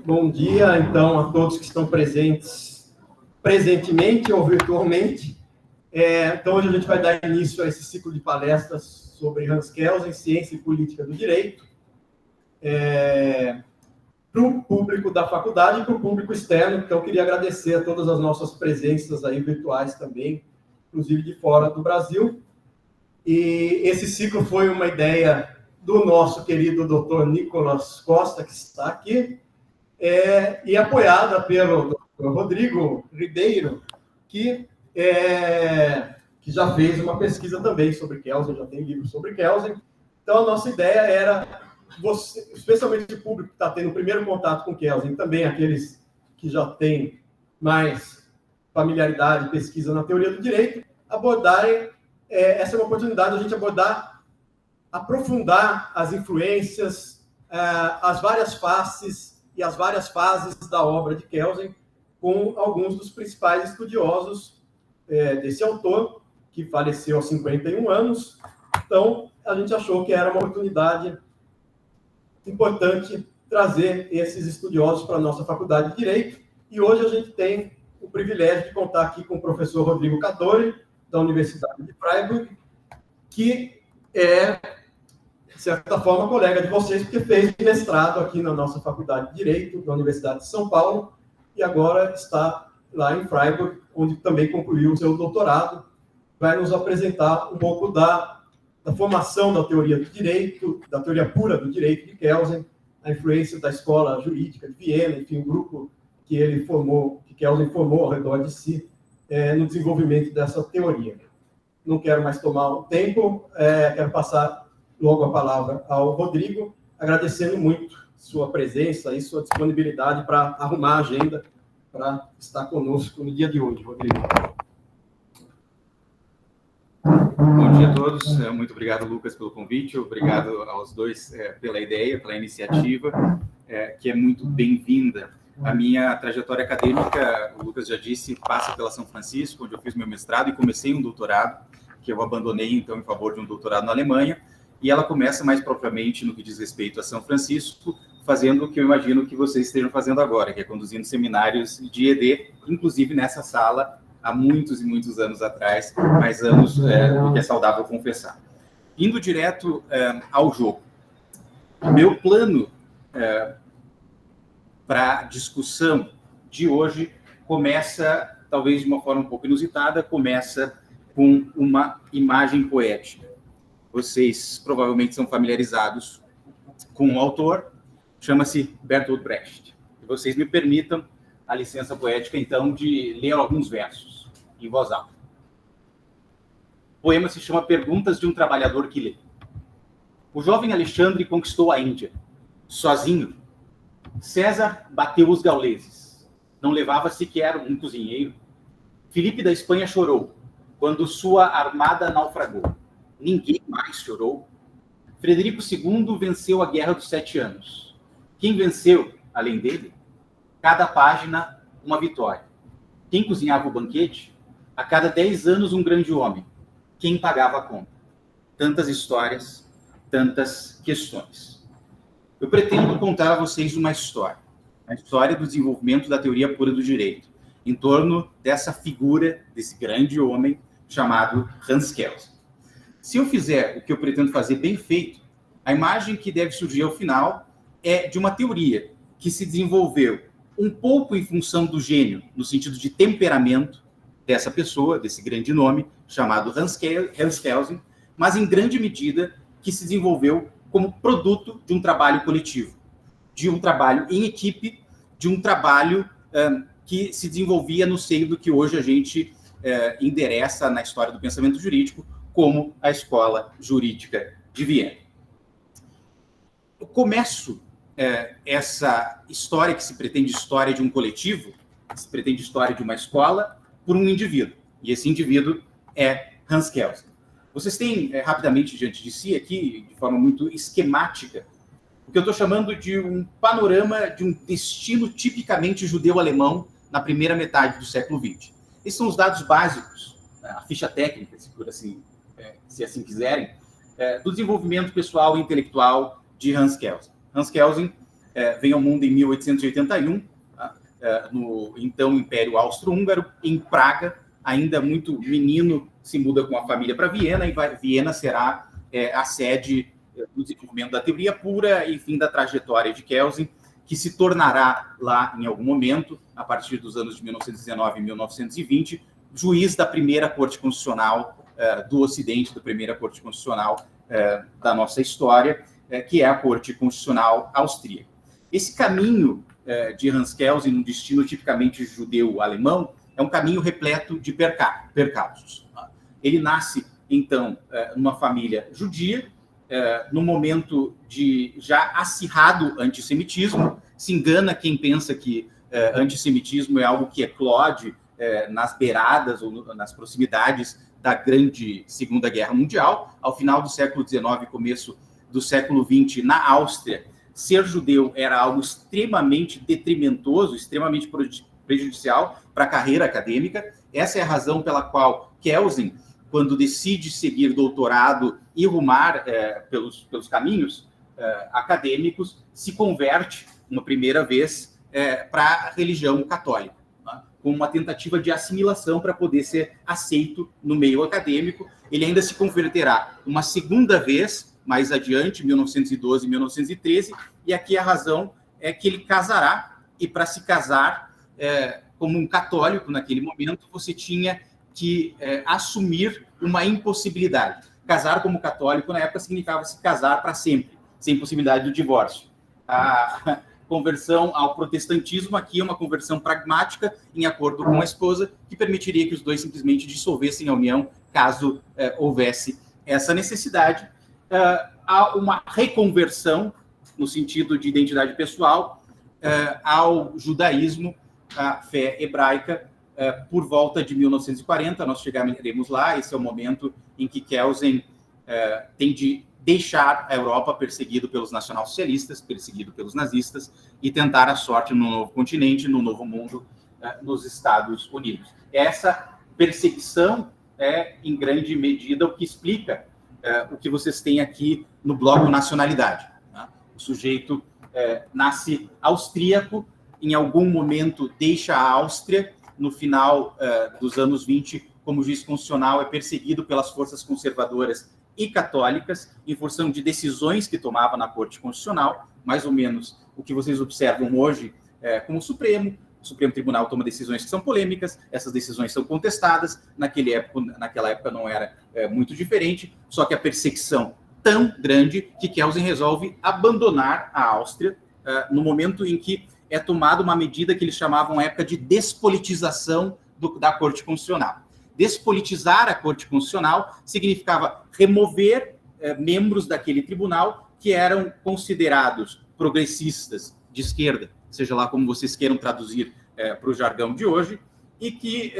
Bom dia, então, a todos que estão presentes, presentemente ou virtualmente. Então, hoje a gente vai dar início a esse ciclo de palestras sobre Hans Kelsen, Ciência e Política do Direito, para o público da faculdade e para o público externo. Então, eu queria agradecer a todas as nossas presenças aí virtuais também, inclusive de fora do Brasil. E esse ciclo foi uma ideia do nosso querido Dr. Nicolas Costa, que está aqui, e apoiada pelo Dr. Rodrigo Ribeiro, que já fez uma pesquisa também sobre Kelsen, já tem livros sobre Kelsen. Então, a nossa ideia era, especialmente o público que está tendo o primeiro contato com Kelsen, também aqueles que já têm mais familiaridade e pesquisa na teoria do direito, abordarem, essa é uma oportunidade de a gente abordar, aprofundar as influências, as várias faces e as várias fases da obra de Kelsen, com alguns dos principais estudiosos desse autor, que faleceu aos 51 anos. Então, a gente achou que era uma oportunidade importante trazer esses estudiosos para a nossa faculdade de Direito, e hoje a gente tem o privilégio de contar aqui com o professor Rodrigo Cadori, da Universidade de Freiburg, que é, de certa forma, colega de vocês, porque fez mestrado aqui na nossa Faculdade de Direito, da Universidade de São Paulo, e agora está lá em Freiburg, onde também concluiu o seu doutorado. Vai nos apresentar um pouco da formação da teoria do direito, da teoria pura do direito de Kelsen, a influência da escola jurídica de Viena, enfim, o grupo que ele formou, que Kelsen formou ao redor de si, no desenvolvimento dessa teoria. Não quero mais tomar o tempo, quero passar logo a palavra ao Rodrigo, agradecendo muito sua presença e sua disponibilidade para arrumar a agenda para estar conosco no dia de hoje, Rodrigo. Bom dia a todos, muito obrigado, Lucas, pelo convite, obrigado aos dois pela ideia, pela iniciativa, que é muito bem-vinda. A minha trajetória acadêmica, o Lucas já disse, passa pela São Francisco, onde eu fiz meu mestrado e comecei um doutorado, que eu abandonei, então, em favor de um doutorado na Alemanha, e ela começa mais propriamente no que diz respeito a São Francisco, fazendo o que eu imagino que vocês estejam fazendo agora, que é conduzindo seminários de ED, inclusive nessa sala, há muitos e muitos anos atrás, mais anos do que é saudável confessar. Indo direto ao jogo. O meu plano para a discussão de hoje começa, talvez de uma forma um pouco inusitada, começa com uma imagem poética. Vocês provavelmente são familiarizados com o autor, chama-se Bertolt Brecht. E vocês me permitam a licença poética, então, de ler alguns versos em voz alta. O poema se chama Perguntas de um Trabalhador que Lê. O jovem Alexandre conquistou a Índia, sozinho. César bateu os gauleses. Não levava sequer um cozinheiro. Filipe da Espanha chorou quando sua armada naufragou. Ninguém mais chorou. Frederico II venceu a Guerra dos 7 Anos. Quem venceu, além dele? Cada página, uma vitória. Quem cozinhava o banquete? A cada 10 anos, um grande homem. Quem pagava a conta? Tantas histórias, tantas questões. Eu pretendo contar a vocês uma história. A história do desenvolvimento da teoria pura do direito, em torno dessa figura, desse grande homem chamado Hans Kelsen. Se eu fizer o que eu pretendo fazer bem feito, a imagem que deve surgir ao final é de uma teoria que se desenvolveu um pouco em função do gênio, no sentido de temperamento dessa pessoa, desse grande nome, chamado Hans Kelsen, mas em grande medida que se desenvolveu como produto de um trabalho coletivo, de um trabalho em equipe, de um trabalho que se desenvolvia no seio do que hoje a gente endereça na história do pensamento jurídico como a Escola Jurídica de Viena. Eu começo essa história que se pretende história de um coletivo, que se pretende história de uma escola, por um indivíduo. E esse indivíduo é Hans Kelsen. Vocês têm rapidamente diante de si aqui, de forma muito esquemática, o que eu estou chamando de um panorama de um destino tipicamente judeu-alemão na primeira metade do século XX. Esses são os dados básicos, a ficha técnica, se assim quiserem, do desenvolvimento pessoal e intelectual de Hans Kelsen. Hans Kelsen vem ao mundo em 1881, no então Império Austro-Húngaro, em Praga, ainda muito menino, se muda com a família para Viena, e Viena será a sede do desenvolvimento da teoria pura e fim da trajetória de Kelsen, que se tornará lá, em algum momento, a partir dos anos de 1919 e 1920, juiz da primeira Corte Constitucional do Ocidente, da primeira Corte Constitucional da nossa história, que é a Corte Constitucional Austríaca. Esse caminho de Hans Kelsen, um destino tipicamente judeu-alemão, é um caminho repleto de percalços. Ele nasce, então, numa família judia, no momento de já acirrado antissemitismo. Se engana quem pensa que antissemitismo é algo que eclode nas beiradas ou nas proximidades da grande Segunda Guerra Mundial. Ao final do século XIX, começo do século XX, na Áustria, ser judeu era algo extremamente detrimentoso, extremamente prejudicial para a carreira acadêmica. Essa é a razão pela qual Kelsen, quando decide seguir doutorado e rumar pelos caminhos acadêmicos, se converte, uma primeira vez, para a religião católica, né? Com uma tentativa de assimilação para poder ser aceito no meio acadêmico. Ele ainda se converterá uma segunda vez, mais adiante, 1912 e 1913, e aqui a razão é que ele casará, e para se casar, como um católico naquele momento, você tinha que assumir uma impossibilidade. Casar como católico na época significava se casar para sempre, sem possibilidade do divórcio. A conversão ao protestantismo aqui é uma conversão pragmática, em acordo com a esposa, que permitiria que os dois simplesmente dissolvessem a união, caso houvesse essa necessidade. Há uma reconversão, no sentido de identidade pessoal, ao judaísmo, à fé hebraica, por volta de 1940, nós chegaremos lá. Esse é o momento em que Kelsen tem de deixar a Europa, perseguido pelos nacionalsocialistas, perseguido pelos nazistas, e tentar a sorte no novo continente, no novo mundo, nos Estados Unidos. Essa perseguição é, em grande medida, o que explica o que vocês têm aqui no bloco nacionalidade, né? O sujeito nasce austríaco, em algum momento deixa a Áustria, no final dos anos 20, como juiz constitucional, é perseguido pelas forças conservadoras e católicas, em função de decisões que tomava na Corte Constitucional, mais ou menos o que vocês observam hoje com o Supremo Tribunal toma decisões que são polêmicas, essas decisões são contestadas, naquela época não era muito diferente, só que a perseguição tão grande que Kelsen resolve abandonar a Áustria no momento em que é tomada uma medida que eles chamavam na época de despolitização da Corte Constitucional. Despolitizar a Corte Constitucional significava remover membros daquele tribunal que eram considerados progressistas de esquerda, seja lá como vocês queiram traduzir para o jargão de hoje, e que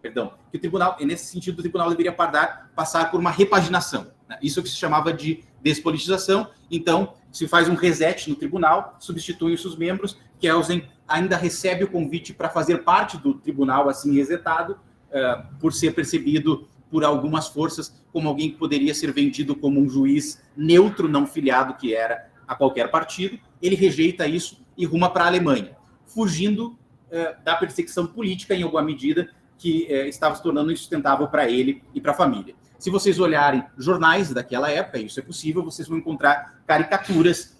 que o tribunal, nesse sentido, o tribunal deveria passar por uma repaginação, né? Isso é o que se chamava de despolitização. Então, se faz um reset no tribunal, substituem os seus membros. Kelsen ainda recebe o convite para fazer parte do tribunal assim resetado, por ser percebido por algumas forças como alguém que poderia ser vendido como um juiz neutro, não filiado, que era a qualquer partido. Ele rejeita isso e ruma para a Alemanha, fugindo da perseguição política, em alguma medida, que estava se tornando insustentável para ele e para a família. Se vocês olharem jornais daquela época, isso é possível, vocês vão encontrar caricaturas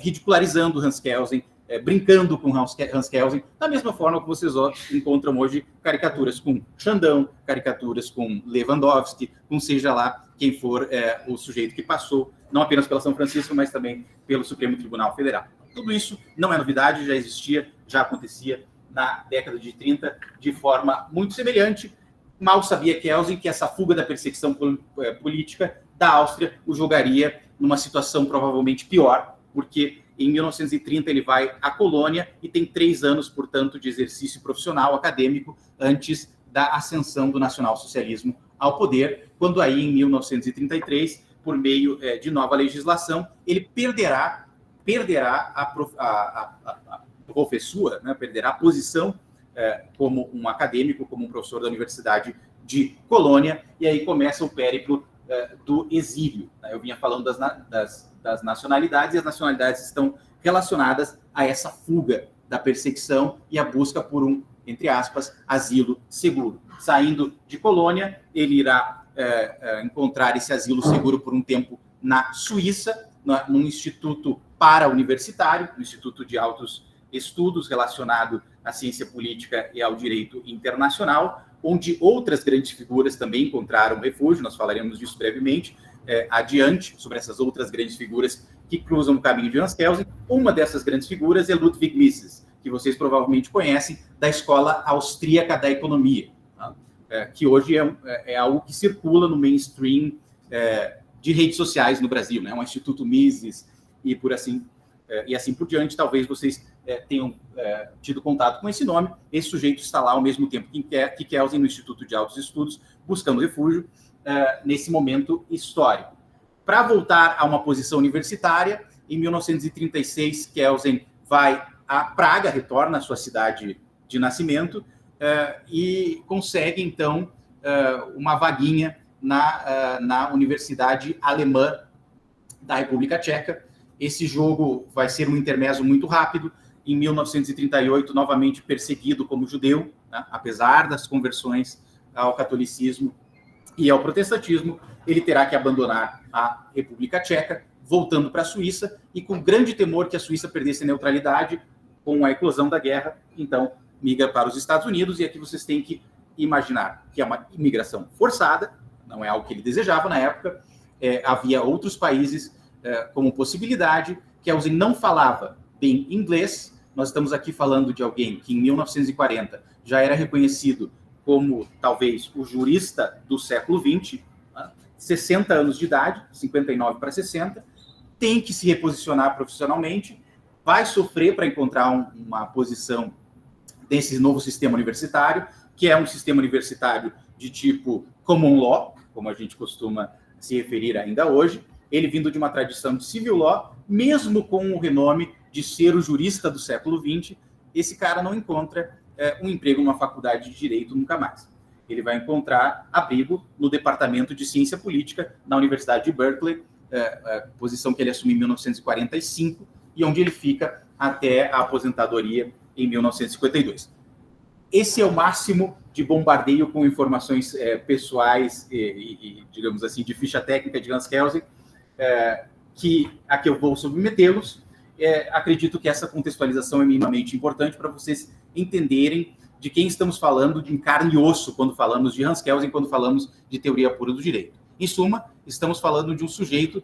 ridicularizando Hans Kelsen, brincando com Hans Kelsen, da mesma forma que vocês encontram hoje caricaturas com Xandão, caricaturas com Lewandowski, com seja lá quem for o sujeito que passou, não apenas pela São Francisco, mas também pelo Supremo Tribunal Federal. Tudo isso não é novidade, já existia, já acontecia na década de 30, de forma muito semelhante. Mal sabia Kelsen que essa fuga da perseguição política da Áustria o jogaria numa situação provavelmente pior, porque em 1930 ele vai à Colônia e tem 3 anos, portanto, de exercício profissional acadêmico antes da ascensão do nacionalsocialismo ao poder, quando aí, em 1933, por meio de nova legislação, ele perderá a professura, né, perderá a posição como um acadêmico, como um professor da Universidade de Colônia, e aí começa o périplo do exílio. Eu vinha falando das nacionalidades, e as nacionalidades estão relacionadas a essa fuga da perseguição e a busca por um, entre aspas, asilo seguro. Saindo de colônia, ele irá encontrar esse asilo seguro por um tempo na Suíça, num instituto para-universitário, um instituto de altos estudos relacionado à ciência política e ao direito internacional, onde outras grandes figuras também encontraram refúgio. Nós falaremos disso brevemente adiante, sobre essas outras grandes figuras que cruzam o caminho de Hans Kelsen. Uma dessas grandes figuras é Ludwig Mises, que vocês provavelmente conhecem, da Escola Austríaca da Economia, que hoje é algo que circula no mainstream de redes sociais no Brasil, né? Um Instituto Mises e assim por diante. Talvez vocês tenham tido contato com esse nome. Esse sujeito está lá ao mesmo tempo que Kelsen no Instituto de Altos Estudos, buscando refúgio nesse momento histórico. Para voltar a uma posição universitária, em 1936, Kelsen vai a Praga, retorna à sua cidade de nascimento e consegue, então, uma vaguinha na Universidade Alemã da República Tcheca. Esse jogo vai ser um intermezzo muito rápido. Em 1938, novamente perseguido como judeu, né? Apesar das conversões ao catolicismo e ao protestantismo, ele terá que abandonar a República Tcheca, voltando para a Suíça, e com grande temor que a Suíça perdesse a neutralidade com a eclosão da guerra, então migra para os Estados Unidos. E aqui vocês têm que imaginar que é uma imigração forçada, não é algo que ele desejava na época. Havia outros países como possibilidade. Kelsen não falava bem inglês. Nós estamos aqui falando de alguém que em 1940 já era reconhecido como talvez o jurista do século XX, 60 anos de idade, 59 para 60, tem que se reposicionar profissionalmente, vai sofrer para encontrar uma posição desse novo sistema universitário, que é um sistema universitário de tipo common law, como a gente costuma se referir ainda hoje. Ele vindo de uma tradição de civil law, mesmo com o renome de ser o jurista do século XX, esse cara não encontra um emprego numa faculdade de direito nunca mais. Ele vai encontrar abrigo no Departamento de Ciência Política na Universidade de Berkeley, posição que ele assume em 1945, e onde ele fica até a aposentadoria em 1952. Esse é o máximo de bombardeio com informações pessoais e, digamos assim, de ficha técnica de Hans Kelsen, a que eu vou submetê-los. Acredito que essa contextualização é minimamente importante para vocês entenderem de quem estamos falando em carne e osso quando falamos de Hans Kelsen, quando falamos de teoria pura do direito. Em suma, estamos falando de um sujeito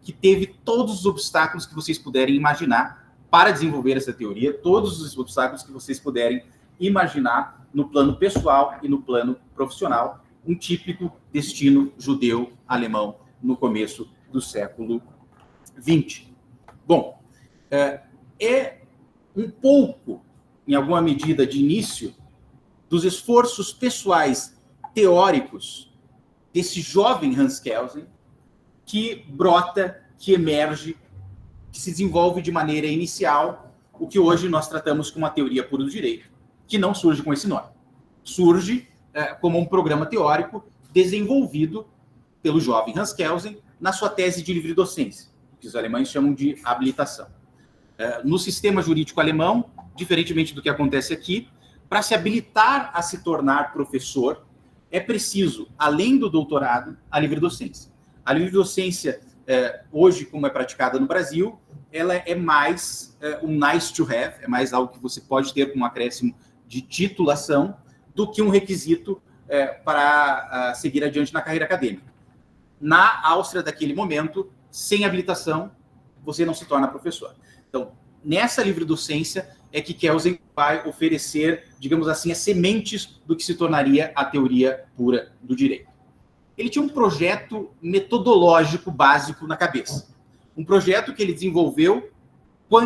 que teve todos os obstáculos que vocês puderem imaginar para desenvolver essa teoria, todos os obstáculos que vocês puderem imaginar no plano pessoal e no plano profissional, um típico destino judeu-alemão no começo do século XX. Bom, é um pouco, em alguma medida, de início dos esforços pessoais teóricos desse jovem Hans Kelsen, que brota, que emerge, que se desenvolve de maneira inicial, o que hoje nós tratamos como a teoria pura do direito, que não surge com esse nome. Surge como um programa teórico desenvolvido pelo jovem Hans Kelsen na sua tese de livre docência, que os alemães chamam de habilitação. No sistema jurídico alemão, diferentemente do que acontece aqui, para se habilitar a se tornar professor, é preciso, além do doutorado, a livre docência. A livre docência, hoje, como é praticada no Brasil, ela é mais um nice to have, é mais algo que você pode ter com um acréscimo de titulação, do que um requisito para seguir adiante na carreira acadêmica. Na Áustria, daquele momento, sem habilitação, você não se torna professor. Então, nessa livre docência é que Kelsen vai oferecer, digamos assim, as sementes do que se tornaria a teoria pura do direito. Ele tinha um projeto metodológico básico na cabeça. Um projeto que ele desenvolveu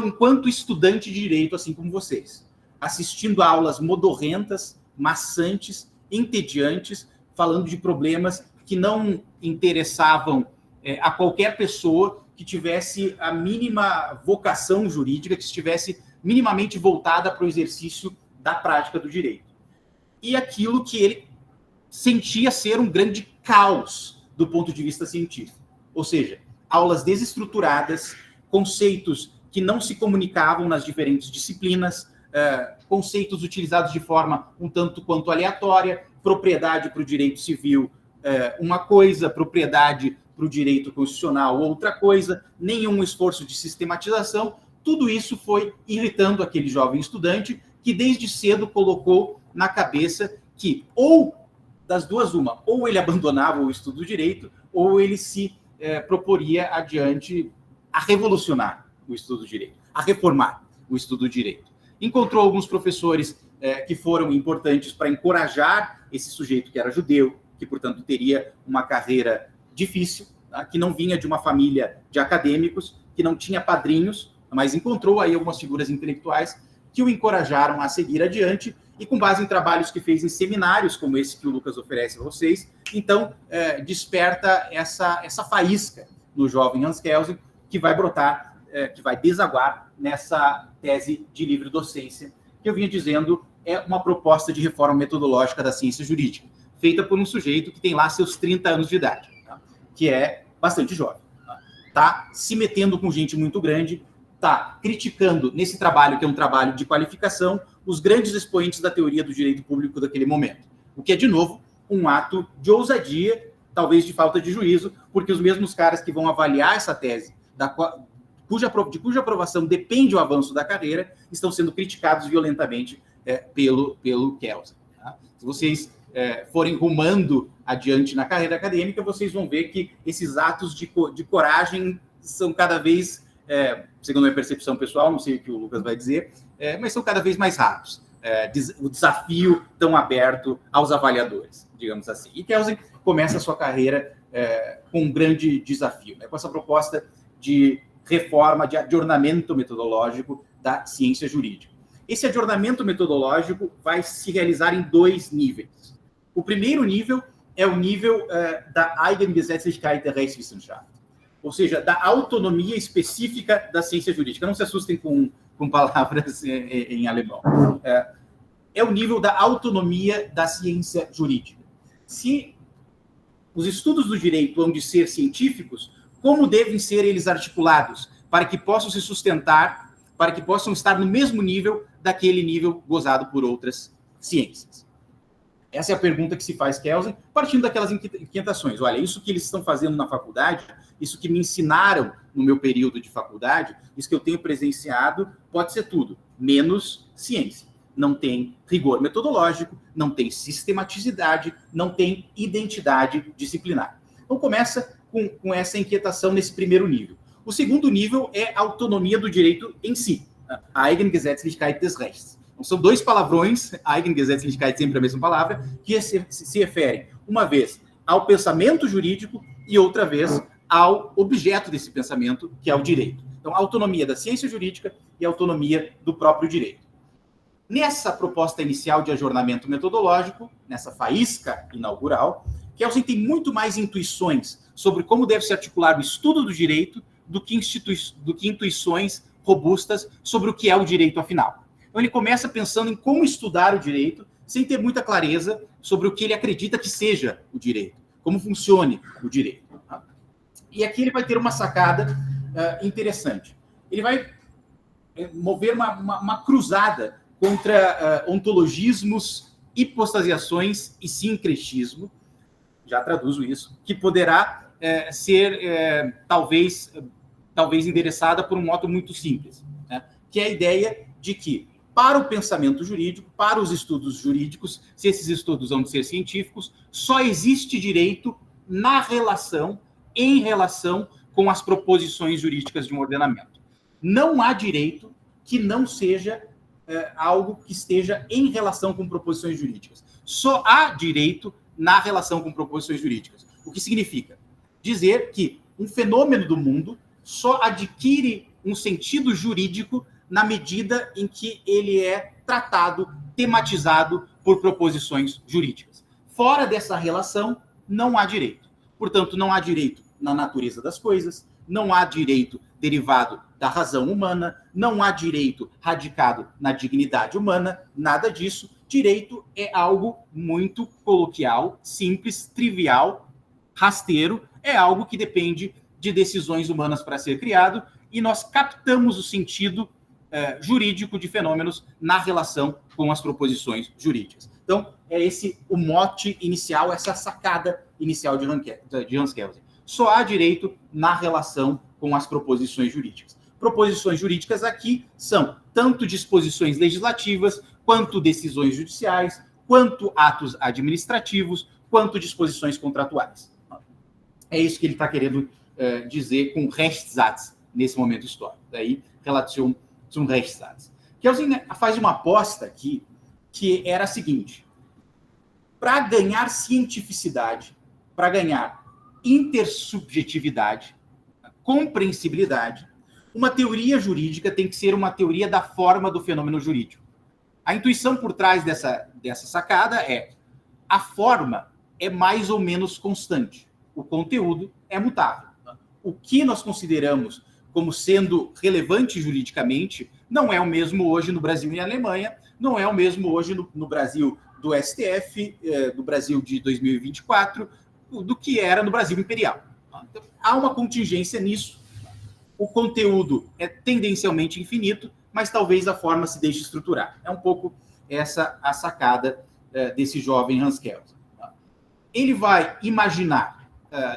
enquanto estudante de direito, assim como vocês. Assistindo a aulas modorrentas, maçantes, entediantes, falando de problemas que não interessavam a qualquer pessoa que tivesse a mínima vocação jurídica, que estivesse minimamente voltada para o exercício da prática do direito. E aquilo que ele sentia ser um grande caos do ponto de vista científico. Ou seja, aulas desestruturadas, conceitos que não se comunicavam nas diferentes disciplinas, conceitos utilizados de forma um tanto quanto aleatória, propriedade para o direito civil uma coisa, propriedade para o direito constitucional outra coisa, nenhum esforço de sistematização. Tudo isso foi irritando aquele jovem estudante que desde cedo colocou na cabeça que ou das duas uma, ou ele abandonava o estudo do direito, ou ele se proporia adiante a revolucionar o estudo do direito, a reformar o estudo do direito. Encontrou alguns professores que foram importantes para encorajar esse sujeito que era judeu, que, portanto, teria uma carreira difícil, tá? Que não vinha de uma família de acadêmicos, que não tinha padrinhos, mas encontrou aí algumas figuras intelectuais que o encorajaram a seguir adiante, e com base em trabalhos que fez em seminários, como esse que o Lucas oferece a vocês, então desperta essa faísca no jovem Hans Kelsen, que vai brotar, que vai desaguar nessa tese de livre docência, que eu vinha dizendo é uma proposta de reforma metodológica da ciência jurídica, feita por um sujeito que tem lá seus 30 anos de idade, tá? Que é bastante jovem. Tá se metendo com gente muito grande, tá criticando nesse trabalho, que é um trabalho de qualificação, os grandes expoentes da teoria do direito público daquele momento. O que é, de novo, um ato de ousadia, talvez de falta de juízo, porque os mesmos caras que vão avaliar essa tese, de cuja aprovação depende o avanço da carreira, estão sendo criticados violentamente pelo Kelsen. Tá? Se vocês forem rumando adiante na carreira acadêmica, vocês vão ver que esses atos de coragem são cada vez, segundo a minha percepção pessoal, não sei o que o Lucas vai dizer, mas são cada vez mais raros. O desafio tão aberto aos avaliadores, digamos assim. E Kelsen começa a sua carreira com um grande desafio, com essa proposta de reforma, de adornamento metodológico da ciência jurídica. Esse adornamento metodológico vai se realizar em 2 níveis. O primeiro nível é o nível da Eigengesetzlichkeit der Rechtswissenschaft, ou seja, da autonomia específica da ciência jurídica. Não se assustem com palavras em alemão. É o nível da autonomia da ciência jurídica. Se os estudos do direito hão de ser científicos, como devem ser eles articulados para que possam se sustentar, para que possam estar no mesmo nível daquele nível gozado por outras ciências? Essa é a pergunta que se faz Kelsen, partindo daquelas inquietações. Olha, isso que eles estão fazendo na faculdade, isso que me ensinaram no meu período de faculdade, isso que eu tenho presenciado, pode ser tudo, menos ciência. Não tem rigor metodológico, não tem sistematicidade, não tem identidade disciplinar. Então, começa com essa inquietação nesse primeiro nível. O segundo nível é a autonomia do direito em si, a Eigengesetzlichkeit des Rechts. Então, são 2 palavrões, Eigengesetzlichkeit sempre a mesma palavra, que se referem, uma vez, ao pensamento jurídico e outra vez ao objeto desse pensamento, que é o direito. Então, a autonomia da ciência jurídica e a autonomia do próprio direito. Nessa proposta inicial de ajornamento metodológico, nessa faísca inaugural, Kelsen tem muito mais intuições sobre como deve se articular o estudo do direito do que intuições robustas sobre o que é o direito afinal. Então, ele começa pensando em como estudar o direito sem ter muita clareza sobre o que ele acredita que seja o direito, como funcione o direito. E aqui ele vai ter uma sacada interessante. Ele vai mover uma cruzada contra ontologismos, hipostasiações e sincretismo, já traduzo isso, que poderá ser talvez endereçada por um modo muito simples, né? Que é a ideia de que, para o pensamento jurídico, para os estudos jurídicos, se esses estudos vão ser científicos, só existe direito em relação com as proposições jurídicas de um ordenamento. Não há direito que não seja algo que esteja em relação com proposições jurídicas. Só há direito na relação com proposições jurídicas. O que significa? Dizer que um fenômeno do mundo só adquire um sentido jurídico na medida em que ele é tratado, tematizado por proposições jurídicas. Fora dessa relação, não há direito. Portanto, não há direito na natureza das coisas, não há direito derivado da razão humana, não há direito radicado na dignidade humana, nada disso. Direito é algo muito coloquial, simples, trivial, rasteiro, é algo que depende de decisões humanas para ser criado, e nós captamos o sentido jurídico de fenômenos na relação com as proposições jurídicas. Então, é esse o mote inicial, essa sacada inicial de Hans Kelsen. Só há direito na relação com as proposições jurídicas. Proposições jurídicas aqui são tanto disposições legislativas, quanto decisões judiciais, quanto atos administrativos, quanto disposições contratuais. É isso que ele está querendo dizer com Rechtssatz nesse momento histórico. Daí, Relation zum Rechtssatz. Kelsen faz uma aposta aqui que era a seguinte: para ganhar cientificidade, para ganhar intersubjetividade, compreensibilidade, uma teoria jurídica tem que ser uma teoria da forma do fenômeno jurídico. A intuição por trás dessa sacada é: a forma é mais ou menos constante, o conteúdo é mutável. O que nós consideramos como sendo relevante juridicamente não é o mesmo hoje no Brasil e na Alemanha, não é o mesmo hoje no Brasil do STF, do Brasil de 2024, do que era no Brasil imperial. Então, há uma contingência nisso. O conteúdo é tendencialmente infinito, mas talvez a forma se deixe estruturar. É um pouco essa a sacada desse jovem Hans Kelsen. Ele vai imaginar,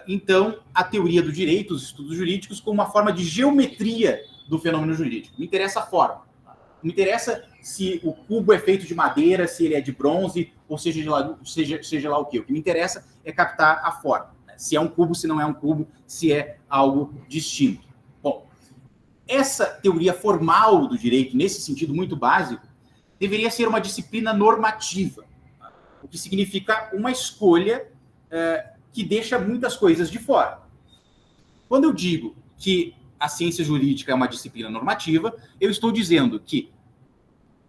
então, a teoria do direito, os estudos jurídicos, como uma forma de geometria do fenômeno jurídico. Me interessa a forma. Não interessa se o cubo é feito de madeira, se ele é de bronze, ou seja lá o quê. O que me interessa é captar a forma. Se é um cubo, se não é um cubo, se é algo distinto. Bom, essa teoria formal do direito, nesse sentido muito básico, deveria ser uma disciplina normativa, o que significa uma escolha que deixa muitas coisas de fora. Quando eu digo que a ciência jurídica é uma disciplina normativa, eu estou dizendo que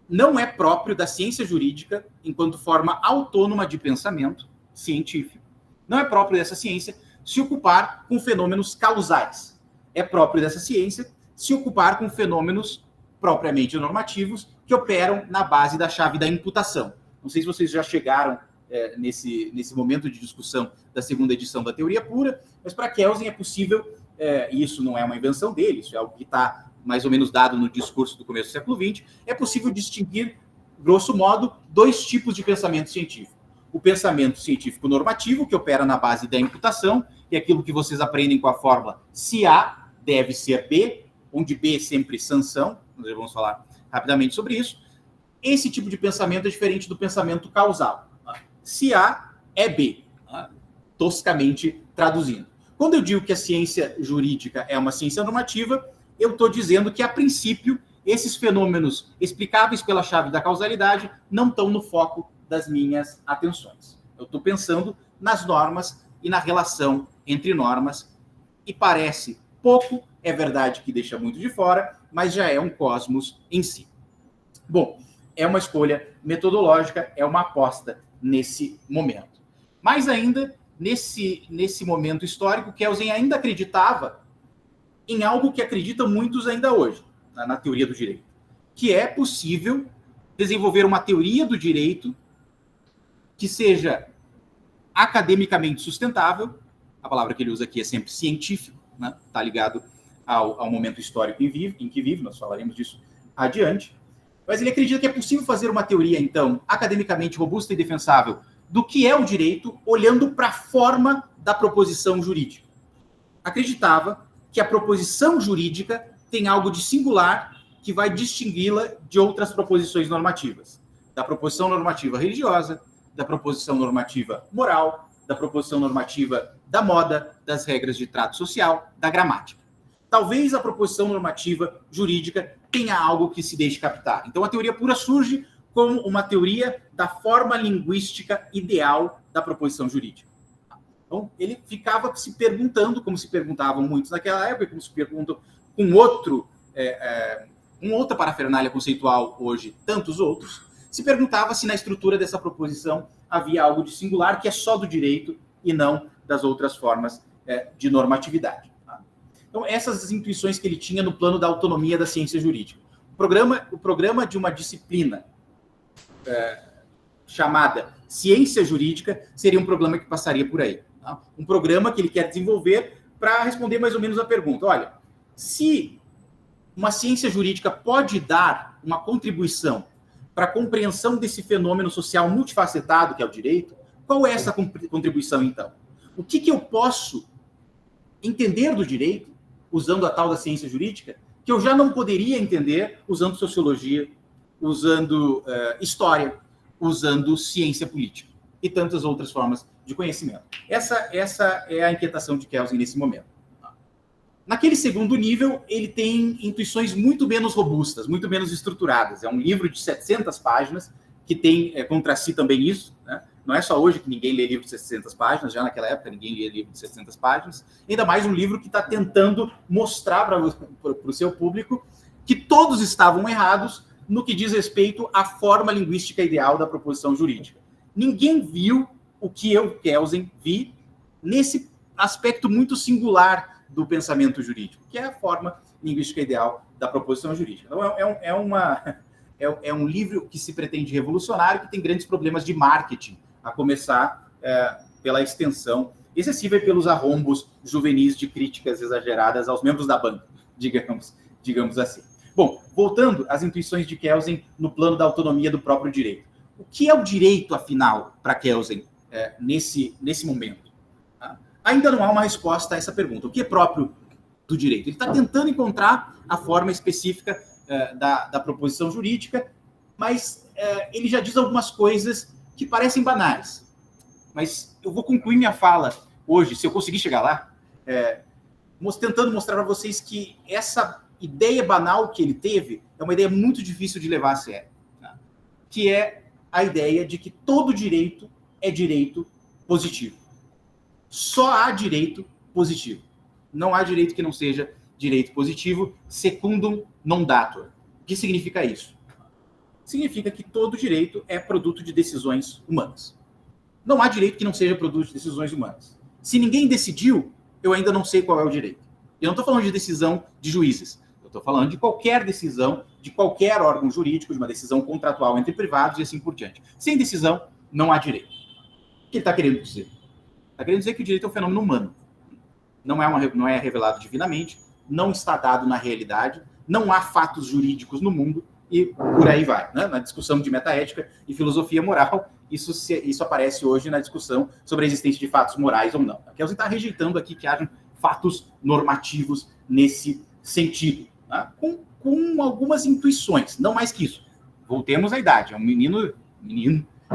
não é próprio da ciência jurídica, enquanto forma autônoma de pensamento científico, não é próprio dessa ciência se ocupar com fenômenos causais. É próprio dessa ciência se ocupar com fenômenos propriamente normativos que operam na base da chave da imputação. Não sei se vocês já chegaram nesse momento de discussão da segunda edição da Teoria Pura, mas para Kelsen é possível, e isso não é uma invenção dele, isso é algo que está mais ou menos dado no discurso do começo do século XX, é possível distinguir, grosso modo, dois tipos de pensamento científico. O pensamento científico normativo, que opera na base da imputação, que é aquilo que vocês aprendem com a fórmula se A deve ser B, onde B é sempre sanção, nós vamos falar rapidamente sobre isso. Esse tipo de pensamento é diferente do pensamento causal. Se A é B, toscamente traduzindo. Quando eu digo que a ciência jurídica é uma ciência normativa, eu estou dizendo que, a princípio, esses fenômenos explicáveis pela chave da causalidade não estão no foco das minhas atenções. Eu estou pensando nas normas e na relação entre normas, e parece pouco, é verdade que deixa muito de fora, mas já é um cosmos em si. Bom, é uma escolha metodológica, é uma aposta nesse momento. Mais ainda, nesse momento histórico, Kelsen ainda acreditava em algo que acreditam muitos ainda hoje, na teoria do direito, que é possível desenvolver uma teoria do direito que seja academicamente sustentável. A palavra que ele usa aqui é sempre científico, né? Está ligado ao momento histórico em que vive, nós falaremos disso adiante. Mas ele acredita que é possível fazer uma teoria, então, academicamente robusta e defensável do que é o direito, olhando para a forma da proposição jurídica. Acreditava que a proposição jurídica tem algo de singular que vai distingui-la de outras proposições normativas. Da proposição normativa religiosa, da proposição normativa moral, da proposição normativa da moda, das regras de trato social, da gramática. Talvez a proposição normativa jurídica tenha algo que se deixe captar. Então, a teoria pura surge como uma teoria da forma linguística ideal da proposição jurídica. Então, ele ficava se perguntando, como se perguntavam muitos naquela época, como se perguntam com outra parafernália conceitual hoje, tantos outros, se perguntava se na estrutura dessa proposição havia algo de singular que é só do direito e não das outras formas de normatividade. Tá? Então, essas intuições que ele tinha no plano da autonomia da ciência jurídica. O programa de uma disciplina chamada ciência jurídica seria um programa que passaria por aí. Tá? Um programa que ele quer desenvolver para responder mais ou menos a pergunta. Olha, se uma ciência jurídica pode dar uma contribuição para a compreensão desse fenômeno social multifacetado que é o direito, qual é essa contribuição, então? O que eu posso entender do direito, usando a tal da ciência jurídica, que eu já não poderia entender usando sociologia, usando história, usando ciência política e tantas outras formas de conhecimento. Essa é a inquietação de Kelsen nesse momento. Naquele segundo nível, ele tem intuições muito menos robustas, muito menos estruturadas. É um livro de 700 páginas, que tem contra si também isso, né? Não é só hoje que ninguém lê livro de 700 páginas, já naquela época ninguém lia livro de 700 páginas, ainda mais um livro que está tentando mostrar para o seu público que todos estavam errados no que diz respeito à forma linguística ideal da proposição jurídica. Ninguém viu o que eu, Kelsen, vi nesse aspecto muito singular do pensamento jurídico, que é a forma linguística ideal da proposição jurídica. Então, é um livro que se pretende revolucionário, que tem grandes problemas de marketing, a começar pela extensão excessiva e pelos arrombos juvenis de críticas exageradas aos membros da banca, digamos assim. Bom, voltando às intuições de Kelsen no plano da autonomia do próprio direito. O que é o direito, afinal, para Kelsen, nesse momento? Ainda não há uma resposta a essa pergunta. O que é próprio do direito? Ele está tentando encontrar a forma específica da proposição jurídica, mas ele já diz algumas coisas que parecem banais. Mas eu vou concluir minha fala hoje, se eu conseguir chegar lá, tentando mostrar para vocês que essa ideia banal que ele teve é uma ideia muito difícil de levar a sério, tá? Que é a ideia de que todo direito é direito positivo. Só há direito positivo. Não há direito que não seja direito positivo, secundum non datur. O que significa isso? Significa que todo direito é produto de decisões humanas. Não há direito que não seja produto de decisões humanas. Se ninguém decidiu, eu ainda não sei qual é o direito. Eu não estou falando de decisão de juízes. Eu estou falando de qualquer decisão, de qualquer órgão jurídico, de uma decisão contratual entre privados e assim por diante. Sem decisão, não há direito. O que ele está querendo dizer? Está querendo dizer que o direito é um fenômeno humano. Não é revelado divinamente, não está dado na realidade, não há fatos jurídicos no mundo e por aí vai. Né? Na discussão de metaética e filosofia moral, isso aparece hoje na discussão sobre a existência de fatos morais ou não. Kelsen está rejeitando aqui que hajam fatos normativos nesse sentido, tá? com algumas intuições, não mais que isso. Voltemos à idade. É um menino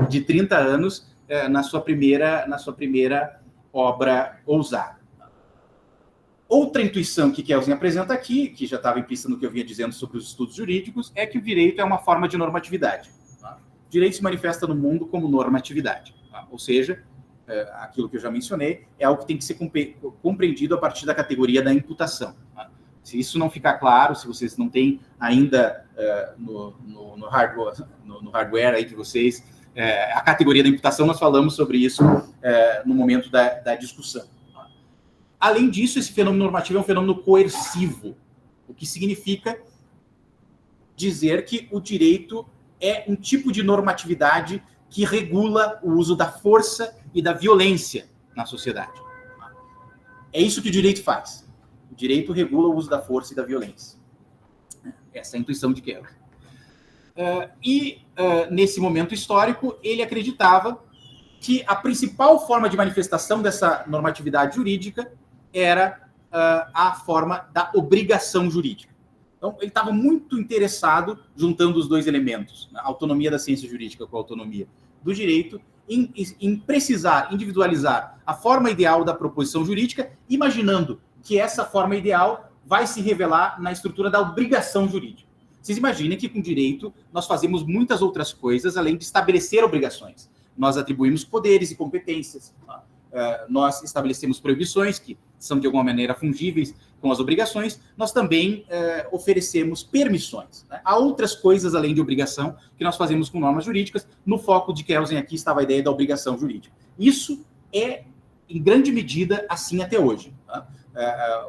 de 30 anos na sua primeira obra ousada. Outra intuição que Kelsen apresenta aqui, que já estava implícita no que eu vinha dizendo sobre os estudos jurídicos, é que o direito é uma forma de normatividade. Tá? O direito se manifesta no mundo como normatividade. Tá? Ou seja, aquilo que eu já mencionei, é algo que tem que ser compreendido a partir da categoria da imputação. Tá? Se isso não ficar claro, se vocês não têm ainda no hardware aí de vocês, a categoria da imputação, nós falamos sobre isso no momento da discussão. Além disso, esse fenômeno normativo é um fenômeno coercivo, o que significa dizer que o direito é um tipo de normatividade que regula o uso da força e da violência na sociedade. É isso que o direito faz. O direito regula o uso da força e da violência. Essa é a intuição de Kelsen. Nesse momento histórico, ele acreditava que a principal forma de manifestação dessa normatividade jurídica era a forma da obrigação jurídica. Então, ele estava muito interessado, juntando os dois elementos, a autonomia da ciência jurídica com a autonomia do direito, em precisar, individualizar a forma ideal da proposição jurídica, imaginando que essa forma ideal vai se revelar na estrutura da obrigação jurídica. Vocês imaginem que com direito nós fazemos muitas outras coisas, além de estabelecer obrigações. Nós atribuímos poderes e competências, nós estabelecemos proibições que são de alguma maneira fungíveis com as obrigações, nós também oferecemos permissões. Né? Há outras coisas além de obrigação que nós fazemos com normas jurídicas. No foco de Kelsen aqui estava a ideia da obrigação jurídica. Isso é, em grande medida, assim até hoje. Tá?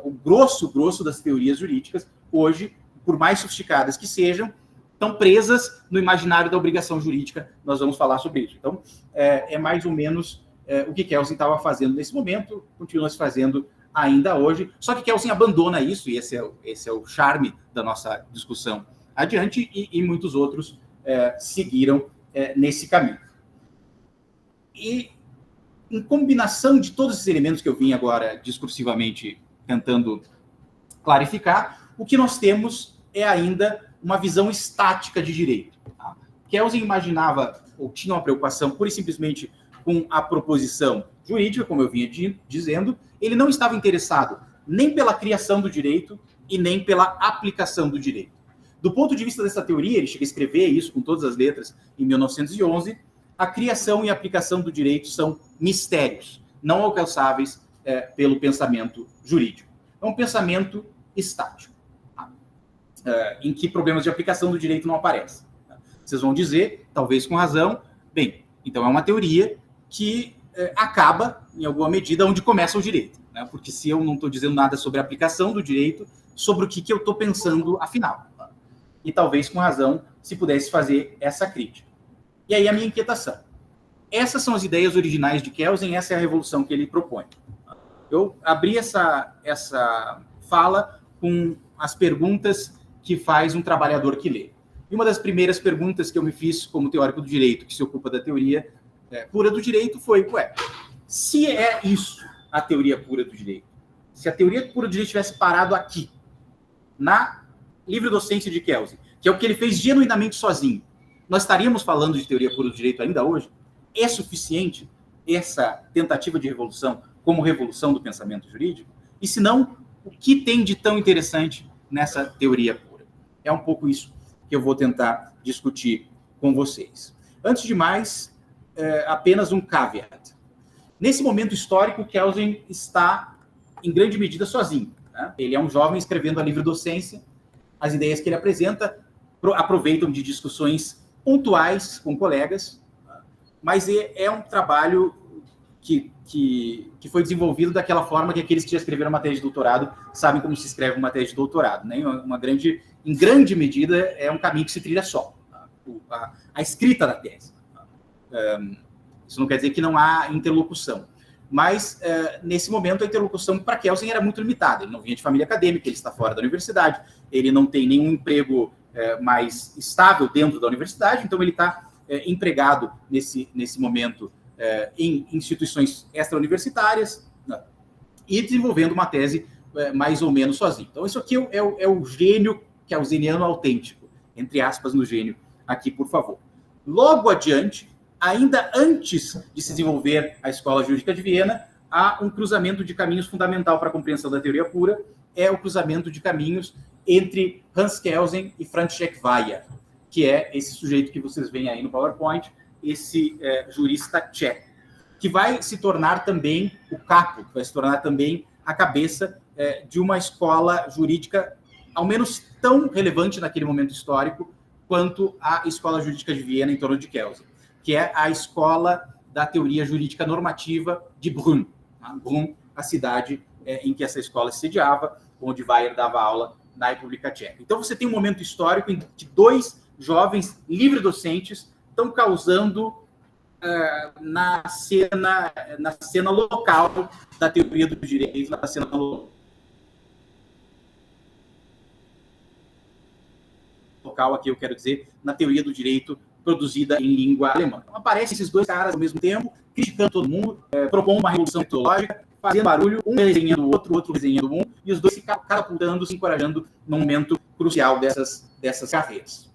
O grosso das teorias jurídicas, hoje, por mais sofisticadas que sejam, estão presas no imaginário da obrigação jurídica. Nós vamos falar sobre isso. Então, é mais ou menos o que Kelsen estava fazendo nesse momento, continua se fazendo ainda hoje. Só que Kelsen abandona isso, e esse é o charme da nossa discussão adiante, e muitos outros seguiram nesse caminho. E, em combinação de todos esses elementos que eu vim agora discursivamente tentando clarificar, o que nós temos é ainda uma visão estática de direito. Tá? Kelsen imaginava, ou tinha uma preocupação pura e simplesmente com a proposição jurídica, como eu vinha dizendo. Ele não estava interessado nem pela criação do direito e nem pela aplicação do direito. Do ponto de vista dessa teoria, ele chega a escrever isso com todas as letras em 1911, a criação e a aplicação do direito são mistérios, não alcançáveis pelo pensamento jurídico. É um pensamento estático, em que problemas de aplicação do direito não aparecem. Vocês vão dizer, talvez com razão, bem, então é uma teoria que acaba, em alguma medida, onde começa o direito. Né? Porque se eu não estou dizendo nada sobre a aplicação do direito, sobre o que eu estou pensando afinal. E talvez com razão se pudesse fazer essa crítica. E aí a minha inquietação. Essas são as ideias originais de Kelsen, essa é a revolução que ele propõe. Eu abri essa fala com as perguntas que faz um trabalhador que lê. E uma das primeiras perguntas que eu me fiz como teórico do direito, que se ocupa da teoria pura do direito, foi, se é isso a teoria pura do direito, se a teoria pura do direito tivesse parado aqui, na livre-docência de Kelsen, que é o que ele fez genuinamente sozinho, nós estaríamos falando de teoria pura do direito ainda hoje? É suficiente essa tentativa de revolução como revolução do pensamento jurídico? E se não, o que tem de tão interessante nessa teoria pura? É um pouco isso que eu vou tentar discutir com vocês. Antes de mais, apenas um caveat. Nesse momento histórico, Kelsen está, em grande medida, sozinho. Né? Ele é um jovem escrevendo a livre-docência. As ideias que ele apresenta aproveitam de discussões pontuais com colegas, mas é um trabalho que foi desenvolvido daquela forma que aqueles que já escreveram uma tese de doutorado sabem como se escreve uma tese de doutorado. Né? Em grande medida, é um caminho que se trilha só. A escrita da tese. Isso não quer dizer que não há interlocução. Mas, nesse momento, a interlocução para Kelsen era muito limitada. Ele não vinha de família acadêmica, ele está fora da universidade, ele não tem nenhum emprego mais estável dentro da universidade, então ele está empregado nesse momento em instituições extra-universitárias, né, e desenvolvendo uma tese mais ou menos sozinho. Então, isso aqui é o gênio kelseniano autêntico, entre aspas no gênio, aqui, por favor. Logo adiante, ainda antes de se desenvolver a Escola Jurídica de Viena, há um cruzamento de caminhos fundamental para a compreensão da teoria pura, é o cruzamento de caminhos entre Hans Kelsen e Franciszek Valla, que é esse sujeito que vocês veem aí no PowerPoint, esse jurista tcheco, que vai se tornar também o capo, vai se tornar também a cabeça de uma escola jurídica, ao menos tão relevante naquele momento histórico, quanto a Escola Jurídica de Viena em torno de Kelsen, que é a escola da teoria jurídica normativa de Brünn. Brünn, a cidade em que essa escola se sediava, onde Weyer dava aula na República Tcheca. Então você tem um momento histórico em que dois jovens livre-docentes estão causando na cena local da teoria do direito, na cena local, aqui eu quero dizer, na teoria do direito produzida em língua alemã. Então, aparecem esses dois caras ao mesmo tempo, criticando todo mundo, propondo uma revolução metodológica, fazendo barulho, um desenhando o outro desenhando um, e os dois se catapultando, se encorajando num momento crucial dessas carreiras.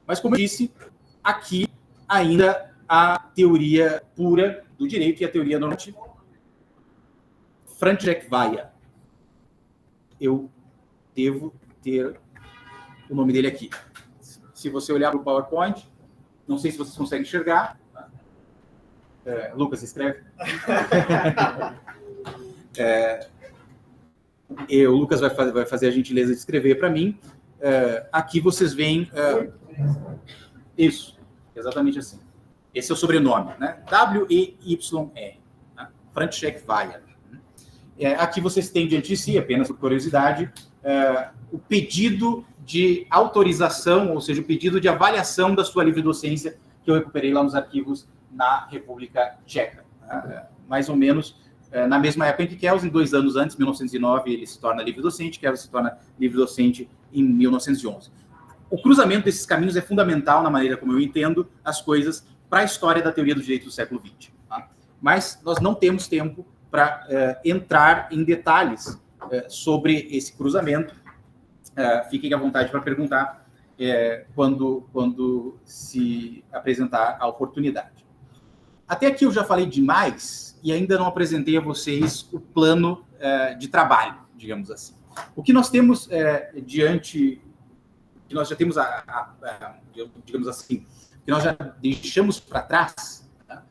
Mas, como eu disse, aqui ainda a teoria pura do direito e a teoria normativa. Franciszek Valla. Eu devo ter o nome dele aqui. Se você olhar para o PowerPoint, não sei se vocês conseguem enxergar. Lucas, escreve. O Lucas vai fazer a gentileza de escrever para mim. Aqui vocês veem... isso, exatamente assim. Esse é o sobrenome, né? W-E-Y-R. Né? Franciszek Valla. Aqui vocês têm diante de si, apenas por curiosidade, o pedido de autorização, ou seja, o pedido de avaliação da sua livre-docência, que eu recuperei lá nos arquivos na República Tcheca. Mais ou menos na mesma época em que Kelsen, 2 anos antes, 1909, ele se torna livre-docente, Kelsen se torna livre-docente em 1911. O cruzamento desses caminhos é fundamental na maneira como eu entendo as coisas para a história da teoria do direito do século XX. Tá? Mas nós não temos tempo para entrar em detalhes sobre esse cruzamento. Fiquem à vontade para perguntar quando se apresentar a oportunidade. Até aqui eu já falei demais e ainda não apresentei a vocês o plano de trabalho, digamos assim. O que nós temos diante, que nós já temos, digamos assim, que nós já deixamos para trás, tá?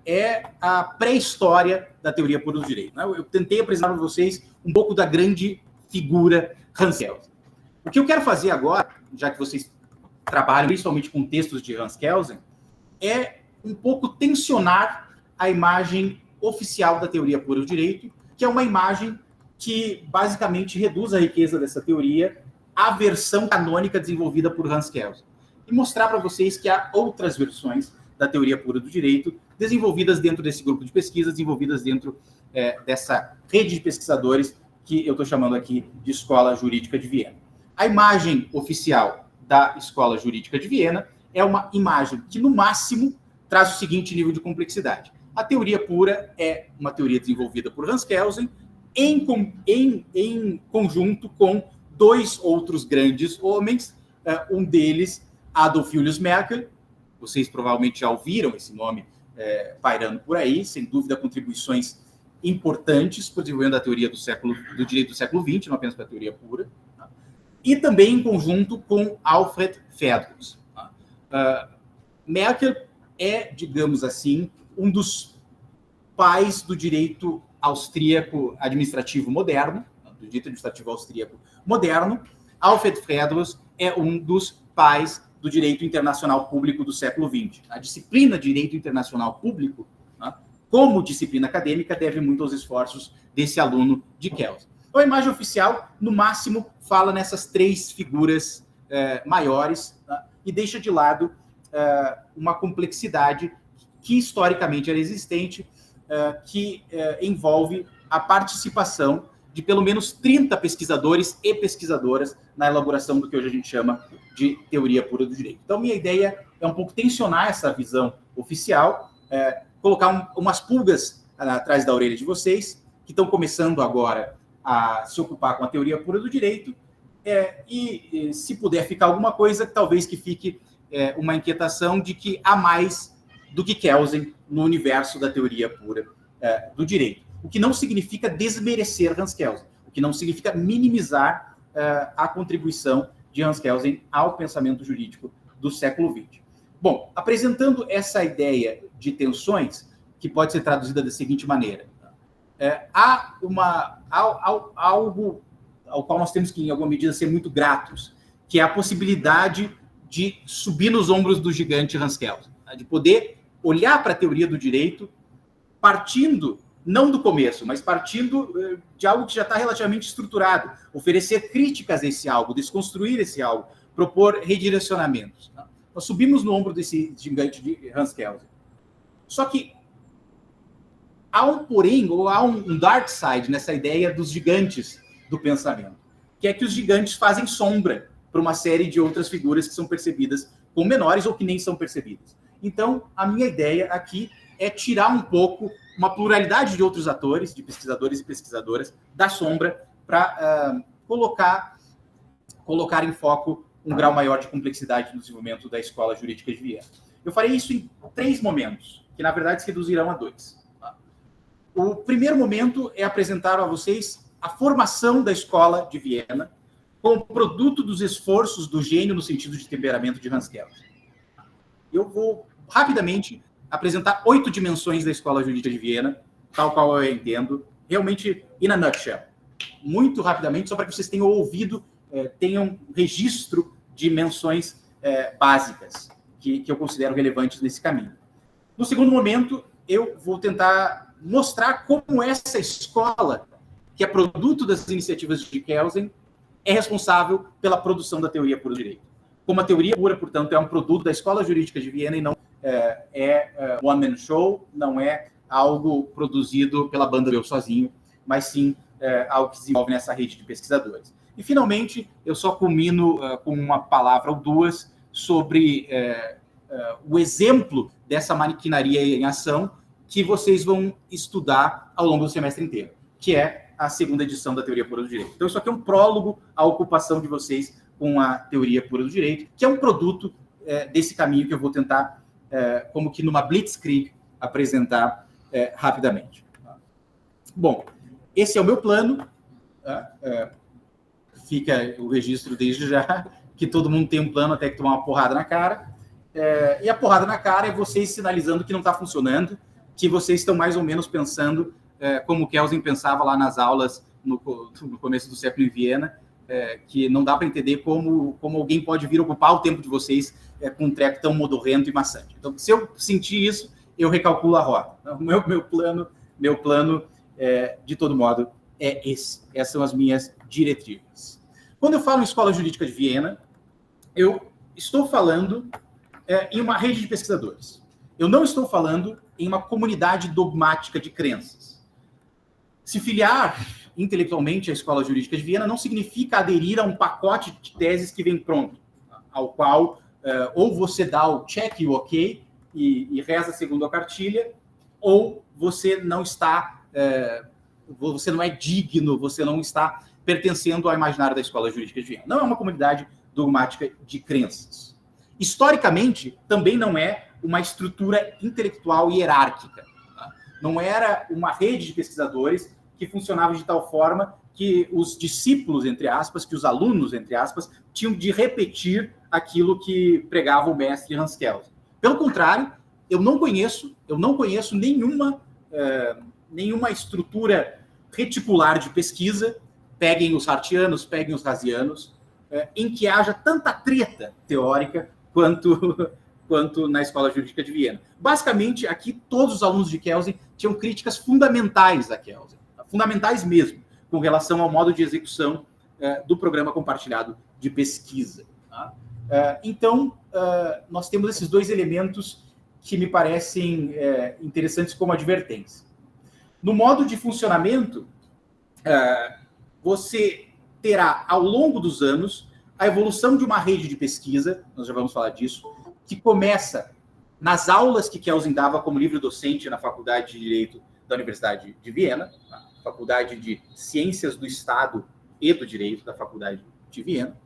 É a pré-história da teoria pura do direito. Né? Eu tentei apresentar para vocês um pouco da grande figura Hans Kelsen. O que eu quero fazer agora, já que vocês trabalham principalmente com textos de Hans Kelsen, é um pouco tensionar a imagem oficial da teoria pura do direito, que é uma imagem que basicamente reduz a riqueza dessa teoria à versão canônica desenvolvida por Hans Kelsen. E mostrar para vocês que há outras versões da teoria pura do direito desenvolvidas dentro desse grupo de pesquisa, desenvolvidas dentro dessa rede de pesquisadores que eu estou chamando aqui de Escola Jurídica de Viena. A imagem oficial da Escola Jurídica de Viena é uma imagem que, no máximo, traz o seguinte nível de complexidade. A teoria pura é uma teoria desenvolvida por Hans Kelsen em conjunto com 2 outros grandes homens, um deles, Adolf Julius Merkel. Vocês provavelmente já ouviram esse nome pairando por aí, sem dúvida contribuições importantes para o desenvolvimento da teoria do direito do século XX, não apenas para a teoria pura, tá? E também em conjunto com Alfred Ferdinand. Merkel é, digamos assim, um dos pais do direito austríaco administrativo moderno, do direito administrativo austríaco moderno. Alfred Ferdinand é um dos pais do direito internacional público do século XX. A disciplina de direito internacional público, né, como disciplina acadêmica, deve muito aos esforços desse aluno de Kelsen. Então, a imagem oficial, no máximo, fala nessas 3 figuras maiores, né, e deixa de lado uma complexidade que historicamente era existente, que envolve a participação de pelo menos 30 pesquisadores e pesquisadoras na elaboração do que hoje a gente chama de teoria pura do direito. Então, minha ideia é um pouco tensionar essa visão oficial, colocar umas pulgas atrás da orelha de vocês, que estão começando agora a se ocupar com a teoria pura do direito, e se puder ficar alguma coisa, talvez que fique uma inquietação de que há mais do que Kelsen no universo da teoria pura do direito. O que não significa desmerecer Hans Kelsen, o que não significa minimizar a contribuição de Hans Kelsen ao pensamento jurídico do século XX. Bom, apresentando essa ideia de tensões, que pode ser traduzida da seguinte maneira. Há algo ao qual nós temos que, em alguma medida, ser muito gratos, que é a possibilidade de subir nos ombros do gigante Hans Kelsen, de poder olhar para a teoria do direito partindo, não do começo, mas partindo de algo que já está relativamente estruturado, oferecer críticas a esse algo, desconstruir esse algo, propor redirecionamentos. Tá? Nós subimos no ombro desse gigante de Hans Kelsen. Só que há um porém, ou há um dark side nessa ideia dos gigantes do pensamento, que é que os gigantes fazem sombra para uma série de outras figuras que são percebidas como menores ou que nem são percebidas. Então, a minha ideia aqui é tirar um pouco uma pluralidade de outros atores, de pesquisadores e pesquisadoras, da sombra para colocar em foco um grau maior de complexidade no desenvolvimento da Escola Jurídica de Viena. Eu farei isso em 3 momentos, que na verdade se reduzirão a 2. Tá? O primeiro momento é apresentar a vocês a formação da Escola de Viena como produto dos esforços do gênio no sentido de temperamento de Hans Kelsen. Eu vou rapidamente apresentar 8 dimensões da Escola Jurídica de Viena, tal qual eu entendo, realmente in a nutshell. Muito rapidamente, só para que vocês tenham ouvido, tenham registro de menções básicas que eu considero relevantes nesse caminho. No segundo momento, eu vou tentar mostrar como essa escola, que é produto das iniciativas de Kelsen, é responsável pela produção da teoria pura do direito. Como a teoria pura, portanto, é um produto da Escola Jurídica de Viena e não one-man show, não é algo produzido pela banda Eu Sozinho, mas sim algo que se desenvolve nessa rede de pesquisadores. E, finalmente, eu só culmino com uma palavra ou duas sobre o exemplo dessa maquinaria em ação que vocês vão estudar ao longo do semestre inteiro, que é a segunda edição da Teoria Pura do Direito. Então, isso aqui é um prólogo à ocupação de vocês com a Teoria Pura do Direito, que é um produto desse caminho que eu vou tentar, como que numa blitzkrieg, apresentar rapidamente. Bom, esse é o meu plano. Fica o registro desde já, que todo mundo tem um plano até que tomar uma porrada na cara. E a porrada na cara é vocês sinalizando que não está funcionando, que vocês estão mais ou menos pensando como Kelsen pensava lá nas aulas no começo do século em Viena, que não dá para entender como alguém pode vir ocupar o tempo de vocês com um treco tão modorrento e maçante. Então, se eu sentir isso, eu recalculo a rota. Meu plano de todo modo, é esse. Essas são as minhas diretrizes. Quando eu falo em Escola Jurídica de Viena, eu estou falando em uma rede de pesquisadores. Eu não estou falando em uma comunidade dogmática de crenças. Se filiar intelectualmente à Escola Jurídica de Viena não significa aderir a um pacote de teses que vem pronto, ao qual ou você dá o check e o ok e reza segundo a cartilha, ou você não está... você não é digno, você não está pertencendo ao imaginário da Escola Jurídica de Viena. Não é uma comunidade dogmática de crenças. Historicamente, também não é uma estrutura intelectual hierárquica. Tá? Não era uma rede de pesquisadores que funcionava de tal forma que os discípulos, entre aspas, que os alunos, entre aspas, tinham de repetir aquilo que pregava o mestre Hans Kelsen. Pelo contrário, eu não conheço nenhuma estrutura reticular de pesquisa, peguem os hartianos, peguem os razianos, em que haja tanta treta teórica quanto na Escola Jurídica de Viena. Basicamente, aqui, todos os alunos de Kelsen tinham críticas fundamentais a Kelsen, fundamentais mesmo, com relação ao modo de execução do programa compartilhado de pesquisa. Tá? Então, nós temos esses dois elementos que me parecem interessantes como advertência. No modo de funcionamento, você terá, ao longo dos anos, a evolução de uma rede de pesquisa, nós já vamos falar disso, que começa nas aulas que Kelsen dava como livre-docente na Faculdade de Direito da Universidade de Viena, na Faculdade de Ciências do Estado e do Direito da Faculdade de Viena,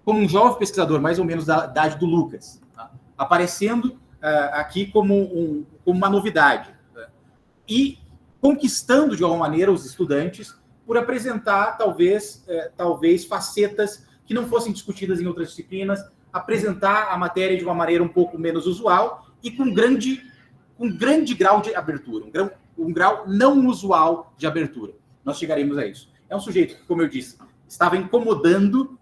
como um jovem pesquisador, mais ou menos da idade do Lucas, tá? Aparecendo aqui como uma novidade, tá? E conquistando, de alguma maneira, os estudantes por apresentar, talvez facetas que não fossem discutidas em outras disciplinas, apresentar a matéria de uma maneira um pouco menos usual e com grande grau de abertura, um grau não usual de abertura. Nós chegaremos a isso. É um sujeito que, como eu disse, estava incomodando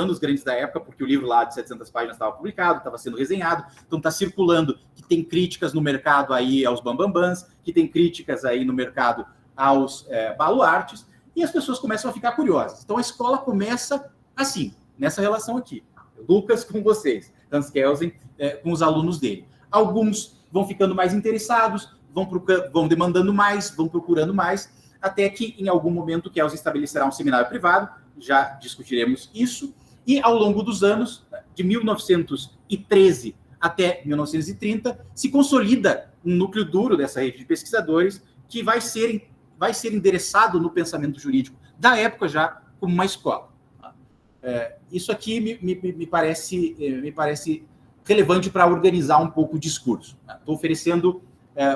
os grandes da época, porque o livro lá de 700 páginas estava publicado, estava sendo resenhado, então está circulando que tem críticas no mercado aí aos bambambãs, que tem críticas aí no mercado aos baluartes, e as pessoas começam a ficar curiosas. Então a escola começa assim, nessa relação aqui. Lucas com vocês, Hans Kelsen com os alunos dele. Alguns vão ficando mais interessados, vão demandando mais, vão procurando mais, até que em algum momento Kelsen estabelecerá um seminário privado, já discutiremos isso, e ao longo dos anos, de 1913 até 1930, se consolida um núcleo duro dessa rede de pesquisadores que vai ser endereçado no pensamento jurídico da época já como uma escola. Isso aqui me parece relevante para organizar um pouco o discurso. Estou oferecendo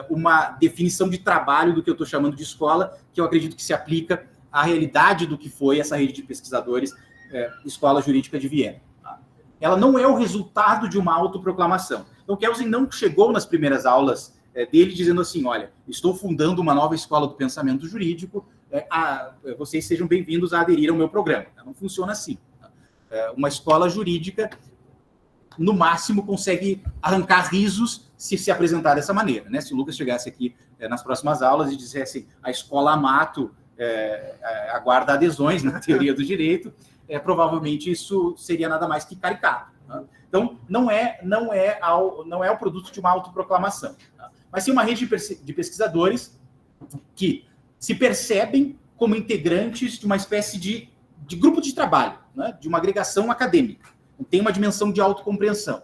uma definição de trabalho do que eu estou chamando de escola, que eu acredito que se aplica à realidade do que foi essa rede de pesquisadores, Escola Jurídica de Viena. Ela não é o resultado de uma autoproclamação. Então, Kelsen não chegou nas primeiras aulas dele dizendo assim, olha, estou fundando uma nova escola do pensamento jurídico, vocês sejam bem-vindos a aderir ao meu programa. Não funciona assim. Uma escola jurídica, no máximo, consegue arrancar risos se apresentar dessa maneira. Né? Se o Lucas chegasse aqui nas próximas aulas e dissesse a escola Amato aguarda adesões na teoria do direito, provavelmente isso seria nada mais que caricato. Tá? Então, não é o produto de uma autoproclamação, tá? Mas sim uma rede de pesquisadores que se percebem como integrantes de uma espécie de grupo de trabalho, né? De uma agregação acadêmica. Tem uma dimensão de autocompreensão.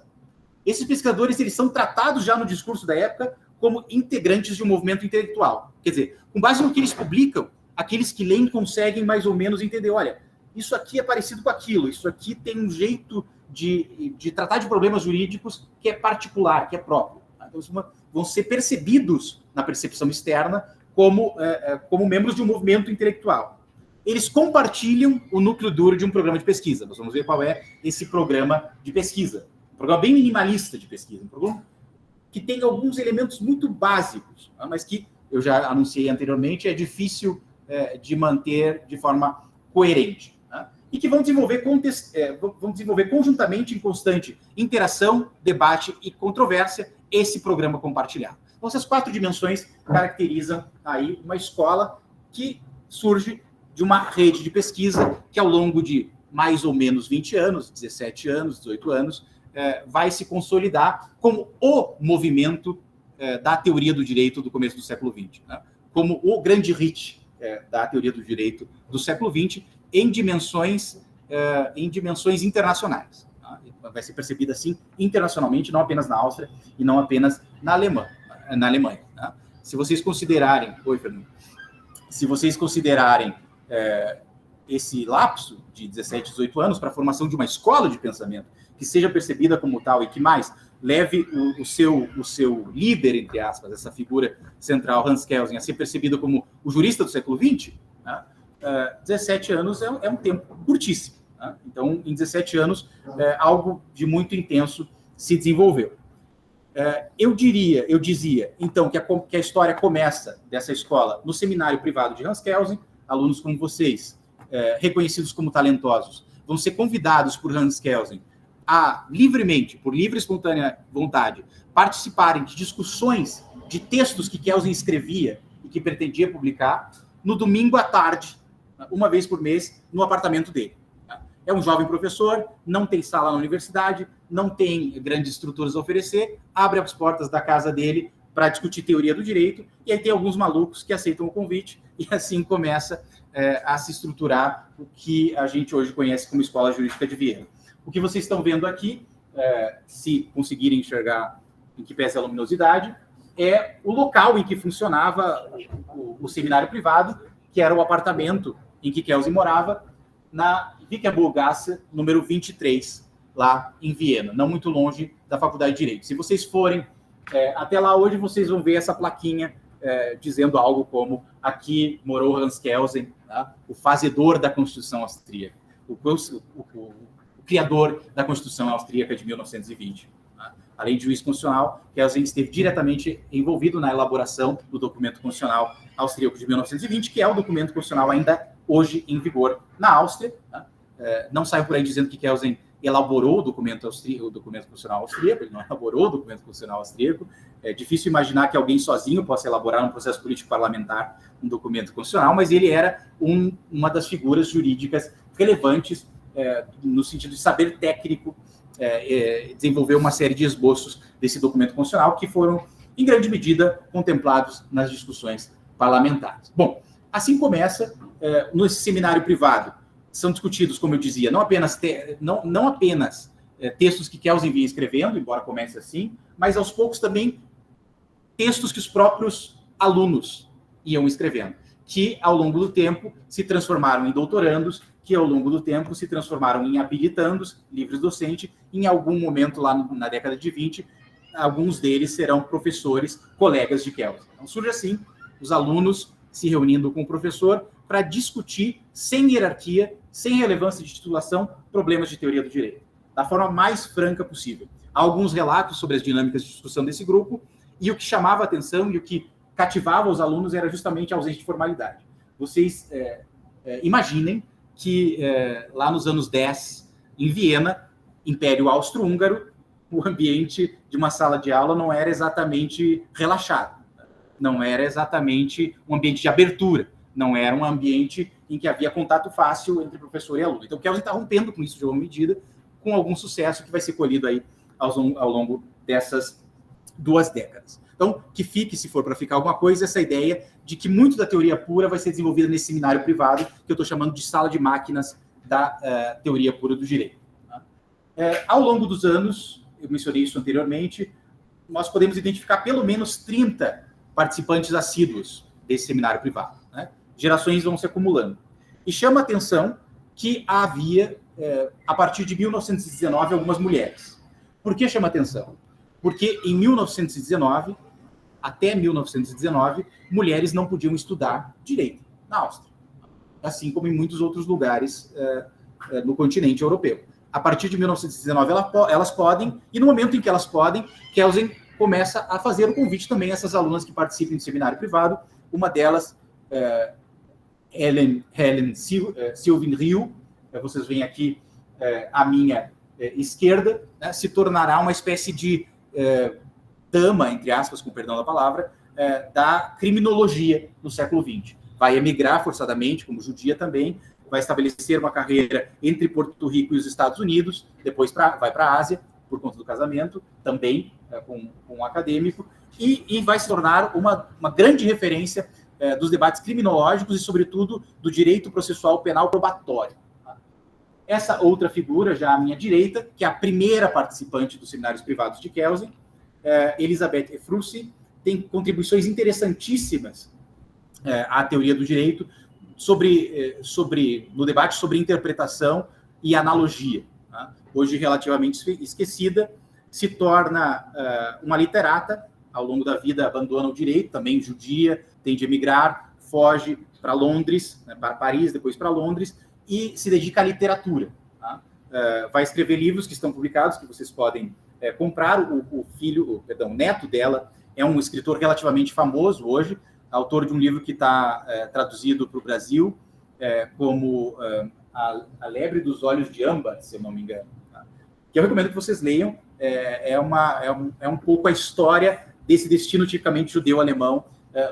Esses pesquisadores, eles são tratados já no discurso da época como integrantes de um movimento intelectual. Quer dizer, com base no que eles publicam, aqueles que leem conseguem mais ou menos entender, olha, isso aqui é parecido com aquilo, isso aqui tem um jeito de tratar de problemas jurídicos que é particular, que é próprio. Então, vão ser percebidos na percepção externa como membros de um movimento intelectual. Eles compartilham o núcleo duro de um programa de pesquisa. Nós vamos ver qual é esse programa de pesquisa. Um programa bem minimalista de pesquisa, um programa que tem alguns elementos muito básicos, mas que eu já anunciei anteriormente, é difícil de manter de forma coerente. E que vão desenvolver conjuntamente, em constante interação, debate e controvérsia, esse programa compartilhado. Então, essas 4 dimensões caracterizam aí uma escola que surge de uma rede de pesquisa que, ao longo de mais ou menos 20 anos, 17 anos, 18 anos, vai se consolidar como o movimento da teoria do direito do começo do século XX, né? Como o grande hit da teoria do direito do século XX, em dimensões internacionais. Tá? Vai ser percebida assim internacionalmente, não apenas na Áustria e não apenas na Alemanha. Tá? Se vocês considerarem, esse lapso de 17, 18 anos para a formação de uma escola de pensamento que seja percebida como tal e que mais leve o seu líder, entre aspas, essa figura central, Hans Kelsen, a ser percebido como o jurista do século XX, né? 17 anos é um tempo curtíssimo. Né? Então, em 17 anos, algo de muito intenso se desenvolveu. Eu dizia, então, que a história começa dessa escola no seminário privado de Hans Kelsen. Alunos como vocês, reconhecidos como talentosos, vão ser convidados por Hans Kelsen a, livremente, por livre e espontânea vontade, participarem de discussões de textos que Kelsen escrevia e que pretendia publicar no domingo à tarde, uma vez por mês, no apartamento dele. É um jovem professor, não tem sala na universidade, não tem grandes estruturas a oferecer, abre as portas da casa dele para discutir teoria do direito, e aí tem alguns malucos que aceitam o convite, e assim começa a se estruturar o que a gente hoje conhece como Escola Jurídica de Viena. O que vocês estão vendo aqui, se conseguirem enxergar em que pese a luminosidade, é o local em que funcionava o seminário privado, que era o apartamento em que Kelsen morava, na Wickenburggasse, número 23, lá em Viena, não muito longe da Faculdade de Direito. Se vocês forem até lá hoje, vocês vão ver essa plaquinha dizendo algo como: aqui morou Hans Kelsen, tá? O fazedor da Constituição Austríaca, o criador da Constituição Austríaca de 1920. Tá? Além de juiz constitucional, Kelsen esteve diretamente envolvido na elaboração do documento constitucional austríaco de 1920, que é o documento constitucional ainda hoje em vigor na Áustria. Tá? Não saiam por aí dizendo que Kelsen elaborou o documento constitucional austríaco, ele não elaborou o documento constitucional austríaco. É difícil imaginar que alguém sozinho possa elaborar um processo político parlamentar um documento constitucional, mas ele era uma das figuras jurídicas relevantes no sentido de saber técnico, desenvolveu uma série de esboços desse documento constitucional que foram, em grande medida, contemplados nas discussões parlamentares. Bom, assim começa, no seminário privado, são discutidos, como eu dizia, não apenas textos que Kelsen vinha escrevendo, embora comece assim, mas aos poucos também textos que os próprios alunos iam escrevendo, que ao longo do tempo se transformaram em doutorandos, que ao longo do tempo se transformaram em habilitandos, livres docentes, e em algum momento lá na década de 20, alguns deles serão professores, colegas de Kelsen. Então surge assim, os alunos se reunindo com o professor para discutir, sem hierarquia, sem relevância de titulação, problemas de teoria do direito, da forma mais franca possível. Há alguns relatos sobre as dinâmicas de discussão desse grupo, e o que chamava a atenção e o que cativava os alunos era justamente a ausência de formalidade. Vocês imaginem que lá nos anos 10, em Viena, Império Austro-Húngaro, o ambiente de uma sala de aula não era exatamente relaxado, não era exatamente um ambiente de abertura, não era um ambiente em que havia contato fácil entre professor e aluno. Então, Kelsen está rompendo com isso de alguma medida, com algum sucesso que vai ser colhido aí ao longo dessas 2 décadas. Então, que fique, se for para ficar alguma coisa, essa ideia de que muito da teoria pura vai ser desenvolvida nesse seminário privado, que eu estou chamando de sala de máquinas da teoria pura do direito. Ao longo dos anos, eu mencionei isso anteriormente, nós podemos identificar pelo menos 30 participantes assíduos desse seminário privado. Né? Gerações vão se acumulando. E chama a atenção que havia, a partir de 1919, algumas mulheres. Por que chama a atenção? Porque em 1919, até 1919, mulheres não podiam estudar direito na Áustria, assim como em muitos outros lugares no continente europeu. A partir de 1919, elas podem, e no momento em que elas podem, Kelsen começa a fazer o convite também a essas alunas que participem do seminário privado. Uma delas, Helen Sylvin-Riou, vocês veem aqui à minha esquerda, né, se tornará uma espécie de dama, entre aspas, com perdão da palavra, da criminologia no século XX. Vai emigrar forçadamente, como judia também, vai estabelecer uma carreira entre Porto Rico e os Estados Unidos, depois vai para a Ásia, por conta do casamento, também com um acadêmico, e vai se tornar uma grande referência dos debates criminológicos e, sobretudo, do direito processual penal probatório. Essa outra figura, já à minha direita, que é a primeira participante dos seminários privados de Kelsen, Elisabeth Efrussi, tem contribuições interessantíssimas à teoria do direito no debate sobre interpretação e analogia. Tá? Hoje relativamente esquecida, se torna uma literata, ao longo da vida abandona o direito, também judia, tem de emigrar, foge para Londres, para Paris, depois para Londres, e se dedica à literatura. Tá? Vai escrever livros que estão publicados, que vocês podem comprar. O neto dela é um escritor relativamente famoso hoje, autor de um livro que está traduzido para o Brasil como A Lebre dos Olhos de Âmbar, se eu não me engano. Tá? Que eu recomendo que vocês leiam. É um pouco a história desse destino tipicamente judeu-alemão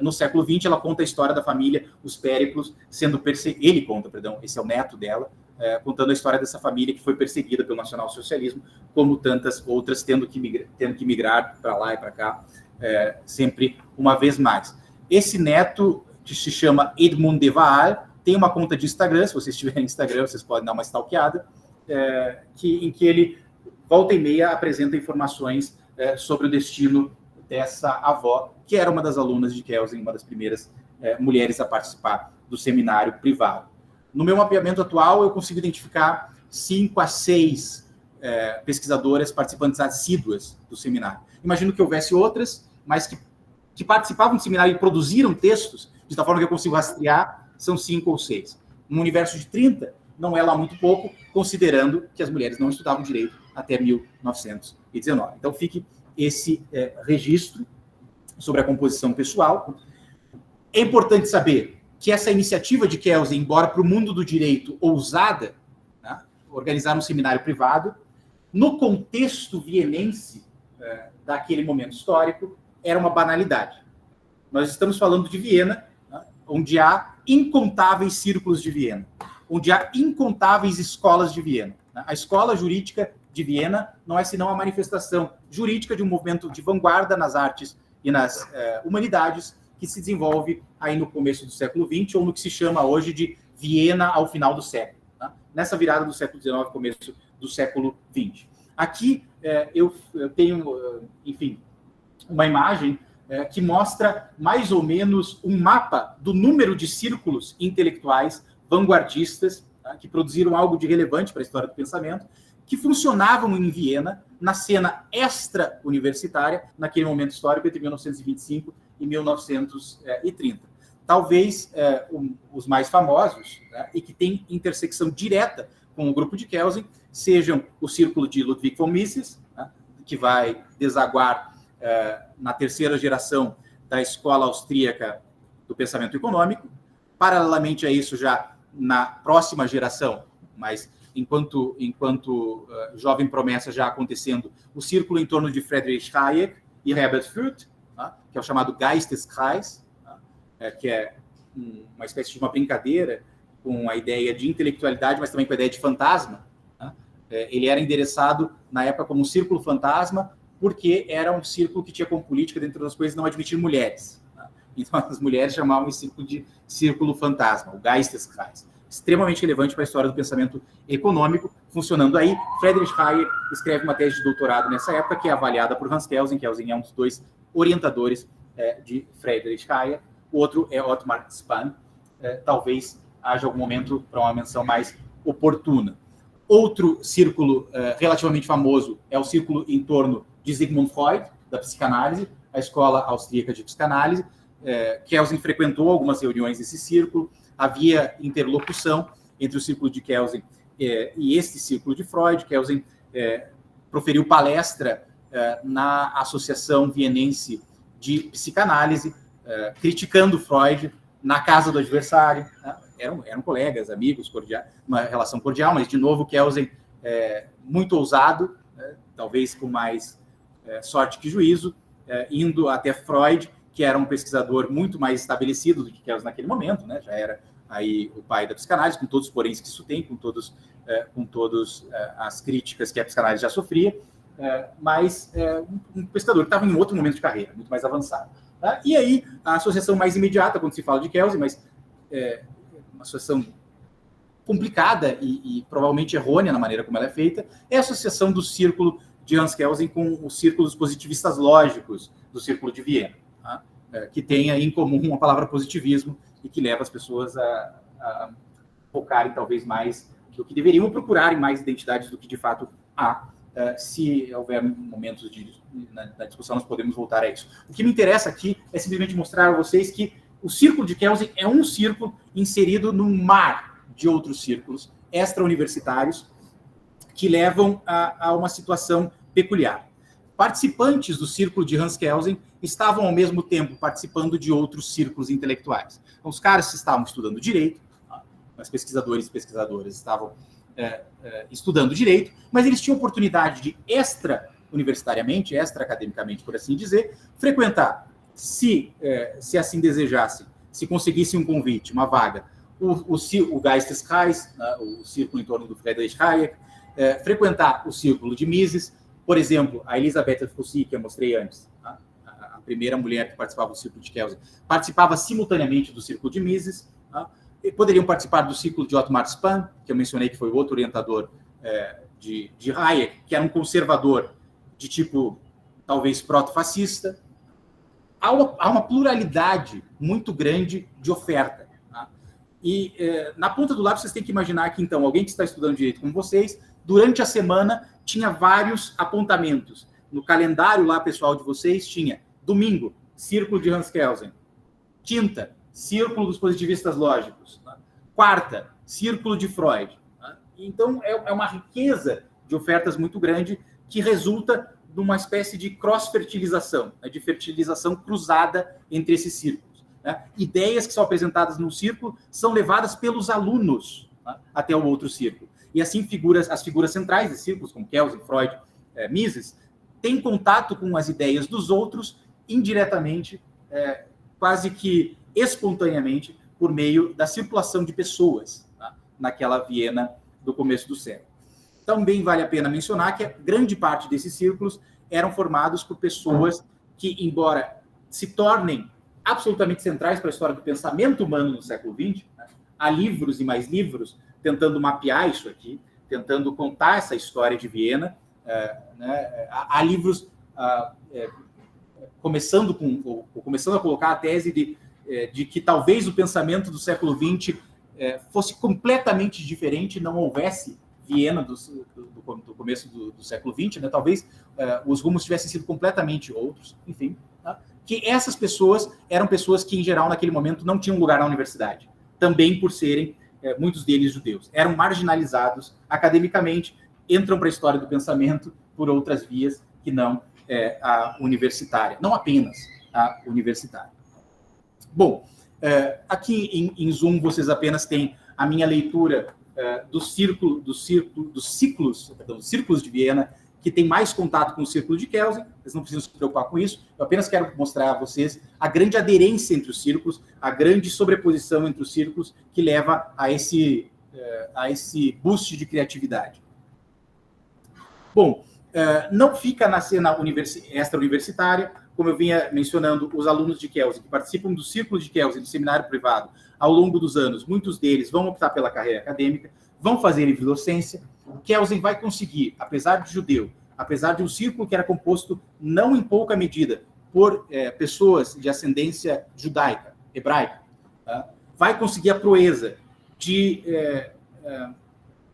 no século XX. Ela conta a história da família, os Périclos, sendo perseguidos. Ele conta, perdão, esse é o neto dela, contando a história dessa família que foi perseguida pelo nacionalsocialismo, como tantas outras, tendo que migrar para lá e para cá, sempre uma vez mais. Esse neto, que se chama Edmund de Waal, tem uma conta de Instagram. Se vocês tiverem Instagram, vocês podem dar uma stalkeada, em que ele, volta e meia, apresenta informações sobre o destino dessa avó, que era uma das alunas de Kelsen, uma das primeiras mulheres a participar do seminário privado. No meu mapeamento atual, eu consigo identificar 5 a 6 pesquisadoras participantes assíduas do seminário. Imagino que houvesse outras, mas que participavam do seminário e produziram textos, de tal forma que eu consigo rastrear, são 5 ou 6. Um universo de 30 não é lá muito pouco, considerando que as mulheres não estudavam direito até 1919. Então, fique esse registro sobre a composição pessoal. É importante saber que essa iniciativa de Kelsen, embora para o mundo do direito ousada, né, organizar um seminário privado, no contexto vienense daquele momento histórico, era uma banalidade. Nós estamos falando de Viena, né, onde há incontáveis círculos de Viena, onde há incontáveis escolas de Viena. Né? A escola jurídica de Viena não é senão a manifestação jurídica de um movimento de vanguarda nas artes e nas humanidades que se desenvolve aí no começo do século XX, ou no que se chama hoje de Viena ao final do século. Tá? Nessa virada do século XIX, começo do século XX. Aqui eu tenho, enfim, uma imagem que mostra mais ou menos um mapa do número de círculos intelectuais vanguardistas, tá, que produziram algo de relevante para a história do pensamento, que funcionavam em Viena, na cena extra-universitária, naquele momento histórico, entre 1925 e 1930. Talvez os mais famosos, né, e que têm intersecção direta com o grupo de Kelsen, sejam o círculo de Ludwig von Mises, né, que vai desaguar na terceira geração da escola austríaca do pensamento econômico. Paralelamente a isso, já na próxima geração, mas enquanto jovem promessa já acontecendo, o círculo em torno de Friedrich Hayek e Herbert Fürth, tá, que é o chamado Geisteskreis, tá, que é uma espécie de uma brincadeira com a ideia de intelectualidade, mas também com a ideia de fantasma, tá, Ele era endereçado, na época, como um círculo fantasma, porque era um círculo que tinha como política, dentre outras coisas, não admitir mulheres. Tá? Então, as mulheres chamavam esse círculo de círculo fantasma, o Geisteskreis. Extremamente relevante para a história do pensamento econômico, funcionando aí. Friedrich Hayek escreve uma tese de doutorado nessa época, que é avaliada por Hans Kelsen. Kelsen é um dos dois orientadores de Friedrich Hayek. O outro é Ottmar Spahn. Talvez haja algum momento para uma menção mais oportuna. Outro círculo relativamente famoso é o círculo em torno de Sigmund Freud, da psicanálise, a escola austríaca de psicanálise. Kelsen frequentou algumas reuniões desse círculo, havia interlocução entre o círculo de Kelsen e este círculo de Freud. Kelsen proferiu palestra na Associação Vienense de Psicanálise, criticando Freud na casa do adversário. Né? Eram colegas, amigos, uma relação cordial, mas, de novo, Kelsen muito ousado, talvez com mais sorte que juízo, indo até Freud, que era um pesquisador muito mais estabelecido do que Kelsen naquele momento, né? Já era aí o pai da psicanálise, com todos os poréns que isso tem, com todas as críticas que a psicanálise já sofria, mas um pesquisador que estava em outro momento de carreira, muito mais avançado. Tá? E aí, a associação mais imediata, quando se fala de Kelsen, mas uma associação complicada e provavelmente errônea na maneira como ela é feita, é a associação do círculo de Hans Kelsen com o círculo dos positivistas lógicos do círculo de Viena, tá? Que tem aí em comum a palavra positivismo e que leva as pessoas a focarem talvez mais do que deveriam, procurarem mais identidades do que de fato há. Se houver momentos na discussão, nós podemos voltar a isso. O que me interessa aqui é simplesmente mostrar a vocês que o círculo de Kelsen é um círculo inserido num mar de outros círculos extra-universitários que levam a uma situação peculiar. Participantes do círculo de Hans Kelsen estavam, ao mesmo tempo, participando de outros círculos intelectuais. Então, os caras estavam estudando direito, os pesquisadores e pesquisadoras estavam estudando direito, mas eles tinham oportunidade de extra-universitariamente, extra-academicamente, por assim dizer, frequentar, se assim desejassem, se conseguissem um convite, uma vaga, o Geisteskreis, o círculo em torno do Friedrich Hayek, frequentar o círculo de Mises, por exemplo, a Elisabeth Fussi, que eu mostrei antes, a primeira mulher que participava do círculo de Kelsen, participava simultaneamente do círculo de Mises. Poderiam participar do círculo de Ottmar Spahn, que eu mencionei que foi o outro orientador de Hayek, que era um conservador de tipo, talvez, proto-fascista. Há uma pluralidade muito grande de oferta. Tá? E na ponta do lápis vocês têm que imaginar que, então, alguém que está estudando direito como vocês, durante a semana tinha vários apontamentos. No calendário lá, pessoal, de vocês, tinha domingo, círculo de Hans Kelsen. Quinta, círculo dos positivistas lógicos. Tá? Quarta, círculo de Freud. Tá? Então, é uma riqueza de ofertas muito grande que resulta de uma espécie de cross-fertilização, né? De fertilização cruzada entre esses círculos. Né? Ideias que são apresentadas num círculo são levadas pelos alunos, tá? Até o outro círculo. E assim, as figuras centrais de círculos, como Kelsen, Freud, Mises, têm contato com as ideias dos outros indiretamente, quase que espontaneamente, por meio da circulação de pessoas, tá? Naquela Viena do começo do século. Também vale a pena mencionar que a grande parte desses círculos eram formados por pessoas que, embora se tornem absolutamente centrais para a história do pensamento humano no século XX, né? Há livros e mais livros tentando mapear isso aqui, tentando contar essa história de Viena. Né? Há livros começando a colocar a tese de que talvez o pensamento do século XX fosse completamente diferente, não houvesse Viena do começo do século XX, né? Talvez os rumos tivessem sido completamente outros, enfim. Tá? Que essas pessoas eram pessoas que, em geral, naquele momento, não tinham lugar na universidade, também por serem muitos deles judeus. Eram marginalizados academicamente, entram para a história do pensamento por outras vias que não a universitária, não apenas a universitária. Bom, aqui em Zoom vocês apenas têm a minha leitura dos círculos de Viena, que tem mais contato com o círculo de Kelsen. Vocês não precisam se preocupar com isso. Eu apenas quero mostrar a vocês a grande aderência entre os círculos, a grande sobreposição entre os círculos que leva a esse boost de criatividade. Bom, não fica na cena extra-universitária, como eu vinha mencionando, os alunos de Kelsen que participam do círculo de Kelsen, do seminário privado, ao longo dos anos, muitos deles vão optar pela carreira acadêmica, vão fazer livre docência. Kelsen vai conseguir, apesar de judeu, apesar de um círculo que era composto não em pouca medida por pessoas de ascendência judaica, hebraica, tá? Vai conseguir a proeza de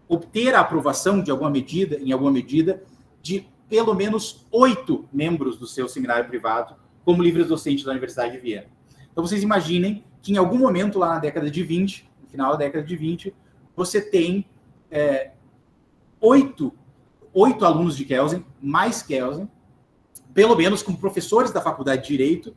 obter a aprovação em alguma medida, de pelo menos 8 membros do seu seminário privado como livres docentes da Universidade de Viena. Então, vocês imaginem que em algum momento lá na década de 20, no final da década de 20, você tem 8 alunos de Kelsen, mais Kelsen, pelo menos como professores da Faculdade de Direito,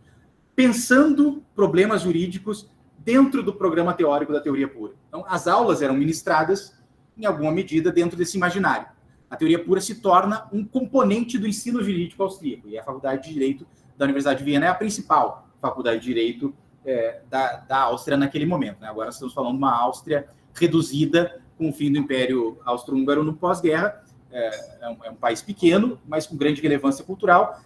pensando problemas jurídicos dentro do programa teórico da teoria pura. Então, as aulas eram ministradas, em alguma medida, dentro desse imaginário. A teoria pura se torna um componente do ensino jurídico austríaco, e a Faculdade de Direito da Universidade de Viena é a principal faculdade de Direito da Áustria naquele momento, né? Agora estamos falando de uma Áustria reduzida com o fim do Império Austro-Húngaro no pós-guerra. É um país pequeno, mas com grande relevância cultural,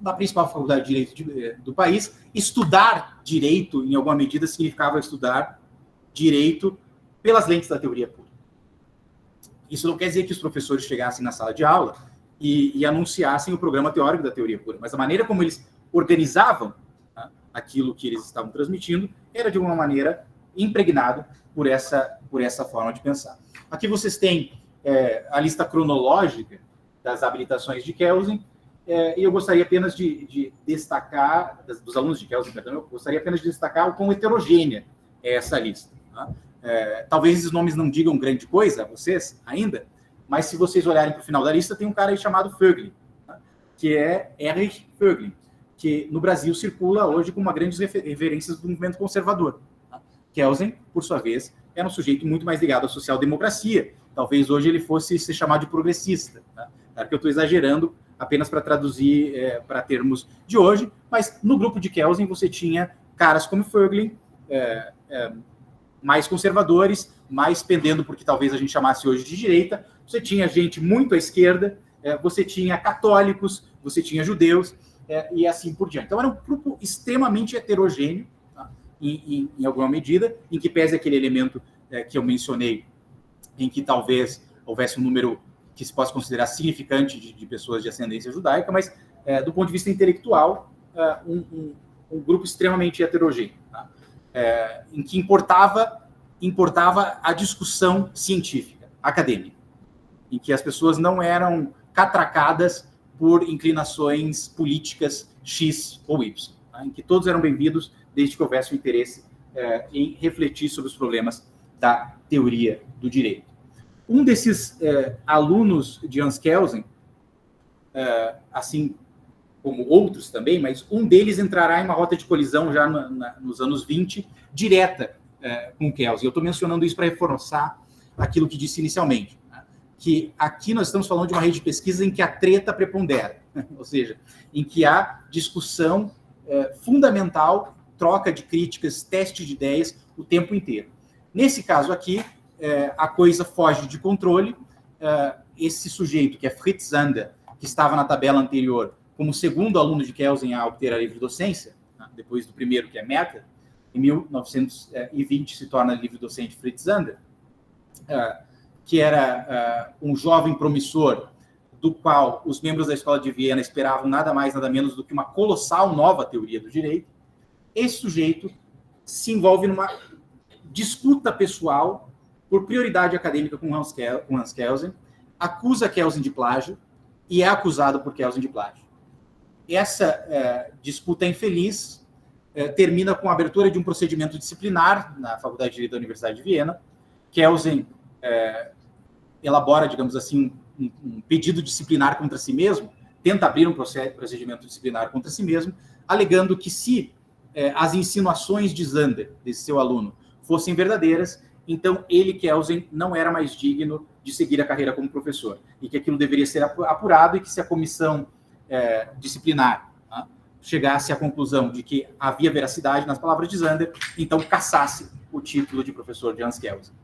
da principal faculdade de Direito do país. Estudar Direito, em alguma medida, significava estudar Direito pelas lentes da teoria pura. Isso não quer dizer que os professores chegassem na sala de aula e anunciassem o programa teórico da teoria pura, mas a maneira como eles organizavam, tá, aquilo que eles estavam transmitindo era, de uma maneira, impregnado por essa forma de pensar. Aqui vocês têm a lista cronológica das habilitações de Kelsen, e eu gostaria apenas de destacar, dos alunos de Kelsen, perdão, eu gostaria apenas de destacar o quão heterogênea é essa lista. Tá? Talvez esses nomes não digam grande coisa a vocês ainda, mas se vocês olharem para o final da lista, tem um cara aí chamado Vögling, tá? Que é Erich Vögling, que no Brasil circula hoje com uma grande referência do movimento conservador. Tá? Kelsen, por sua vez, era um sujeito muito mais ligado à social-democracia. Talvez hoje ele fosse se chamar de progressista. Tá? Claro que eu estou exagerando apenas para traduzir para termos de hoje, mas no grupo de Kelsen você tinha caras como Vögling, mais conservadores, mais pendendo porque talvez a gente chamasse hoje de direita. Você tinha gente muito à esquerda, você tinha católicos, você tinha judeus, e assim por diante. Então era um grupo extremamente heterogêneo, tá? em alguma medida, em que pese aquele elemento que eu mencionei, em que talvez houvesse um número que se possa considerar significante de pessoas de ascendência judaica, mas do ponto de vista intelectual, um grupo extremamente heterogêneo, tá? Em que importava a discussão científica, acadêmica, em que as pessoas não eram catracadas por inclinações políticas X ou Y, tá? Em que todos eram bem-vindos desde que houvesse o interesse em refletir sobre os problemas da teoria do direito. Um desses alunos de Hans Kelsen, assim como outros também, mas um deles entrará em uma rota de colisão já nos anos 20, direta com Kelsen. Eu estou mencionando isso para reforçar aquilo que disse inicialmente, né? Que aqui nós estamos falando de uma rede de pesquisa em que a treta prepondera, ou seja, em que há discussão fundamental, troca de críticas, teste de ideias o tempo inteiro. Nesse caso aqui, a coisa foge de controle. Esse sujeito, que é Fritz Zander, que estava na tabela anterior como segundo aluno de Kelsen a obter a livre docência, né, depois do primeiro, que é Merkel, em 1920 se torna livre docente Fritz Zander, que era um jovem promissor, do qual os membros da Escola de Viena esperavam nada mais, nada menos do que uma colossal nova teoria do direito. Esse sujeito se envolve numa disputa pessoal por prioridade acadêmica com Hans Kelsen, acusa Kelsen de plágio e é acusado por Kelsen de plágio. Essa disputa infeliz termina com a abertura de um procedimento disciplinar na Faculdade de Direito da Universidade de Viena. Kelsen elabora, digamos assim, um pedido disciplinar contra si mesmo, tenta abrir um procedimento disciplinar contra si mesmo, alegando que se as insinuações de Zander, desse seu aluno, fossem verdadeiras, então ele, Kelsen, não era mais digno de seguir a carreira como professor, e que aquilo deveria ser apurado, e que se a comissão disciplinar chegasse à conclusão de que havia veracidade nas palavras de Zander, então cassasse o título de professor de Hans Kelsen.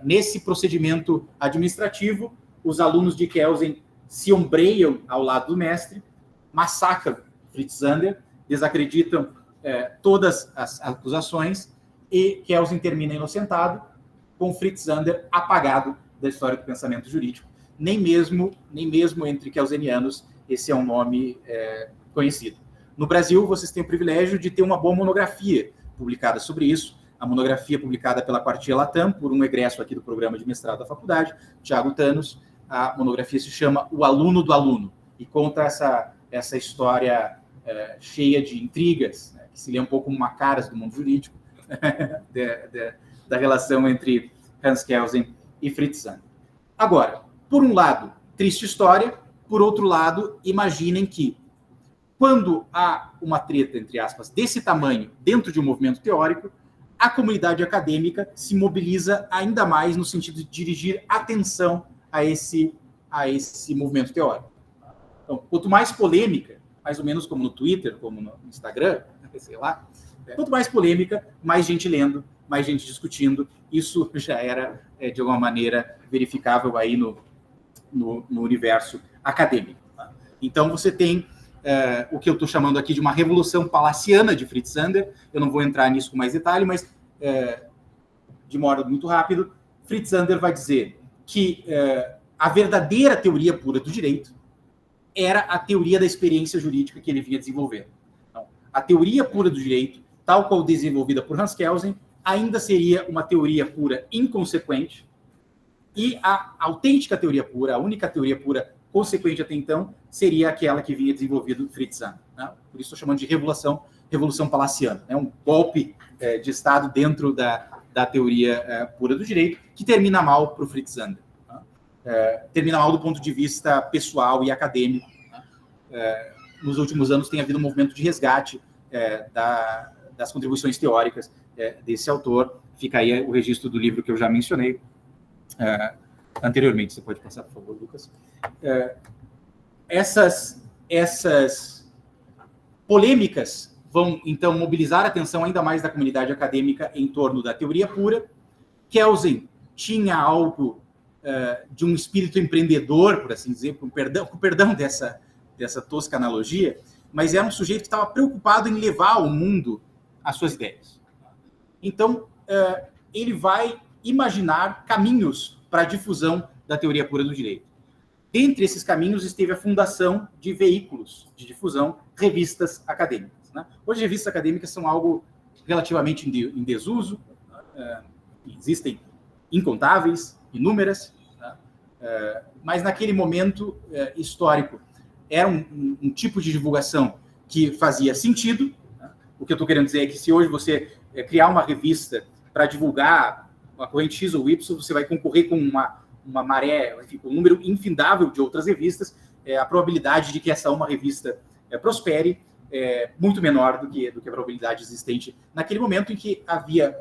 Nesse procedimento administrativo, os alunos de Kelsen se ombreiam ao lado do mestre, massacram Fritz Zander, desacreditam todas as acusações, e Kelsen termina inocentado, com Fritz Zander apagado da história do pensamento jurídico. Nem mesmo entre kelsenianos esse é um nome conhecido. No Brasil, vocês têm o privilégio de ter uma boa monografia publicada sobre isso, a monografia publicada pela Quartia Latam, por um egresso aqui do programa de mestrado da faculdade, Thiago Thanos. A monografia se chama O Aluno do Aluno, e conta essa história cheia de intrigas, né, que se lê um pouco como macaras do mundo jurídico, da relação entre Hans Kelsen e Fritz Zander. Agora, por um lado, triste história, por outro lado, imaginem que quando há uma treta, entre aspas, desse tamanho dentro de um movimento teórico, a comunidade acadêmica se mobiliza ainda mais no sentido de dirigir atenção a esse movimento teórico. Então, quanto mais polêmica, mais ou menos como no Twitter, como no Instagram, sei lá, quanto mais polêmica, mais gente lendo, mais gente discutindo. Isso já era, de alguma maneira, verificável aí no universo acadêmico. Então, você tem o que eu estou chamando aqui de uma revolução palaciana de Fritz Zander. Eu não vou entrar nisso com mais detalhe, mas, de modo muito rápido, Fritz Zander vai dizer que a verdadeira teoria pura do direito era a teoria da experiência jurídica que ele vinha desenvolvendo. Então, a teoria pura do direito, tal qual desenvolvida por Hans Kelsen, ainda seria uma teoria pura inconsequente, e a autêntica teoria pura, a única teoria pura consequente até então, seria aquela que vinha desenvolvido Fritz Zander. Né? Por isso estou chamando de revolução palaciana, né? Um golpe de Estado dentro da teoria pura do direito, que termina mal para o Fritz Zander. Termina mal do ponto de vista pessoal e acadêmico. Nos últimos anos tem havido um movimento de resgate das contribuições teóricas desse autor. Fica aí o registro do livro que eu já mencionei anteriormente. Você pode passar, por favor, Lucas. Essas polêmicas vão, então, mobilizar a atenção ainda mais da comunidade acadêmica em torno da teoria pura. Kelsen tinha algo de um espírito empreendedor, por assim dizer, com perdão dessa tosca analogia, mas era um sujeito que estava preocupado em levar ao mundo as suas ideias. Então, ele vai imaginar caminhos para a difusão da teoria pura do direito. Dentre esses caminhos esteve a fundação de veículos de difusão, revistas acadêmicas. Né? Hoje, revistas acadêmicas são algo relativamente em desuso, existem incontáveis, inúmeras, mas naquele momento histórico era um tipo de divulgação que fazia sentido. O que eu estou querendo dizer é que se hoje você criar uma revista para divulgar uma corrente X ou Y, você vai concorrer com uma maré, enfim, com um número infindável de outras revistas, a probabilidade de que essa uma revista prospere é muito menor do que a probabilidade existente naquele momento em que havia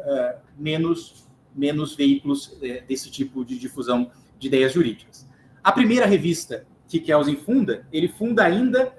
menos veículos desse tipo de difusão de ideias jurídicas. A primeira revista que Kelsen funda, ele funda ainda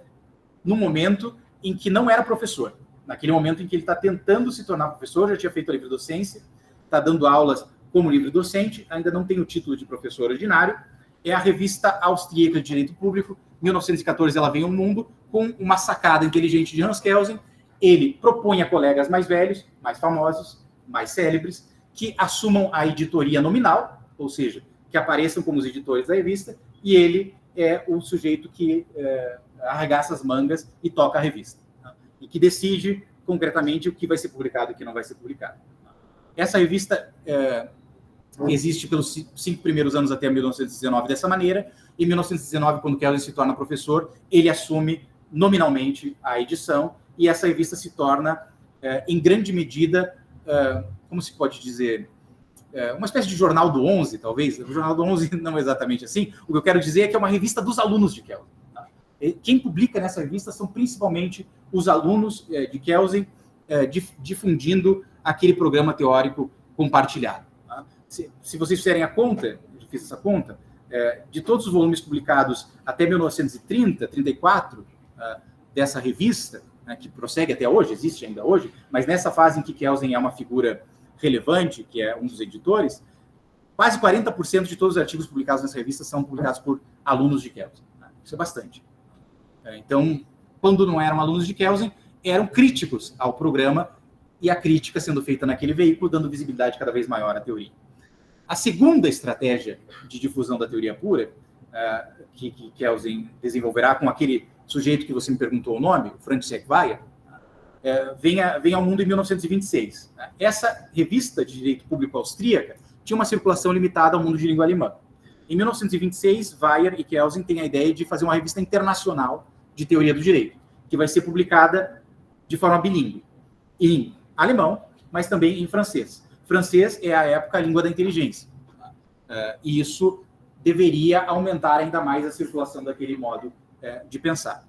no momento em que não era professor. Naquele momento em que ele está tentando se tornar professor, já tinha feito a livre-docência, está dando aulas como livre-docente, ainda não tem o título de professor ordinário. É a Revista Austríaca de Direito Público. Em 1914, ela vem ao mundo com uma sacada inteligente de Hans Kelsen. Ele propõe a colegas mais velhos, mais famosos, mais célebres, que assumam a editoria nominal, ou seja, que apareçam como os editores da revista, e ele é o sujeito que arregaça as mangas e toca a revista, tá? E que decide concretamente o que vai ser publicado e o que não vai ser publicado. Essa revista existe pelos 5 primeiros anos até 1919 dessa maneira. Em 1919, quando Kelsen se torna professor, ele assume nominalmente a edição, e essa revista se torna, em grande medida, como se pode dizer, uma espécie de jornal do 11, talvez. O jornal do 11 não é exatamente assim. O que eu quero dizer é que é uma revista dos alunos de Kelsen. Tá? Quem publica nessa revista são principalmente os alunos de Kelsen, difundindo aquele programa teórico compartilhado. Tá? Se vocês fizerem a conta, eu fiz essa conta, de todos os volumes publicados até 1930, 34, dessa revista, que prossegue até hoje, existe ainda hoje, mas nessa fase em que Kelsen é uma figura relevante, que é um dos editores, quase 40% de todos os artigos publicados nessa revista são publicados por alunos de Kelsen. Isso é bastante. Então, quando não eram alunos de Kelsen, eram críticos ao programa, e a crítica sendo feita naquele veículo, dando visibilidade cada vez maior à teoria. A segunda estratégia de difusão da teoria pura, que Kelsen desenvolverá com aquele sujeito que você me perguntou o nome, František Weyer, vem ao mundo em 1926. Essa revista de direito público austríaca tinha uma circulação limitada ao mundo de língua alemã. Em 1926, Weyer e Kelsen têm a ideia de fazer uma revista internacional de teoria do direito, que vai ser publicada de forma bilíngue, em alemão, mas também em francês. Francês é, à época, a língua da inteligência. E isso deveria aumentar ainda mais a circulação daquele modo de pensar.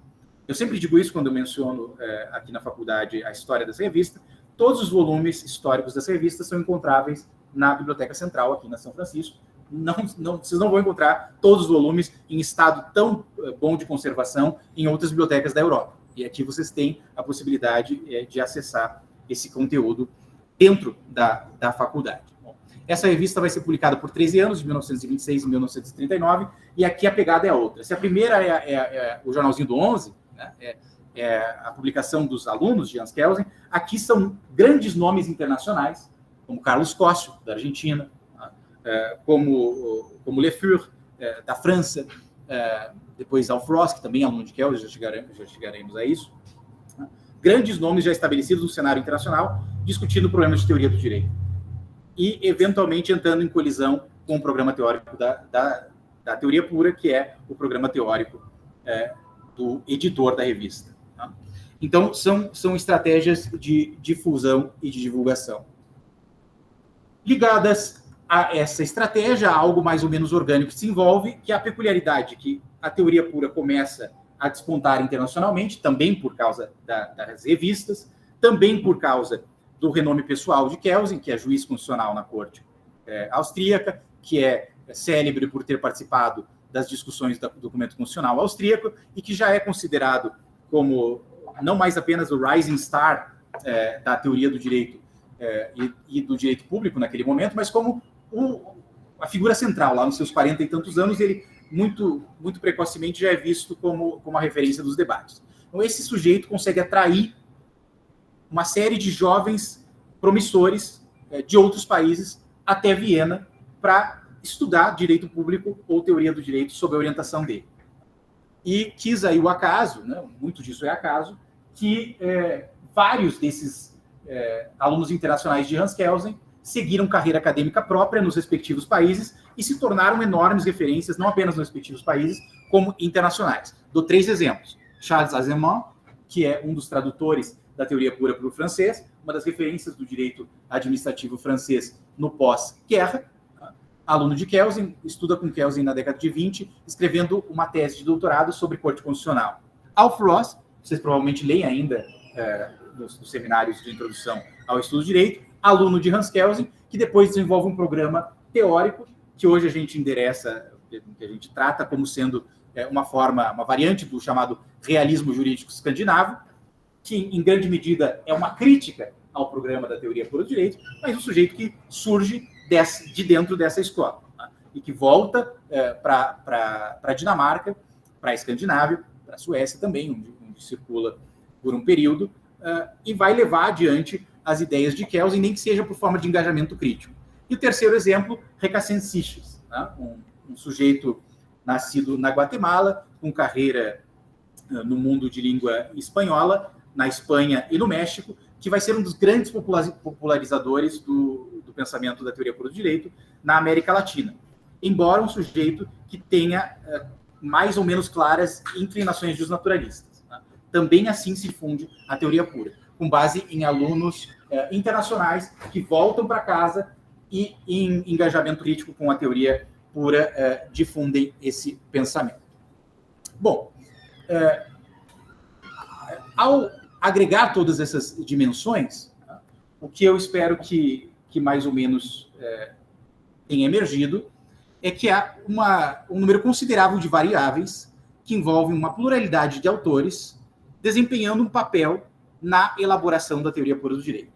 Eu sempre digo isso quando eu menciono aqui na faculdade a história dessa revista. Todos os volumes históricos dessa revista são encontráveis na Biblioteca Central, aqui na São Francisco. Vocês não vão encontrar todos os volumes em estado tão bom de conservação em outras bibliotecas da Europa. E aqui vocês têm a possibilidade de acessar esse conteúdo dentro da faculdade. Bom, essa revista vai ser publicada por 13 anos, de 1926 a 1939, e aqui a pegada é outra. Se a primeira é o jornalzinho do 11, né, é a publicação dos alunos de Hans Kelsen, aqui são grandes nomes internacionais, como Carlos Cóssio, da Argentina, como Le Fur, da França, depois Alf Ross, que também é aluno de Kelsen, já chegaremos a isso. Grandes nomes já estabelecidos no cenário internacional, discutindo problemas de teoria do direito. E, eventualmente, entrando em colisão com o programa teórico da teoria pura, que é o programa teórico do editor da revista. Tá? Então, são estratégias de difusão e de divulgação. Ligadas a essa estratégia, há algo mais ou menos orgânico que se envolve, que é a peculiaridade que a teoria pura começa a despontar internacionalmente, também por causa das revistas, também por causa do renome pessoal de Kelsen, que é juiz constitucional na corte austríaca, que é célebre por ter participado das discussões do documento constitucional austríaco e que já é considerado como não mais apenas o rising star da teoria do direito e do direito público naquele momento, mas como a figura central. Lá nos seus 40 e tantos anos, ele muito precocemente já é visto como a referência dos debates. Então, esse sujeito consegue atrair uma série de jovens promissores de outros países até Viena para estudar direito público ou teoria do direito sob a orientação dele. E quis aí o acaso, né, muito disso é acaso, que vários desses alunos internacionais de Hans Kelsen seguiram carreira acadêmica própria nos respectivos países e se tornaram enormes referências, não apenas nos respectivos países, como internacionais. Dou 3 exemplos. Charles Azelman, que é um dos tradutores da teoria pura para o francês, uma das referências do direito administrativo francês no pós-guerra, aluno de Kelsen, estuda com Kelsen na década de 20, escrevendo uma tese de doutorado sobre corte constitucional. Alf Ross, vocês provavelmente leem ainda nos seminários de introdução ao estudo do direito, aluno de Hans Kelsen, que depois desenvolve um programa teórico que hoje a gente endereça, que a gente trata como sendo uma variante do chamado realismo jurídico escandinavo, que em grande medida é uma crítica ao programa da teoria pura do direito, mas um sujeito que surge de dentro dessa escola, tá? E que volta para a Dinamarca, para a Escandinávia, para a Suécia também, onde circula por um período, e vai levar adiante as ideias de Kelsen, nem que seja por forma de engajamento crítico. E o terceiro exemplo, Recasens Siches, tá? Um sujeito nascido na Guatemala, com carreira no mundo de língua espanhola, na Espanha e no México, que vai ser um dos grandes popularizadores do pensamento da teoria pura do direito na América Latina. Embora um sujeito que tenha mais ou menos claras inclinações dos naturalistas. Tá? Também assim se difunde a teoria pura, com base em alunos internacionais que voltam para casa e, em engajamento crítico com a teoria pura, difundem esse pensamento. Bom, ao agregar todas essas dimensões, o que eu espero que mais ou menos tenha emergido é que há um número considerável de variáveis que envolvem uma pluralidade de autores desempenhando um papel na elaboração da teoria pura do direito.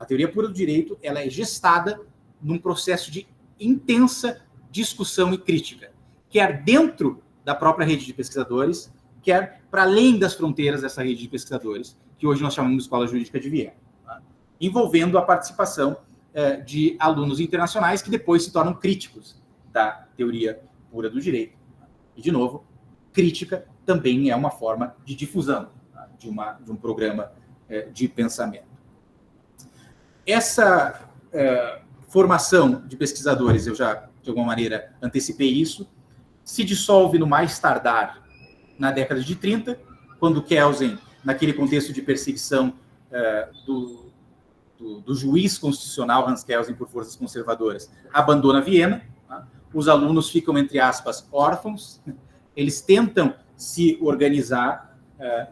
A teoria pura do direito ela é gestada num processo de intensa discussão e crítica, quer dentro da própria rede de pesquisadores, quer para além das fronteiras dessa rede de pesquisadores, que hoje nós chamamos de Escola Jurídica de Viena, envolvendo a participação de alunos internacionais que depois se tornam críticos da teoria pura do direito. E, de novo, crítica também é uma forma de difusão de um programa de pensamento. Essa formação de pesquisadores, eu já, de alguma maneira, antecipei isso, se dissolve no mais tardar na década de 30, quando Kelsen, naquele contexto de perseguição do juiz constitucional Hans Kelsen por forças conservadoras, abandona Viena. Os alunos ficam, entre aspas, órfãos. Eles tentam se organizar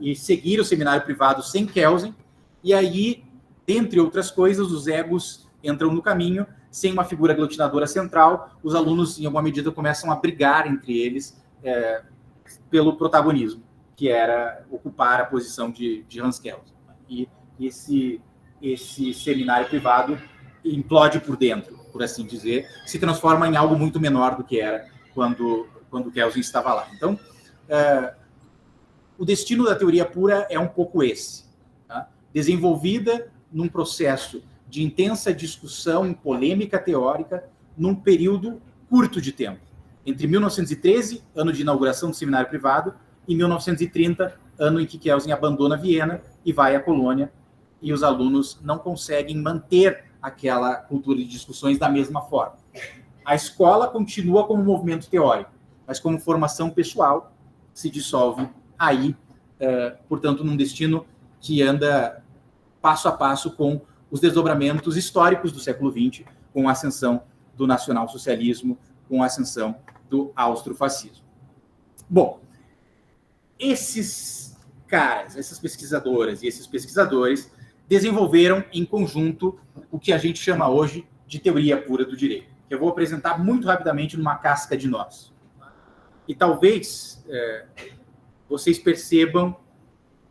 e seguir o seminário privado sem Kelsen. E aí, dentre outras coisas, os egos entram no caminho. Sem uma figura aglutinadora central, os alunos, em alguma medida, começam a brigar entre eles pelo protagonismo, que era ocupar a posição de Hans Kelsen. E esse seminário privado implode por dentro, por assim dizer, se transforma em algo muito menor do que era quando Kelsen estava lá. Então, o destino da teoria pura é um pouco esse, tá? Desenvolvida num processo de intensa discussão e polêmica teórica num período curto de tempo, entre 1913, ano de inauguração do seminário privado, e 1930, ano em que Kelsen abandona Viena e vai à Colônia, e os alunos não conseguem manter aquela cultura de discussões da mesma forma. A escola continua como movimento teórico, mas como formação pessoal se dissolve aí, portanto, num destino que anda passo a passo com os desdobramentos históricos do século XX, com a ascensão do nacionalsocialismo, com a ascensão do austrofascismo. Bom, esses caras, essas pesquisadoras e esses pesquisadores desenvolveram em conjunto o que a gente chama hoje de teoria pura do direito, que eu vou apresentar muito rapidamente numa casca de nós. E talvez vocês percebam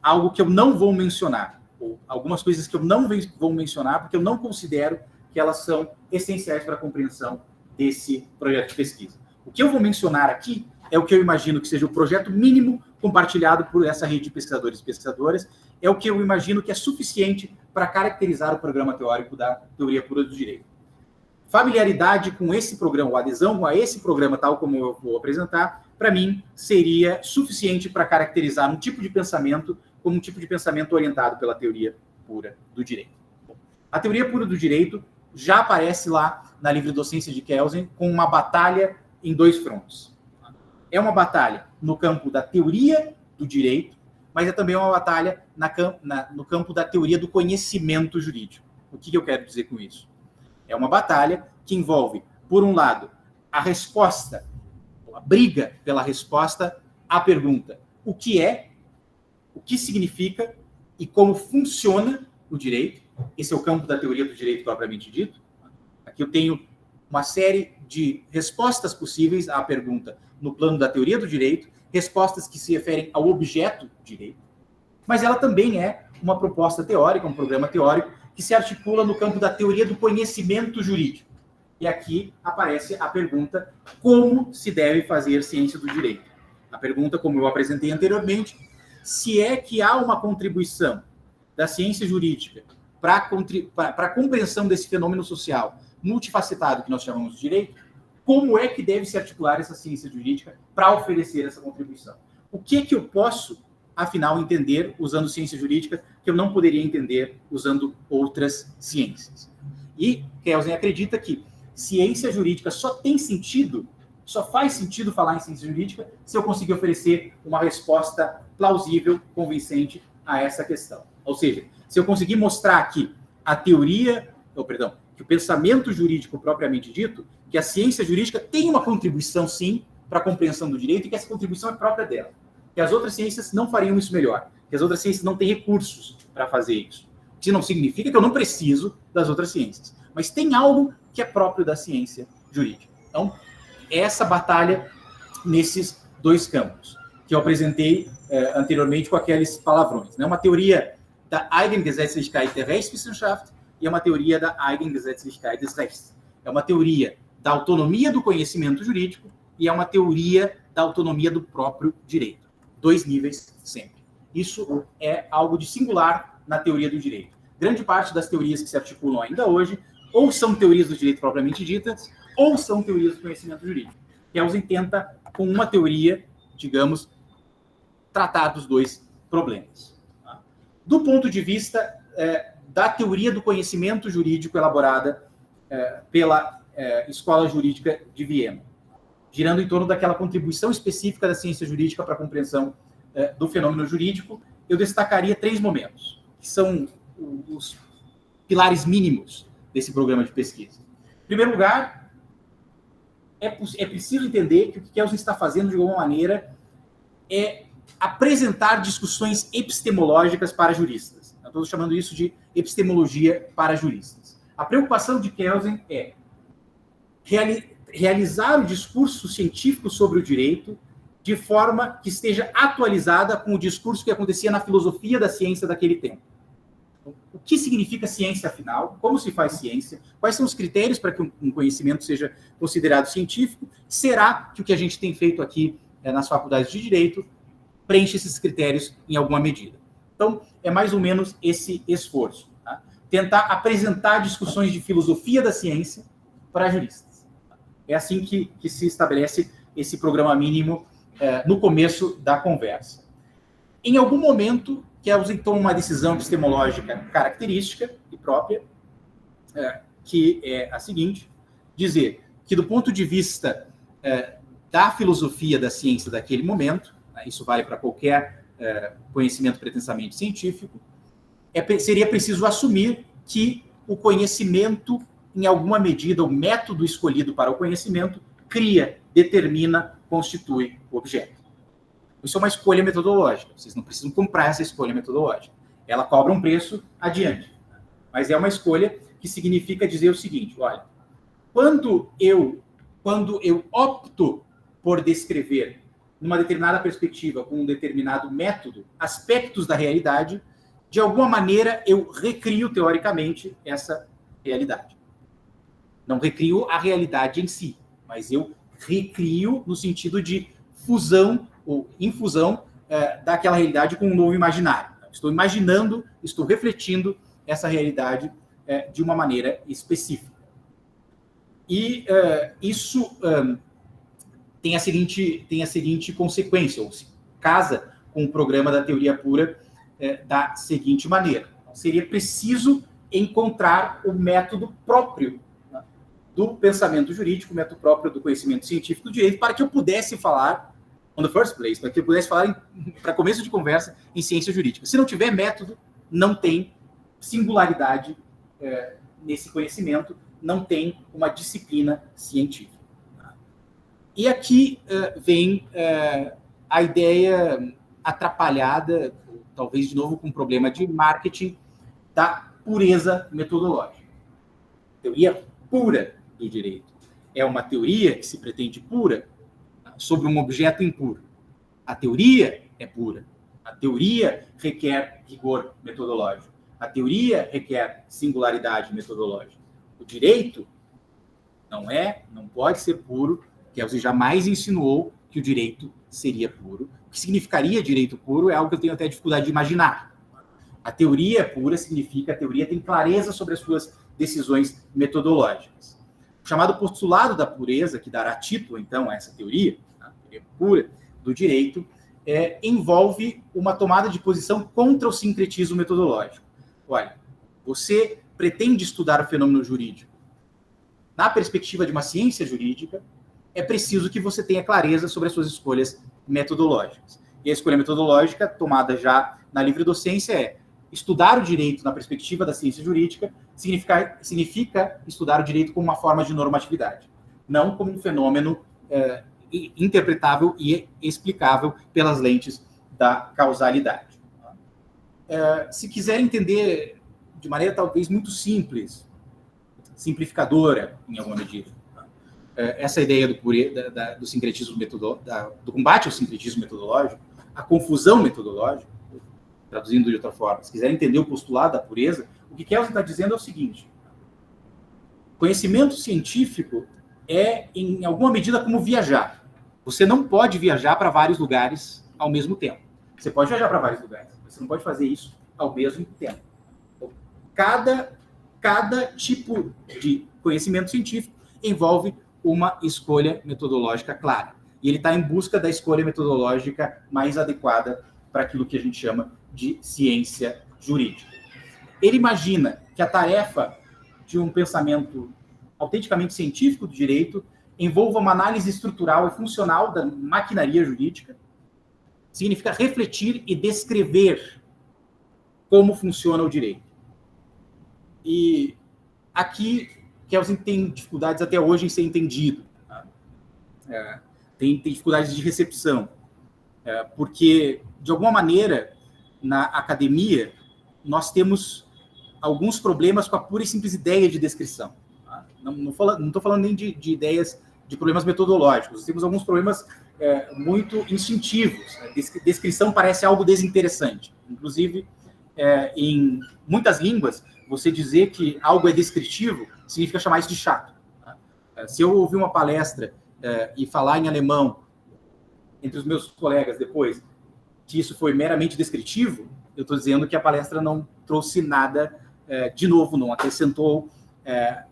algo que eu não vou mencionar, ou algumas coisas que eu não vou mencionar, porque eu não considero que elas são essenciais para a compreensão desse projeto de pesquisa. O que eu vou mencionar aqui é o que eu imagino que seja o projeto mínimo compartilhado por essa rede de pesquisadores e pesquisadoras, é o que eu imagino que é suficiente para caracterizar o programa teórico da teoria pura do direito. Familiaridade com esse programa, ou adesão a esse programa, tal como eu vou apresentar, para mim, seria suficiente para caracterizar um tipo de pensamento como um tipo de pensamento orientado pela teoria pura do direito. Bom, a teoria pura do direito já aparece lá na livre docência de Kelsen com uma batalha em dois frontes. É uma batalha no campo da teoria do direito, mas é também uma batalha no campo da teoria do conhecimento jurídico. O que eu quero dizer com isso? É uma batalha que envolve, por um lado, a resposta, a briga pela resposta à pergunta: o que é, o que significa e como funciona o direito. Esse é o campo da teoria do direito propriamente dito. Aqui eu tenho uma série de respostas possíveis à pergunta no plano da teoria do direito, respostas que se referem ao objeto direito, mas ela também é uma proposta teórica, um programa teórico que se articula no campo da teoria do conhecimento jurídico. E aqui aparece a pergunta: como se deve fazer ciência do direito? A pergunta, como eu apresentei anteriormente, se é que há uma contribuição da ciência jurídica para a compreensão desse fenômeno social multifacetado que nós chamamos de direito, como é que deve se articular essa ciência jurídica para oferecer essa contribuição? O que eu posso, afinal, entender usando ciência jurídica que eu não poderia entender usando outras ciências? E Kelsen acredita que ciência jurídica só tem sentido, só faz sentido falar em ciência jurídica se eu conseguir oferecer uma resposta plausível, convincente a essa questão. Ou seja, se eu conseguir mostrar que a teoria, que o pensamento jurídico propriamente dito, que a ciência jurídica tem uma contribuição, sim, para a compreensão do direito e que essa contribuição é própria dela. Que as outras ciências não fariam isso melhor. Que as outras ciências não têm recursos para fazer isso. Isso não significa que eu não preciso das outras ciências. Mas tem algo que é próprio da ciência jurídica. Então, essa batalha nesses dois campos, que eu apresentei anteriormente com aqueles palavrões. Né? Uma teoria da Eigengesetzlichkeit der Rechtswissenschaft e uma teoria da Eigengesetzlichkeit des Rechts. É uma teoria da autonomia do conhecimento jurídico e é uma teoria da autonomia do próprio direito. 2 níveis sempre. Isso é algo de singular na teoria do direito. Grande parte das teorias que se articulam ainda hoje ou são teorias do direito propriamente ditas ou são teorias do conhecimento jurídico. Kelsen tenta, com uma teoria, digamos, tratar dos 2 problemas. Do ponto de vista da teoria do conhecimento jurídico elaborada pela Escola Jurídica de Viena, girando em torno daquela contribuição específica da ciência jurídica para a compreensão do fenômeno jurídico, eu destacaria 3 momentos, que são os pilares mínimos desse programa de pesquisa. Em primeiro lugar, é preciso entender que o que Kelsen está fazendo, de alguma maneira, é apresentar discussões epistemológicas para juristas. Eu estou chamando isso de epistemologia para juristas. A preocupação de Kelsen é realizar o discurso científico sobre o direito de forma que esteja atualizada com o discurso que acontecia na filosofia da ciência daquele tempo. O que significa ciência, afinal? Como se faz ciência? Quais são os critérios para que um conhecimento seja considerado científico? Será que o que a gente tem feito aqui nas faculdades de Direito preenche esses critérios em alguma medida? Então, é mais ou menos esse esforço. Tá? Tentar apresentar discussões de filosofia da ciência para juristas. É assim que se estabelece esse programa mínimo no começo da conversa. Em algum momento, Kelsen toma uma decisão epistemológica característica e própria, que é a seguinte: dizer que, do ponto de vista da filosofia da ciência daquele momento, isso vale para qualquer conhecimento pretensamente científico, seria preciso assumir que o conhecimento, em alguma medida, o método escolhido para o conhecimento, cria, determina, constitui o objeto. Isso é uma escolha metodológica. Vocês não precisam comprar essa escolha metodológica. Ela cobra um preço adiante. Mas é uma escolha que significa dizer o seguinte: olha, quando eu opto por descrever, numa determinada perspectiva, com um determinado método, aspectos da realidade, de alguma maneira eu recrio, teoricamente, essa realidade. Não recrio a realidade em si, mas eu recrio no sentido de fusão ou infusão daquela realidade com um novo imaginário. Estou imaginando, estou refletindo essa realidade de uma maneira específica. E isso tem a seguinte consequência, ou se casa com o programa da teoria pura da seguinte maneira: seria preciso encontrar o método próprio do pensamento jurídico, o método próprio do conhecimento científico do direito, para que eu pudesse falar, on the first place, para que eu pudesse falar, para começo de conversa, em ciência jurídica. Se não tiver método, não tem singularidade nesse conhecimento, não tem uma disciplina científica. E aqui vem a ideia atrapalhada, talvez de novo com um problema de marketing, da pureza metodológica. Teoria pura do direito. É uma teoria que se pretende pura sobre um objeto impuro. A teoria é pura. A teoria requer rigor metodológico. A teoria requer singularidade metodológica. O direito não pode ser puro. Kelsen jamais insinuou que o direito seria puro. O que significaria direito puro é algo que eu tenho até dificuldade de imaginar. A teoria pura significa que a teoria tem clareza sobre as suas decisões metodológicas. O chamado postulado da pureza, que dará título, então, a essa teoria, a teoria pura do direito, envolve uma tomada de posição contra o sincretismo metodológico. Olha, você pretende estudar o fenômeno jurídico na perspectiva de uma ciência jurídica, é preciso que você tenha clareza sobre as suas escolhas metodológicas. E a escolha metodológica, tomada já na livre docência, é estudar o direito na perspectiva da ciência jurídica, significa estudar o direito como uma forma de normatividade, não como um fenômeno interpretável e explicável pelas lentes da causalidade. Se quiser entender de maneira talvez muito simples, simplificadora em alguma medida, essa ideia do sincretismo do combate ao sincretismo metodológico, a confusão metodológica, traduzindo de outra forma, se quiser entender o postulado da pureza, o que Kelsen está dizendo é o seguinte: conhecimento científico é, em alguma medida, como viajar. Você não pode viajar para vários lugares ao mesmo tempo. Você pode viajar para vários lugares, mas você não pode fazer isso ao mesmo tempo. Então, cada tipo de conhecimento científico envolve uma escolha metodológica clara. E ele está em busca da escolha metodológica mais adequada para aquilo que a gente chama de ciência jurídica. Ele imagina que a tarefa de um pensamento autenticamente científico do direito envolva uma análise estrutural e funcional da maquinaria jurídica. Significa refletir e descrever como funciona o direito. E aqui, Kelsen tem dificuldades até hoje em ser entendido. Tem dificuldades de recepção. Porque, de alguma maneira, na academia, nós temos alguns problemas com a pura e simples ideia de descrição. Não estou falando nem de ideias, de problemas metodológicos. Temos alguns problemas muito instintivos. Descrição parece algo desinteressante. Inclusive, em muitas línguas, você dizer que algo é descritivo significa chamar isso de chato. Se eu ouvir uma palestra e falar em alemão entre os meus colegas depois que isso foi meramente descritivo, eu estou dizendo que a palestra não trouxe nada de novo, não acrescentou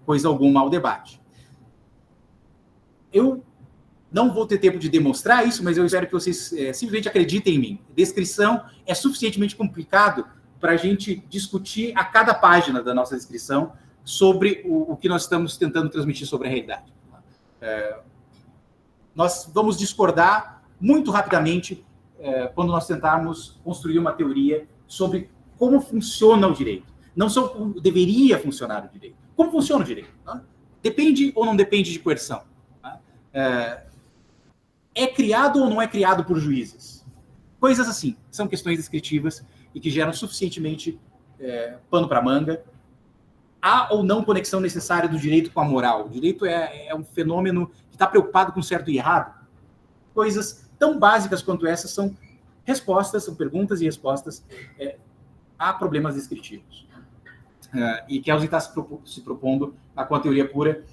coisa alguma ao debate. Eu não vou ter tempo de demonstrar isso, mas eu espero que vocês simplesmente acreditem em mim. Descrição é suficientemente complicado para a gente discutir a cada página da nossa descrição sobre o que nós estamos tentando transmitir sobre a realidade. Nós vamos discordar muito rapidamente quando nós tentarmos construir uma teoria sobre como funciona o direito. Não só como deveria funcionar o direito. Como funciona o direito? Tá? Depende ou não depende de coerção? Tá? É criado ou não é criado por juízes? Coisas assim. São questões descritivas e que geram suficientemente pano para manga. Há ou não conexão necessária do direito com a moral? O direito é um fenômeno que está preocupado com certo e errado? Coisas tão básicas quanto essas são respostas, são perguntas e respostas a problemas descritivos. E Kelsen está se propondo, com a teoria pura,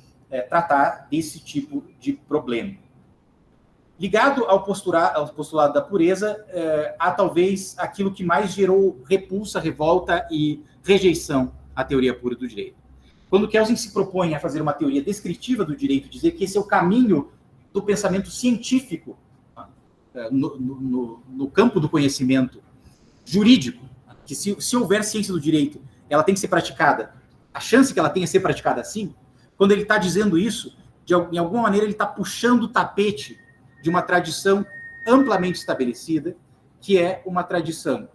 tratar desse tipo de problema. Ligado ao postulado da pureza, há talvez aquilo que mais gerou repulsa, revolta e rejeição à teoria pura do direito. Quando Kelsen se propõe a fazer uma teoria descritiva do direito, dizer que esse é o caminho do pensamento científico no campo do conhecimento jurídico, que se houver ciência do direito, ela tem que ser praticada, a chance que ela tenha de ser praticada assim, quando ele está dizendo isso, em alguma maneira ele está puxando o tapete de uma tradição amplamente estabelecida, que é uma tradição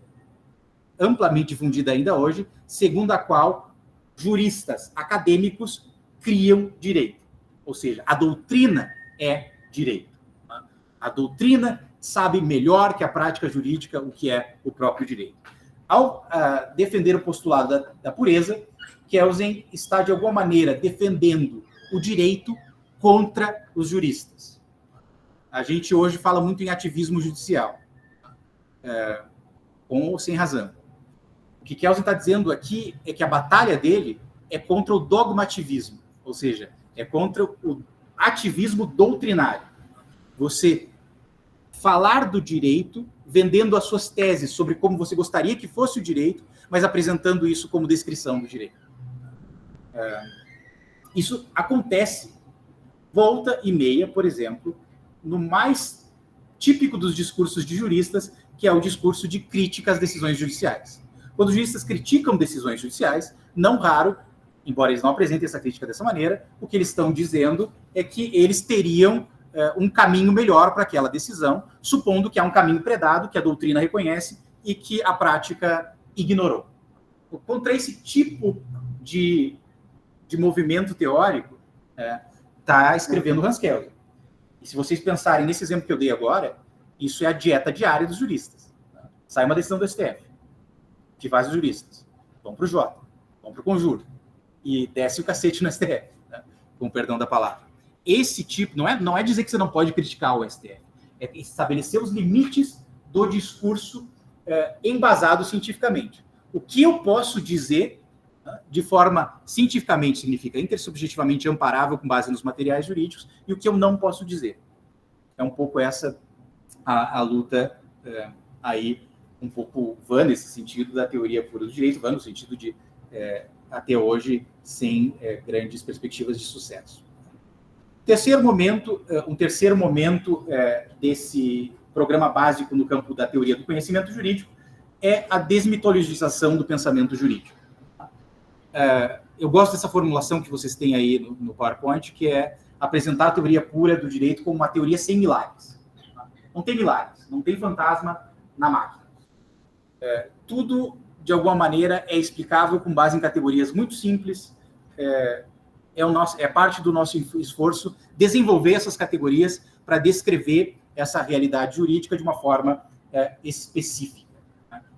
amplamente difundida ainda hoje, segundo a qual juristas acadêmicos criam direito. Ou seja, a doutrina é direito. A doutrina sabe melhor que a prática jurídica o que é o próprio direito. Ao defender o postulado da pureza, Kelsen está, de alguma maneira, defendendo o direito contra os juristas. A gente hoje fala muito em ativismo judicial, com ou sem razão. O que Kelsen está dizendo aqui é que a batalha dele é contra o dogmativismo, ou seja, é contra o ativismo doutrinário. Você falar do direito, vendendo as suas teses sobre como você gostaria que fosse o direito, mas apresentando isso como descrição do direito. Isso acontece, volta e meia, por exemplo, no mais típico dos discursos de juristas, que é o discurso de crítica às decisões judiciais. Quando os juristas criticam decisões judiciais, não raro, embora eles não apresentem essa crítica dessa maneira, o que eles estão dizendo é que eles teriam um caminho melhor para aquela decisão, supondo que há um caminho predado, que a doutrina reconhece e que a prática ignorou. Contra esse tipo de movimento teórico, está escrevendo Hans Kelsen. E se vocês pensarem nesse exemplo que eu dei agora, isso é a dieta diária dos juristas. Sai uma decisão do STF, de vários juristas, vão para o Jota, vão para o Conjuro, e desce o cacete no STF, com o perdão da palavra. Esse tipo, não é dizer que você não pode criticar o STF, é estabelecer os limites do discurso embasado cientificamente. O que eu posso dizer de forma cientificamente significa intersubjetivamente amparável com base nos materiais jurídicos, e o que eu não posso dizer. É um pouco essa a luta aí, um pouco vã nesse sentido da teoria pura do direito, vã no sentido de, até hoje, sem grandes perspectivas de sucesso. Um terceiro momento desse programa básico no campo da teoria do conhecimento jurídico é a desmitologização do pensamento jurídico. Eu gosto dessa formulação que vocês têm aí no PowerPoint, que é apresentar a teoria pura do direito como uma teoria sem milagres. Não tem milagres, não tem fantasma na máquina. Tudo, de alguma maneira, é explicável com base em categorias muito simples. É parte do nosso esforço desenvolver essas categorias para descrever essa realidade jurídica de uma forma específica.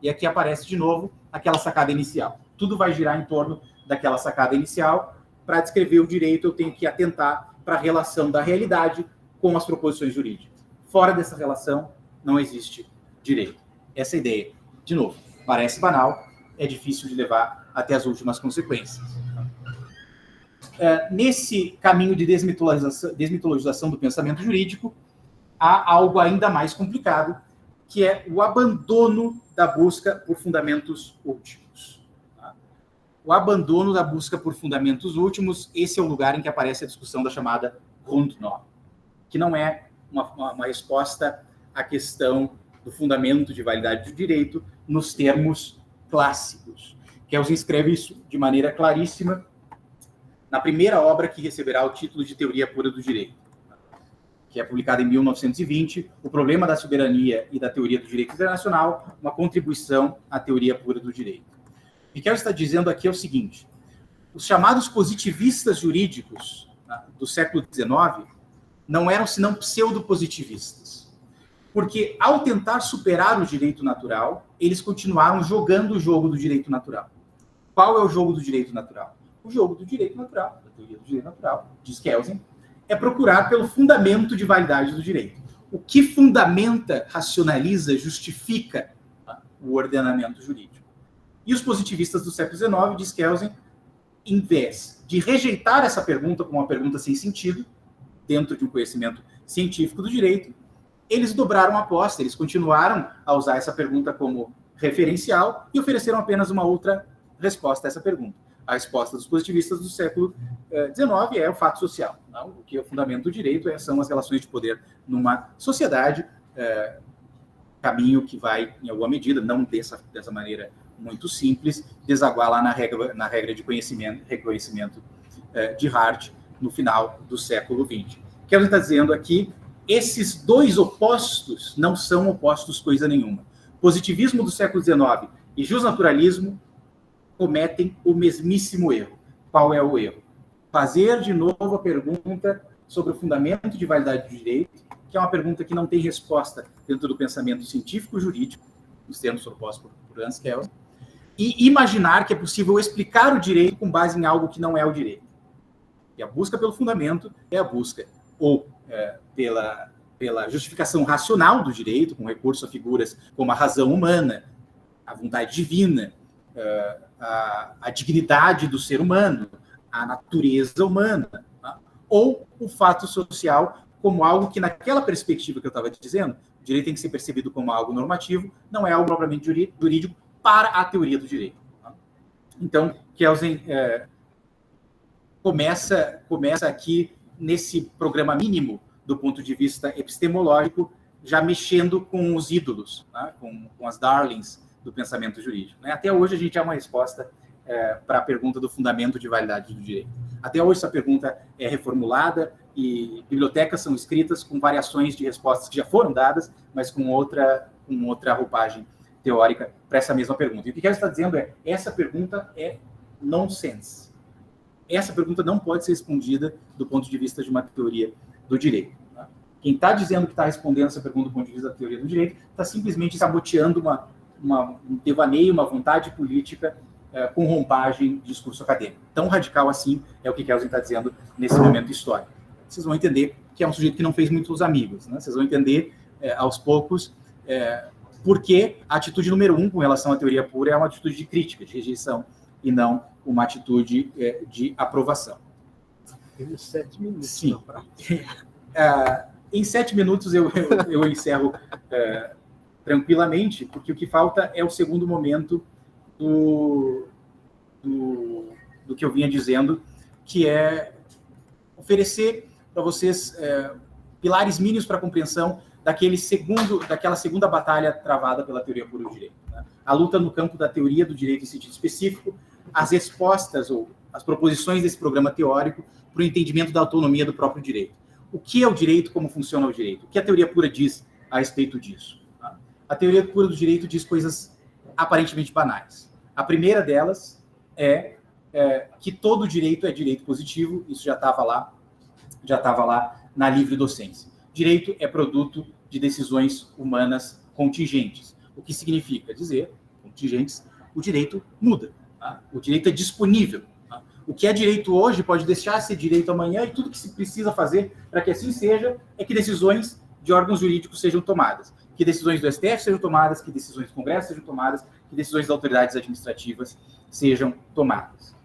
E aqui aparece, de novo, aquela sacada inicial. Tudo vai girar em torno daquela sacada inicial. Para descrever o direito, eu tenho que atentar para a relação da realidade com as proposições jurídicas. Fora dessa relação, não existe direito. Essa ideia, de novo, parece banal, é difícil de levar até as últimas consequências. Nesse caminho de desmitologização do pensamento jurídico, há algo ainda mais complicado, que é o abandono da busca por fundamentos últimos. O abandono da busca por fundamentos últimos, esse é o lugar em que aparece a discussão da chamada Grundnorm, que não é uma resposta à questão do fundamento de validade do direito nos termos clássicos. Kelsen escreve isso de maneira claríssima na primeira obra que receberá o título de Teoria Pura do Direito, que é publicada em 1920, O Problema da Soberania e da Teoria do Direito Internacional, uma contribuição à Teoria Pura do Direito. O que Kelsen está dizendo aqui é o seguinte: os chamados positivistas jurídicos do século XIX não eram senão pseudo-positivistas, porque ao tentar superar o direito natural, eles continuaram jogando o jogo do direito natural. Qual é o jogo do direito natural? O jogo do direito natural, da teoria do direito natural, diz Kelsen, é procurar pelo fundamento de validade do direito. O que fundamenta, racionaliza, justifica o ordenamento jurídico. E os positivistas do século XIX, diz Kelsen, em vez de rejeitar essa pergunta como uma pergunta sem sentido, dentro de um conhecimento científico do direito, eles dobraram a aposta, eles continuaram a usar essa pergunta como referencial e ofereceram apenas uma outra resposta a essa pergunta. A resposta dos positivistas do século XIX é o fato social. Não? O que é o fundamento do direito são as relações de poder numa sociedade, caminho que vai, em alguma medida, não dessa maneira muito simples, desaguar lá na regra de reconhecimento de Hart, no final do século XX. O que ele está dizendo aqui, esses dois opostos não são opostos coisa nenhuma. Positivismo do século XIX e justnaturalismo cometem o mesmíssimo erro. Qual é o erro? Fazer de novo a pergunta sobre o fundamento de validade do direito, que é uma pergunta que não tem resposta dentro do pensamento científico-jurídico, nos termos propostos por Hans Kelsen, e imaginar que é possível explicar o direito com base em algo que não é o direito. E a busca pelo fundamento é a busca ou pela justificação racional do direito, com recurso a figuras como a razão humana, a vontade divina, a dignidade do ser humano, a natureza humana, tá? Ou o fato social como algo que, naquela perspectiva que eu estava dizendo, o direito tem que ser percebido como algo normativo, não é algo propriamente jurídico para a teoria do direito. Tá? Então, Kelsen começa aqui nesse programa mínimo do ponto de vista epistemológico, já mexendo com os ídolos, tá? com as darlings do pensamento jurídico. Né? Até hoje a gente há uma resposta para a pergunta do fundamento de validade do direito. Até hoje essa pergunta é reformulada e bibliotecas são escritas com variações de respostas que já foram dadas, mas com outra roupagem teórica para essa mesma pergunta. E o que ele está dizendo é, essa pergunta é nonsense. Essa pergunta não pode ser respondida do ponto de vista de uma teoria do direito. Tá? Quem está dizendo que está respondendo essa pergunta do ponto de vista da teoria do direito está simplesmente saboteando um devaneio, uma vontade política com rompagem de discurso acadêmico. Tão radical assim é o que Kelsen está dizendo nesse momento histórico. Vocês vão entender que é um sujeito que não fez muitos amigos. Né? Vocês vão entender, aos poucos, porque a atitude número 1 com relação à teoria pura é uma atitude de crítica, de rejeição e não uma atitude de aprovação. Temos 7 minutos. Sim. Em 7 minutos eu encerro tranquilamente, porque o que falta é o segundo momento do que eu vinha dizendo, que é oferecer para vocês pilares mínimos para a compreensão daquela segunda batalha travada pela teoria pura do direito, né? A luta no campo da teoria do direito em sentido específico, as respostas ou as proposições desse programa teórico para o entendimento da autonomia do próprio direito. O que é o direito, como funciona o direito? O que a teoria pura diz a respeito disso? A teoria pura do direito diz coisas aparentemente banais. A primeira delas é que todo direito é direito positivo, isso já estava lá na livre docência. Direito é produto de decisões humanas contingentes. O que significa dizer, contingentes, o direito muda, tá? O direito é disponível. Tá? O que é direito hoje pode deixar de ser direito amanhã, e tudo que se precisa fazer para que assim seja é que decisões de órgãos jurídicos sejam tomadas, que decisões do STF sejam tomadas, que decisões do Congresso sejam tomadas, que decisões das autoridades administrativas sejam tomadas.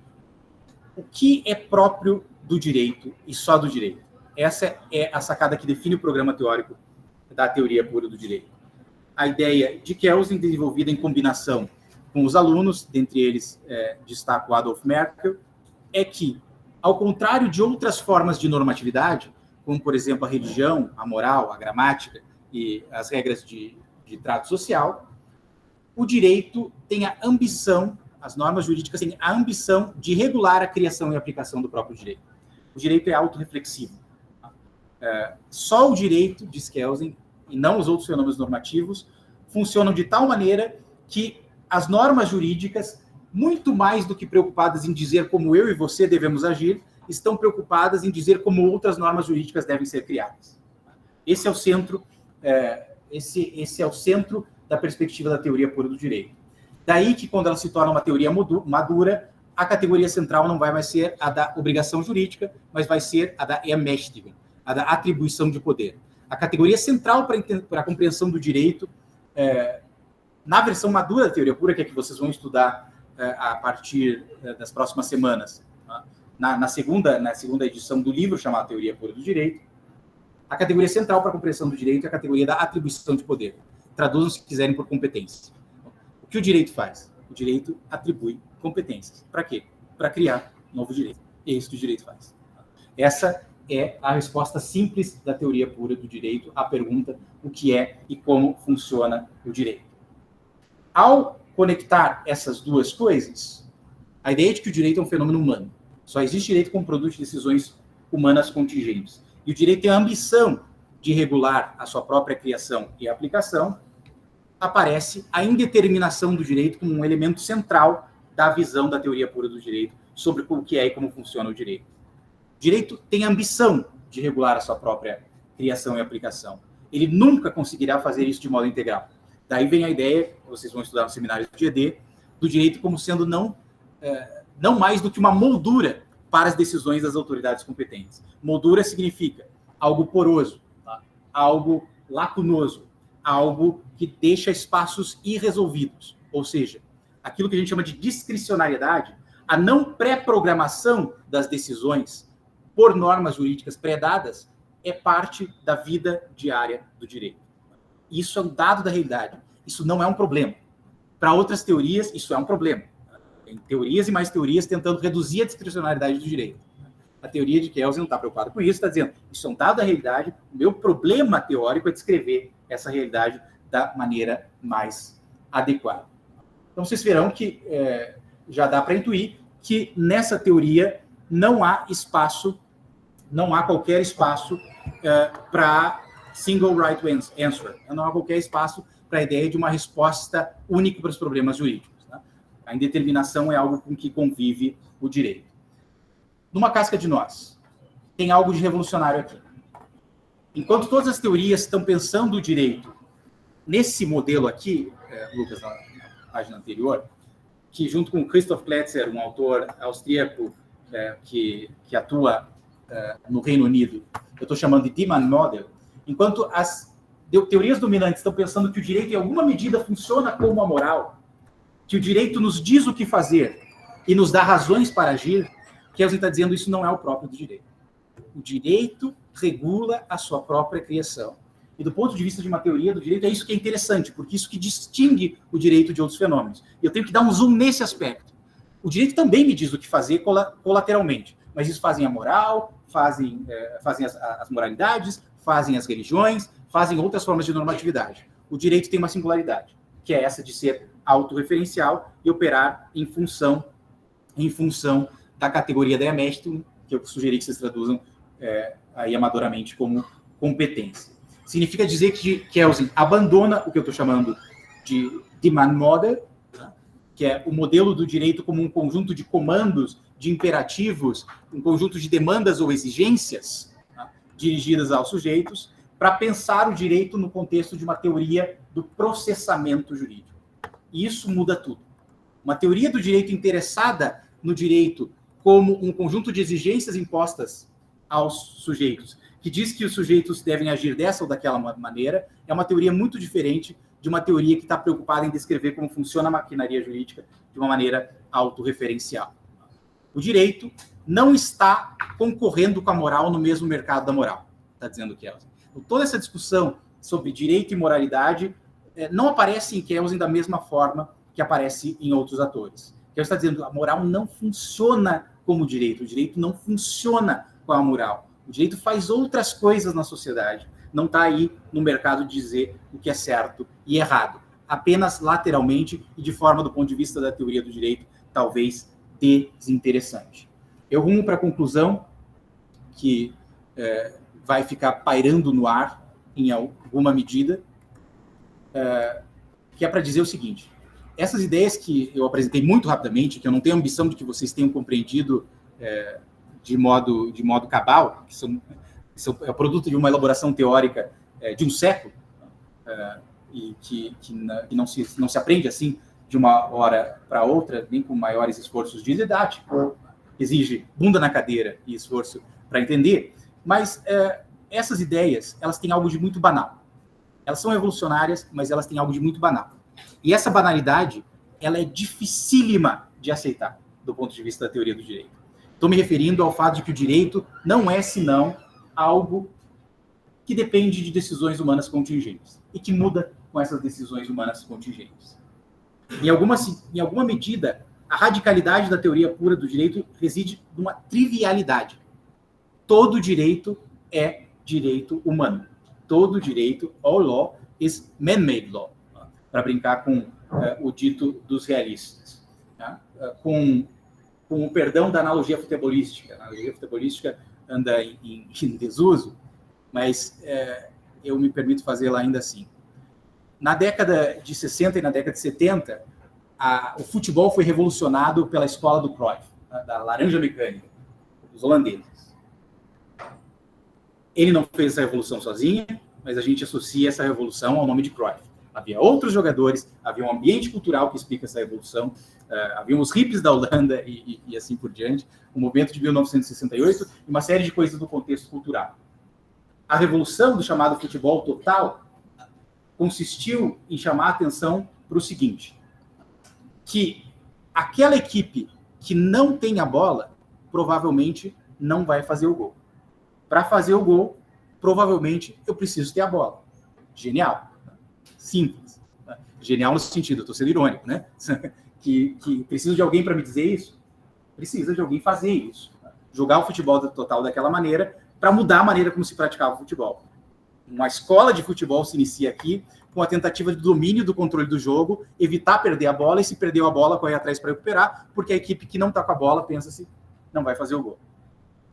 O que é próprio do direito e só do direito? Essa é a sacada que define o programa teórico da teoria pura do direito. A ideia de Kelsen, desenvolvida em combinação com os alunos, dentre eles destaco Adolf Merkel, é que, ao contrário de outras formas de normatividade, como, por exemplo, a religião, a moral, a gramática e as regras de trato social, o direito tem a ambição, as normas jurídicas têm a ambição de regular a criação e aplicação do próprio direito. O direito é autorreflexivo. Só o direito, diz Kelsen, e não os outros fenômenos normativos, funcionam de tal maneira que as normas jurídicas, muito mais do que preocupadas em dizer como eu e você devemos agir, estão preocupadas em dizer como outras normas jurídicas devem ser criadas. Esse é o centro, esse é o centro da perspectiva da teoria pura do direito. Daí que, quando ela se torna uma teoria madura, a categoria central não vai mais ser a da obrigação jurídica, mas vai ser a da Ermächtigung, a da atribuição de poder. A categoria central para a compreensão do direito, na versão madura da teoria pura, que é que vocês vão estudar a partir das próximas semanas, na segunda edição do livro chamado Teoria Pura do Direito, a categoria central para a compreensão do direito é a categoria da atribuição de poder. Traduzam, se quiserem, por competência. O que o direito faz? O direito atribui competências. Para quê? Para criar novo direito. É isso que o direito faz. Essa é a resposta simples da teoria pura do direito à pergunta o que é e como funciona o direito. Ao conectar essas duas coisas, a ideia de que o direito é um fenômeno humano. Só existe direito como produto de decisões humanas contingentes. E o direito tem a ambição de regular a sua própria criação e aplicação, aparece a indeterminação do direito como um elemento central da visão da teoria pura do direito sobre o que é e como funciona o direito. O direito tem a ambição de regular a sua própria criação e aplicação. Ele nunca conseguirá fazer isso de modo integral. Daí vem a ideia, vocês vão estudar no seminário do GD, do direito como sendo não mais do que uma moldura para as decisões das autoridades competentes. Moldura significa algo poroso, tá? Algo lacunoso, algo que deixa espaços irresolvidos. Ou seja, aquilo que a gente chama de discricionariedade, a não pré-programação das decisões por normas jurídicas pré-dadas, é parte da vida diária do direito. Isso é um dado da realidade. Isso não é um problema. Para outras teorias, isso é um problema. Tem teorias e mais teorias tentando reduzir a discricionariedade do direito. A teoria de Kelsen não está preocupada com isso, está dizendo, isso é um dado da realidade, o meu problema teórico é descrever essa realidade da maneira mais adequada. Então, vocês verão que já dá para intuir que nessa teoria não há qualquer espaço para single right answer. Não há qualquer espaço para a ideia de uma resposta única para os problemas jurídicos. Né? A indeterminação é algo com que convive o direito. Numa casca de nós, tem algo de revolucionário aqui. Enquanto todas as teorias estão pensando o direito nesse modelo aqui, Lucas, na página anterior, que junto com Christoph Kletzer, um autor austríaco que atua no Reino Unido, eu estou chamando de Demand Model, enquanto as teorias dominantes estão pensando que o direito, em alguma medida, funciona como a moral, que o direito nos diz o que fazer, e nos dá razões para agir, Kelsen está dizendo isso não é o próprio do direito. O direito regula a sua própria criação. E do ponto de vista de uma teoria do direito, é isso que é interessante, porque isso que distingue o direito de outros fenômenos. E eu tenho que dar um zoom nesse aspecto. O direito também me diz o que fazer colateralmente, mas isso fazem a moral, fazem as moralidades, fazem as religiões, fazem outras formas de normatividade. O direito tem uma singularidade, que é essa de ser autorreferencial e operar em função da categoria da Meritum, que eu sugeri que vocês traduzam aí amadoramente como competência. Significa dizer que Kelsen abandona o que eu estou chamando de demand model, que é o modelo do direito como um conjunto de comandos, de imperativos, um conjunto de demandas ou exigências dirigidas aos sujeitos, para pensar o direito no contexto de uma teoria do processamento jurídico. E isso muda tudo. Uma teoria do direito interessada no direito como um conjunto de exigências impostas aos sujeitos, que diz que os sujeitos devem agir dessa ou daquela maneira, é uma teoria muito diferente de uma teoria que está preocupada em descrever como funciona a maquinaria jurídica de uma maneira autorreferencial. O direito não está concorrendo com a moral no mesmo mercado da moral, está dizendo Kelsen. Então, toda essa discussão sobre direito e moralidade não aparece em Kelsen da mesma forma que aparece em outros atores. Kelsen está dizendo que a moral não funciona como o direito não funciona com a moral. O direito faz outras coisas na sociedade, não está aí no mercado de dizer o que é certo e errado, apenas lateralmente e de forma, do ponto de vista da teoria do direito, talvez desinteressante. Eu rumo para a conclusão que vai ficar pairando no ar em alguma medida, que é para dizer o seguinte: essas ideias que eu apresentei muito rapidamente, que eu não tenho a ambição de que vocês tenham compreendido de modo cabal, que são é o produto de uma elaboração teórica de um século, e que não se aprende assim de uma hora para outra, nem com maiores esforços de didática, exige bunda na cadeira e esforço para entender, mas essas ideias, elas têm algo de muito banal. Elas são revolucionárias, mas elas têm algo de muito banal. E essa banalidade, ela é dificílima de aceitar, do ponto de vista da teoria do direito. Estou me referindo ao fato de que o direito não é senão algo que depende de decisões humanas contingentes e que muda com essas decisões humanas contingentes. Em alguma medida, a radicalidade da teoria pura do direito reside numa trivialidade. Todo direito é direito humano. Todo direito, all law, is man-made law, para brincar com o dito dos realistas. Tá? Com o perdão da analogia futebolística. A analogia futebolística anda em desuso, mas eu me permito fazê-la ainda assim. Na década de 60 e na década de 70, o futebol foi revolucionado pela escola do Cruyff, da laranja mecânica, dos holandeses. Ele não fez essa revolução sozinho, mas a gente associa essa revolução ao nome de Cruyff. Havia outros jogadores, havia um ambiente cultural que explica essa revolução, havia os hippies da Holanda e assim por diante, o movimento de 1968 e uma série de coisas do contexto cultural. A revolução do chamado futebol total consistiu em chamar a atenção para o seguinte, que aquela equipe que não tem a bola, provavelmente não vai fazer o gol. Para fazer o gol, provavelmente eu preciso ter a bola. Genial. Simples. Genial no sentido, eu estou sendo irônico, né? que preciso de alguém para me dizer isso? Precisa de alguém fazer isso. Jogar o futebol total daquela maneira para mudar a maneira como se praticava o futebol. Uma escola de futebol se inicia aqui com a tentativa de domínio do controle do jogo, evitar perder a bola e, se perdeu a bola, correr atrás para recuperar, porque a equipe que não está com a bola pensa-se não vai fazer o gol.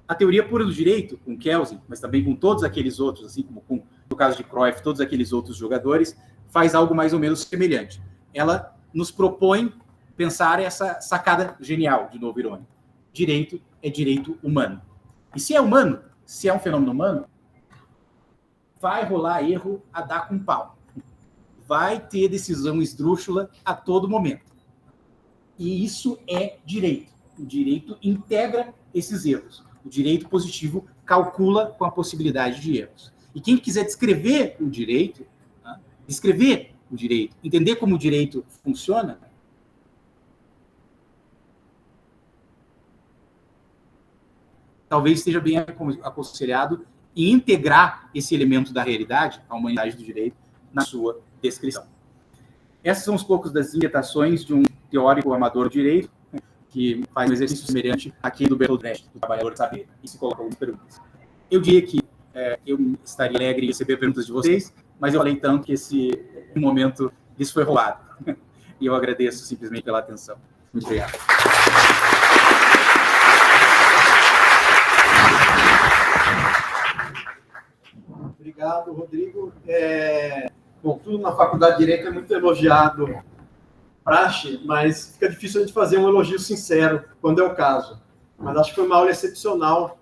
A teoria pura do direito, com Kelsen, mas também com todos aqueles outros, assim como no caso de Cruyff, todos aqueles outros jogadores, faz algo mais ou menos semelhante. Ela nos propõe pensar essa sacada genial, de novo irônico. Direito é direito humano. E se é humano, se é um fenômeno humano, vai rolar erro a dar com pau. Vai ter decisão esdrúxula a todo momento. E isso é direito. O direito integra esses erros. O direito positivo calcula com a possibilidade de erros. E quem quiser descrever o direito, entender como o direito funciona, talvez esteja bem aconselhado em integrar esse elemento da realidade, a humanidade do direito, na sua descrição. Essas são os poucos das inquietações de um teórico amador do direito, que faz um exercício semelhante àquele do Bertolt Brecht, do trabalhador de saber, e se coloca algumas perguntas. Eu diria que eu estaria alegre em receber perguntas de vocês, mas eu falei tanto que esse momento lhes foi roubado. E eu agradeço simplesmente pela atenção. Muito obrigado. Obrigado, Rodrigo. Bom, tudo na Faculdade de Direito é muito elogiado, praxe, mas fica difícil a gente fazer um elogio sincero, quando é o caso. Mas acho que foi uma aula excepcional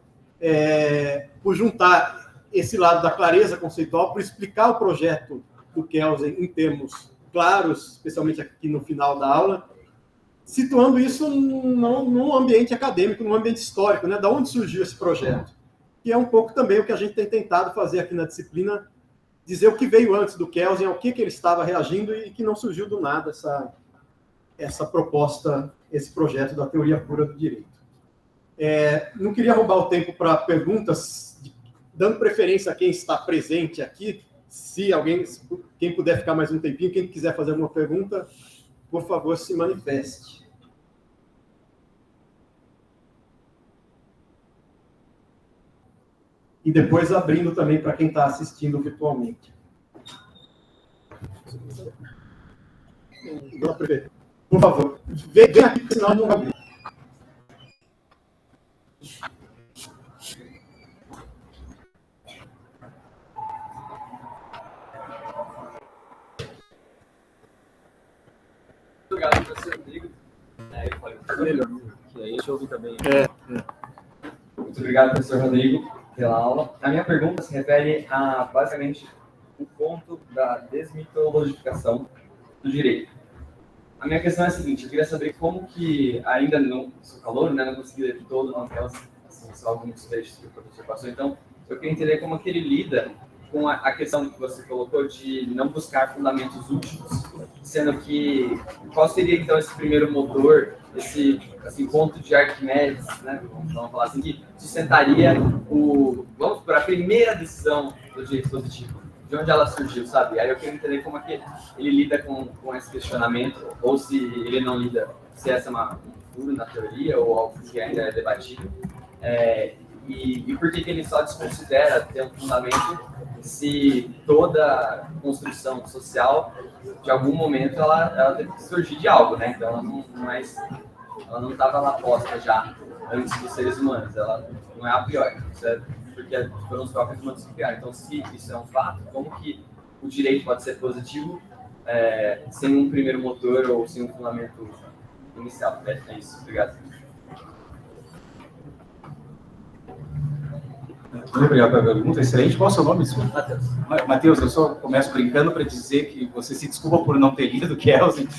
por juntar esse lado da clareza conceitual, por explicar o projeto do Kelsen em termos claros, especialmente aqui no final da aula, situando isso num ambiente acadêmico, num ambiente histórico, né? Da onde surgiu esse projeto. Que é um pouco também o que a gente tem tentado fazer aqui na disciplina, dizer o que veio antes do Kelsen, ao que ele estava reagindo e que não surgiu do nada essa proposta, esse projeto da teoria pura do direito. Não queria roubar o tempo para perguntas, dando preferência a quem está presente aqui. Quem puder ficar mais um tempinho, quem quiser fazer alguma pergunta, por favor, se manifeste. E depois abrindo também para quem está assistindo virtualmente. Por favor, vem aqui, senão não vai abrir. Obrigado, professor Rodrigo. Que aí a gente ouve também. Muito obrigado, professor Rodrigo, pela aula. A minha pergunta se refere a, basicamente, o ponto da desmitologificação do direito. A minha questão é a seguinte: eu queria saber como que, ainda não sou calor, né, não consegui ler tudo, não aquelas, assim, só alguns trechos que o professor passou. Então, eu queria entender como que ele lida com a questão que você colocou de não buscar fundamentos últimos, sendo que qual seria então esse primeiro motor, esse ponto de Arquimedes, né, vamos falar assim, que sustentaria vamos para a primeira decisão do direito positivo, de onde ela surgiu, sabe? Aí eu queria entender como é que ele lida com esse questionamento, ou se ele não lida, se essa é um furo na teoria ou algo que ainda é debatido, e por que ele só desconsidera ter um fundamento se toda construção social, de algum momento, ela teve que surgir de algo, né? Então, ela não estava lá posta já antes dos seres humanos, ela não é a priori, isso é porque foram os próprios humanos que criaram. Então, se isso é um fato, como que o direito pode ser positivo sem um primeiro motor ou sem um fundamento inicial? É isso, obrigado. Muito obrigado pela pergunta, excelente. Qual é o seu nome? Matheus. Matheus, eu só começo brincando para dizer que você se desculpa por não ter lido Kelsen,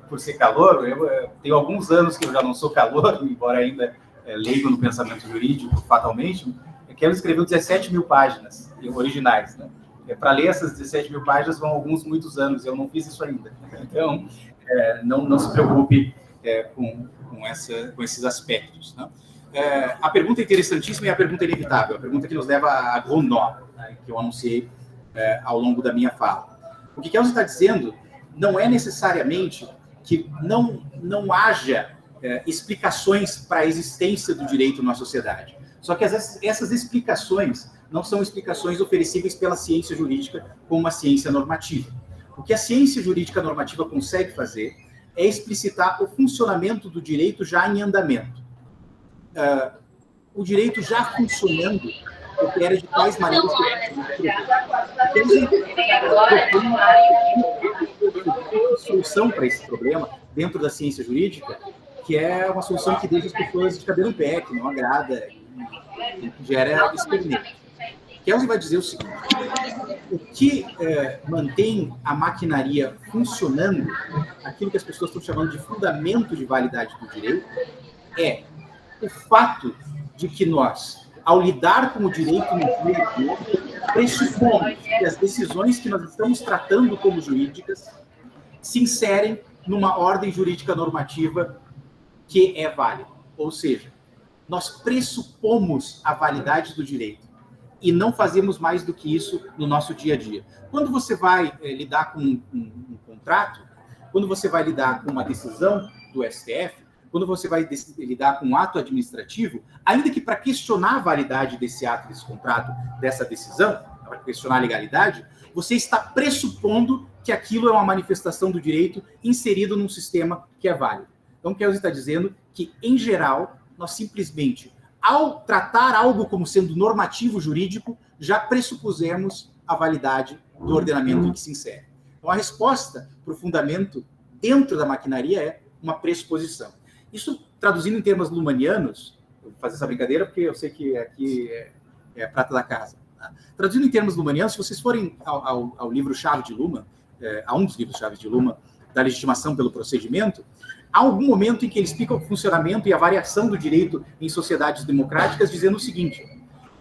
por ser calor. Eu tenho alguns anos que eu já não sou calor, embora ainda leigo no pensamento jurídico, fatalmente. Kelsen escreveu 17 mil páginas originais, né? Para ler essas 17 mil páginas vão muitos anos, eu não fiz isso ainda. Então, não se preocupe com esses aspectos, né? A pergunta é interessantíssima e a pergunta é inevitável, a pergunta que nos leva a Gondor, né, que eu anunciei ao longo da minha fala. O que Kelsen está dizendo não é necessariamente que não haja explicações para a existência do direito na sociedade. Só que essas explicações não são explicações oferecíveis pela ciência jurídica como uma ciência normativa. O que a ciência jurídica normativa consegue fazer é explicitar o funcionamento do direito já em andamento. O direito já funcionando opera de tais maneiras que solução para esse problema dentro da ciência jurídica, que é uma solução que deixa as pessoas de cabelo em pé, que não agrada, que gera esperneto. Kelsen vai dizer o seguinte: o que mantém a maquinaria funcionando, aquilo que as pessoas estão chamando de fundamento de validade do direito, é o fato de que nós, ao lidar com o direito no dia a dia, pressupomos que as decisões que nós estamos tratando como jurídicas se inserem numa ordem jurídica normativa que é válida. Ou seja, nós pressupomos a validade do direito e não fazemos mais do que isso no nosso dia a dia. Quando você vai lidar com um contrato, quando você vai lidar com uma decisão do STF, quando você vai lidar com um ato administrativo, ainda que para questionar a validade desse ato, desse contrato, dessa decisão, para questionar a legalidade, você está pressupondo que aquilo é uma manifestação do direito inserido num sistema que é válido. Então, o que Kelsen está dizendo que, em geral, nós simplesmente, ao tratar algo como sendo normativo jurídico, já pressupusemos a validade do ordenamento em que se insere. Então, a resposta para o fundamento dentro da maquinaria é uma pressuposição. Isso, traduzindo em termos lumanianos, eu vou fazer essa brincadeira porque eu sei que aqui é a prata da casa. Tá? Traduzindo em termos lumanianos, se vocês forem ao livro-chave de Luhmann, a um dos livros-chave de Luhmann, da legitimação pelo procedimento, há algum momento em que ele explica o funcionamento e a variação do direito em sociedades democráticas, dizendo o seguinte: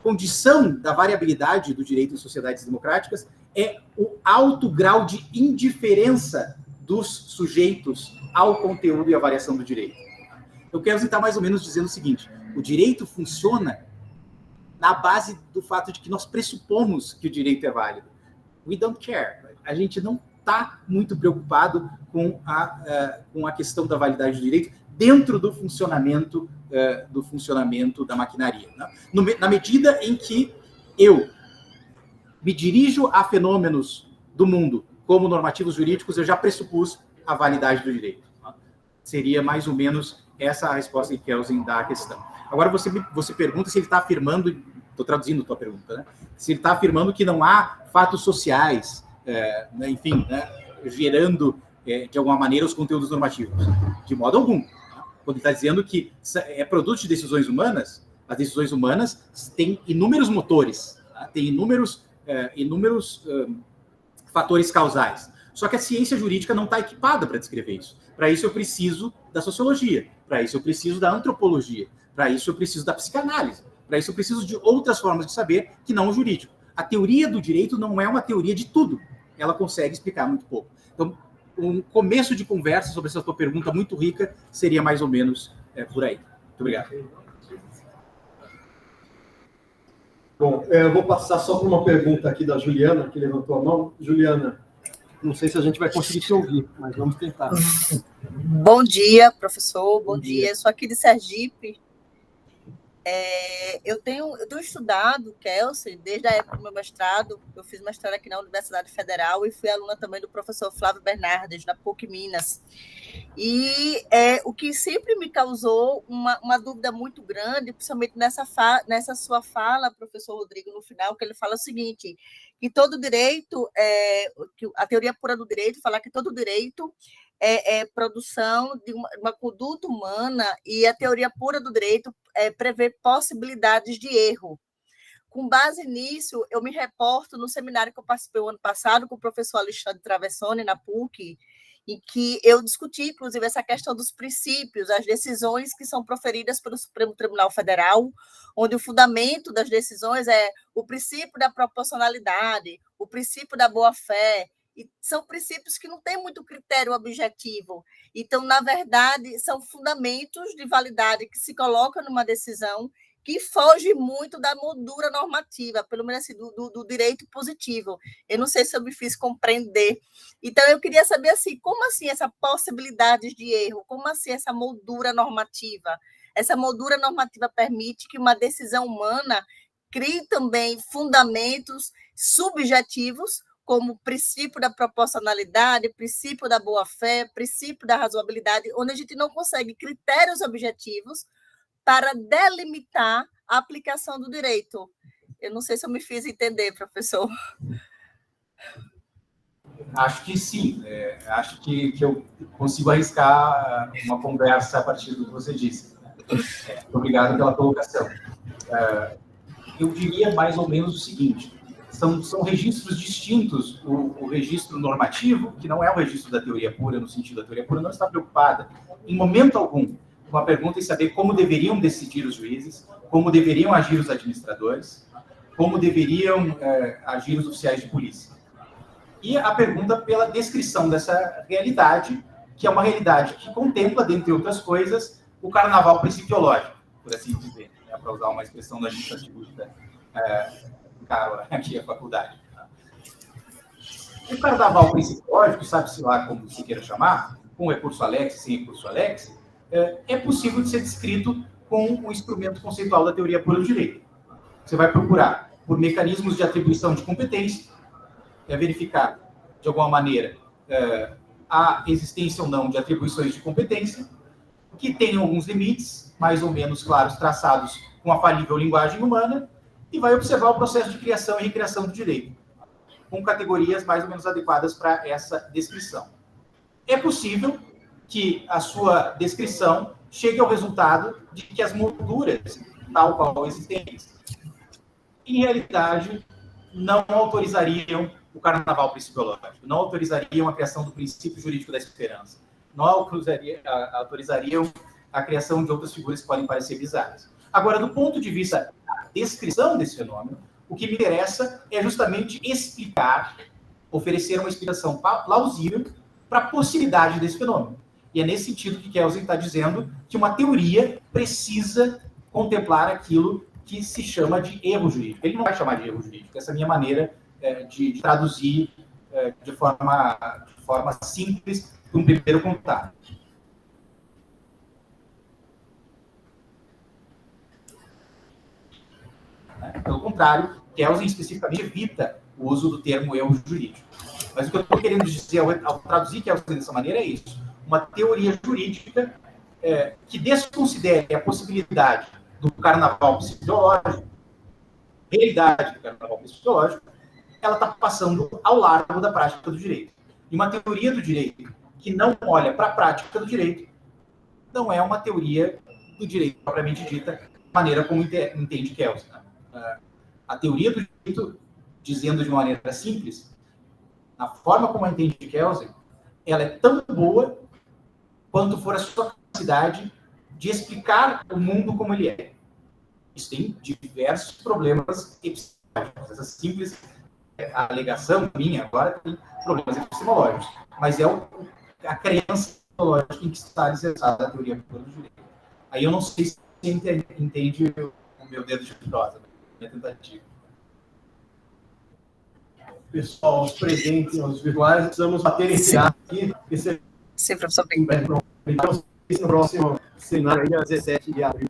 condição da variabilidade do direito em sociedades democráticas é o alto grau de indiferença dos sujeitos ao conteúdo e à variação do direito. Eu quero citar mais ou menos dizendo o seguinte: o direito funciona na base do fato de que nós pressupomos que o direito é válido. We don't care. A gente não está muito preocupado com a questão da validade do direito dentro do funcionamento da maquinaria. Né? Na medida em que eu me dirijo a fenômenos do mundo como normativos jurídicos, eu já pressupus a validade do direito. Né? Seria mais ou menos essa a resposta que Kelsen dá à questão. Agora você pergunta se ele está afirmando, estou traduzindo a tua pergunta, né? Se ele está afirmando que não há fatos sociais, né, enfim, né, gerando, de alguma maneira, os conteúdos normativos. De modo algum. Quando ele está dizendo que é produto de decisões humanas, as decisões humanas têm inúmeros motores, tá? Têm inúmeros fatores causais. Só que a ciência jurídica não está equipada para descrever isso. Para isso eu preciso da sociologia, para isso eu preciso da antropologia, para isso eu preciso da psicanálise, para isso eu preciso de outras formas de saber que não o jurídico. A teoria do direito não é uma teoria de tudo. Ela consegue explicar muito pouco. Então, um começo de conversa sobre essa tua pergunta muito rica seria mais ou menos por aí. Muito obrigado. Bom, eu vou passar só por uma pergunta aqui da Juliana, que levantou a mão. Juliana, não sei se a gente vai conseguir te ouvir, mas vamos tentar. Bom dia, professor. Bom dia. Eu sou aqui de Sergipe. Eu tenho estudado Kelsen desde a época do meu mestrado. Eu fiz mestrado aqui na Universidade Federal e fui aluna também do professor Flávio Bernardes, da PUC Minas. E o que sempre me causou uma dúvida muito grande, principalmente nessa sua fala, professor Rodrigo, no final, que ele fala o seguinte, que todo direito, que a teoria pura do direito fala que todo direito é produção de uma conduta humana, e a teoria pura do direito prevê possibilidades de erro. Com base nisso, eu me reporto no seminário que eu participei o ano passado com o professor Alexandre Travessone, na PUC, em que eu discuti, inclusive, essa questão dos princípios, as decisões que são proferidas pelo Supremo Tribunal Federal, onde o fundamento das decisões é o princípio da proporcionalidade, o princípio da boa-fé, e são princípios que não têm muito critério objetivo. Então, na verdade, são fundamentos de validade que se colocam numa decisão que foge muito da moldura normativa, pelo menos assim, do direito positivo. Eu não sei se eu me fiz compreender. Então, eu queria saber, assim, como assim essa possibilidade de erro? Como assim essa moldura normativa? Essa moldura normativa permite que uma decisão humana crie também fundamentos subjetivos, como o princípio da proporcionalidade, princípio da boa-fé, princípio da razoabilidade, onde a gente não consegue critérios objetivos para delimitar a aplicação do direito. Eu não sei se eu me fiz entender, professor. Acho que sim. Acho que eu consigo arriscar uma conversa a partir do que você disse. Obrigado pela colocação. Eu diria mais ou menos o seguinte: são registros distintos. O registro normativo, que não é o registro da teoria pura, no sentido da teoria pura, não está preocupada, em momento algum, com a pergunta em saber como deveriam decidir os juízes, como deveriam agir os administradores, como deveriam agir os oficiais de polícia. E a pergunta pela descrição dessa realidade, que é uma realidade que contempla, dentre outras coisas, o carnaval principiológico. por assim dizer, né, para usar uma expressão da lista justa, aqui a faculdade. O carnaval principiológico, sabe-se lá como se queira chamar, com recurso Alex, sem recurso Alex, é possível de ser descrito com o instrumento conceitual da teoria pura do direito. Você vai procurar por mecanismos de atribuição de competência, verificar, de alguma maneira, a existência ou não de atribuições de competência, que tenham alguns limites, mais ou menos claros, traçados com a falível linguagem humana, e vai observar o processo de criação e recriação do direito, com categorias mais ou menos adequadas para essa descrição. É possível que a sua descrição chegue ao resultado de que as molduras, tal qual existentes, em realidade, não autorizariam o carnaval principiológico, não autorizariam a criação do princípio jurídico da esperança, não autorizariam a criação de outras figuras que podem parecer bizarras. Agora, do ponto de vista da descrição desse fenômeno, o que me interessa é justamente explicar, oferecer uma explicação plausível para a possibilidade desse fenômeno. E é nesse sentido que Kelsen está dizendo que uma teoria precisa contemplar aquilo que se chama de erro jurídico. Ele não vai chamar de erro jurídico, essa é a minha maneira de traduzir de forma simples para um primeiro contato. Pelo contrário, Kelsen especificamente evita o uso do termo erro jurídico. Mas o que eu estou querendo dizer ao traduzir Kelsen dessa maneira é isso. Uma teoria jurídica que desconsidere a possibilidade do carnaval psicológico, realidade do carnaval psicológico, ela está passando ao largo da prática do direito. E uma teoria do direito que não olha para a prática do direito não é uma teoria do direito propriamente dita, da maneira como entende Kelsen. A teoria do direito, dizendo de uma maneira simples, na forma como a entende Kelsen, ela é tão boa quanto for a sua capacidade de explicar o mundo como ele é. Isso tem diversos problemas epistemológicos. Essa simples alegação minha agora tem problemas epistemológicos, mas é a crença epistemológica em que está alicerçada a teoria pura do direito. Aí eu não sei se você entende o meu dedo de prosa, minha tentativa. Pessoal, os presentes, os virtuais, precisamos bater em teatro aqui. Sim, professor Pinto. Então, no próximo seminário, dia 17 de abril.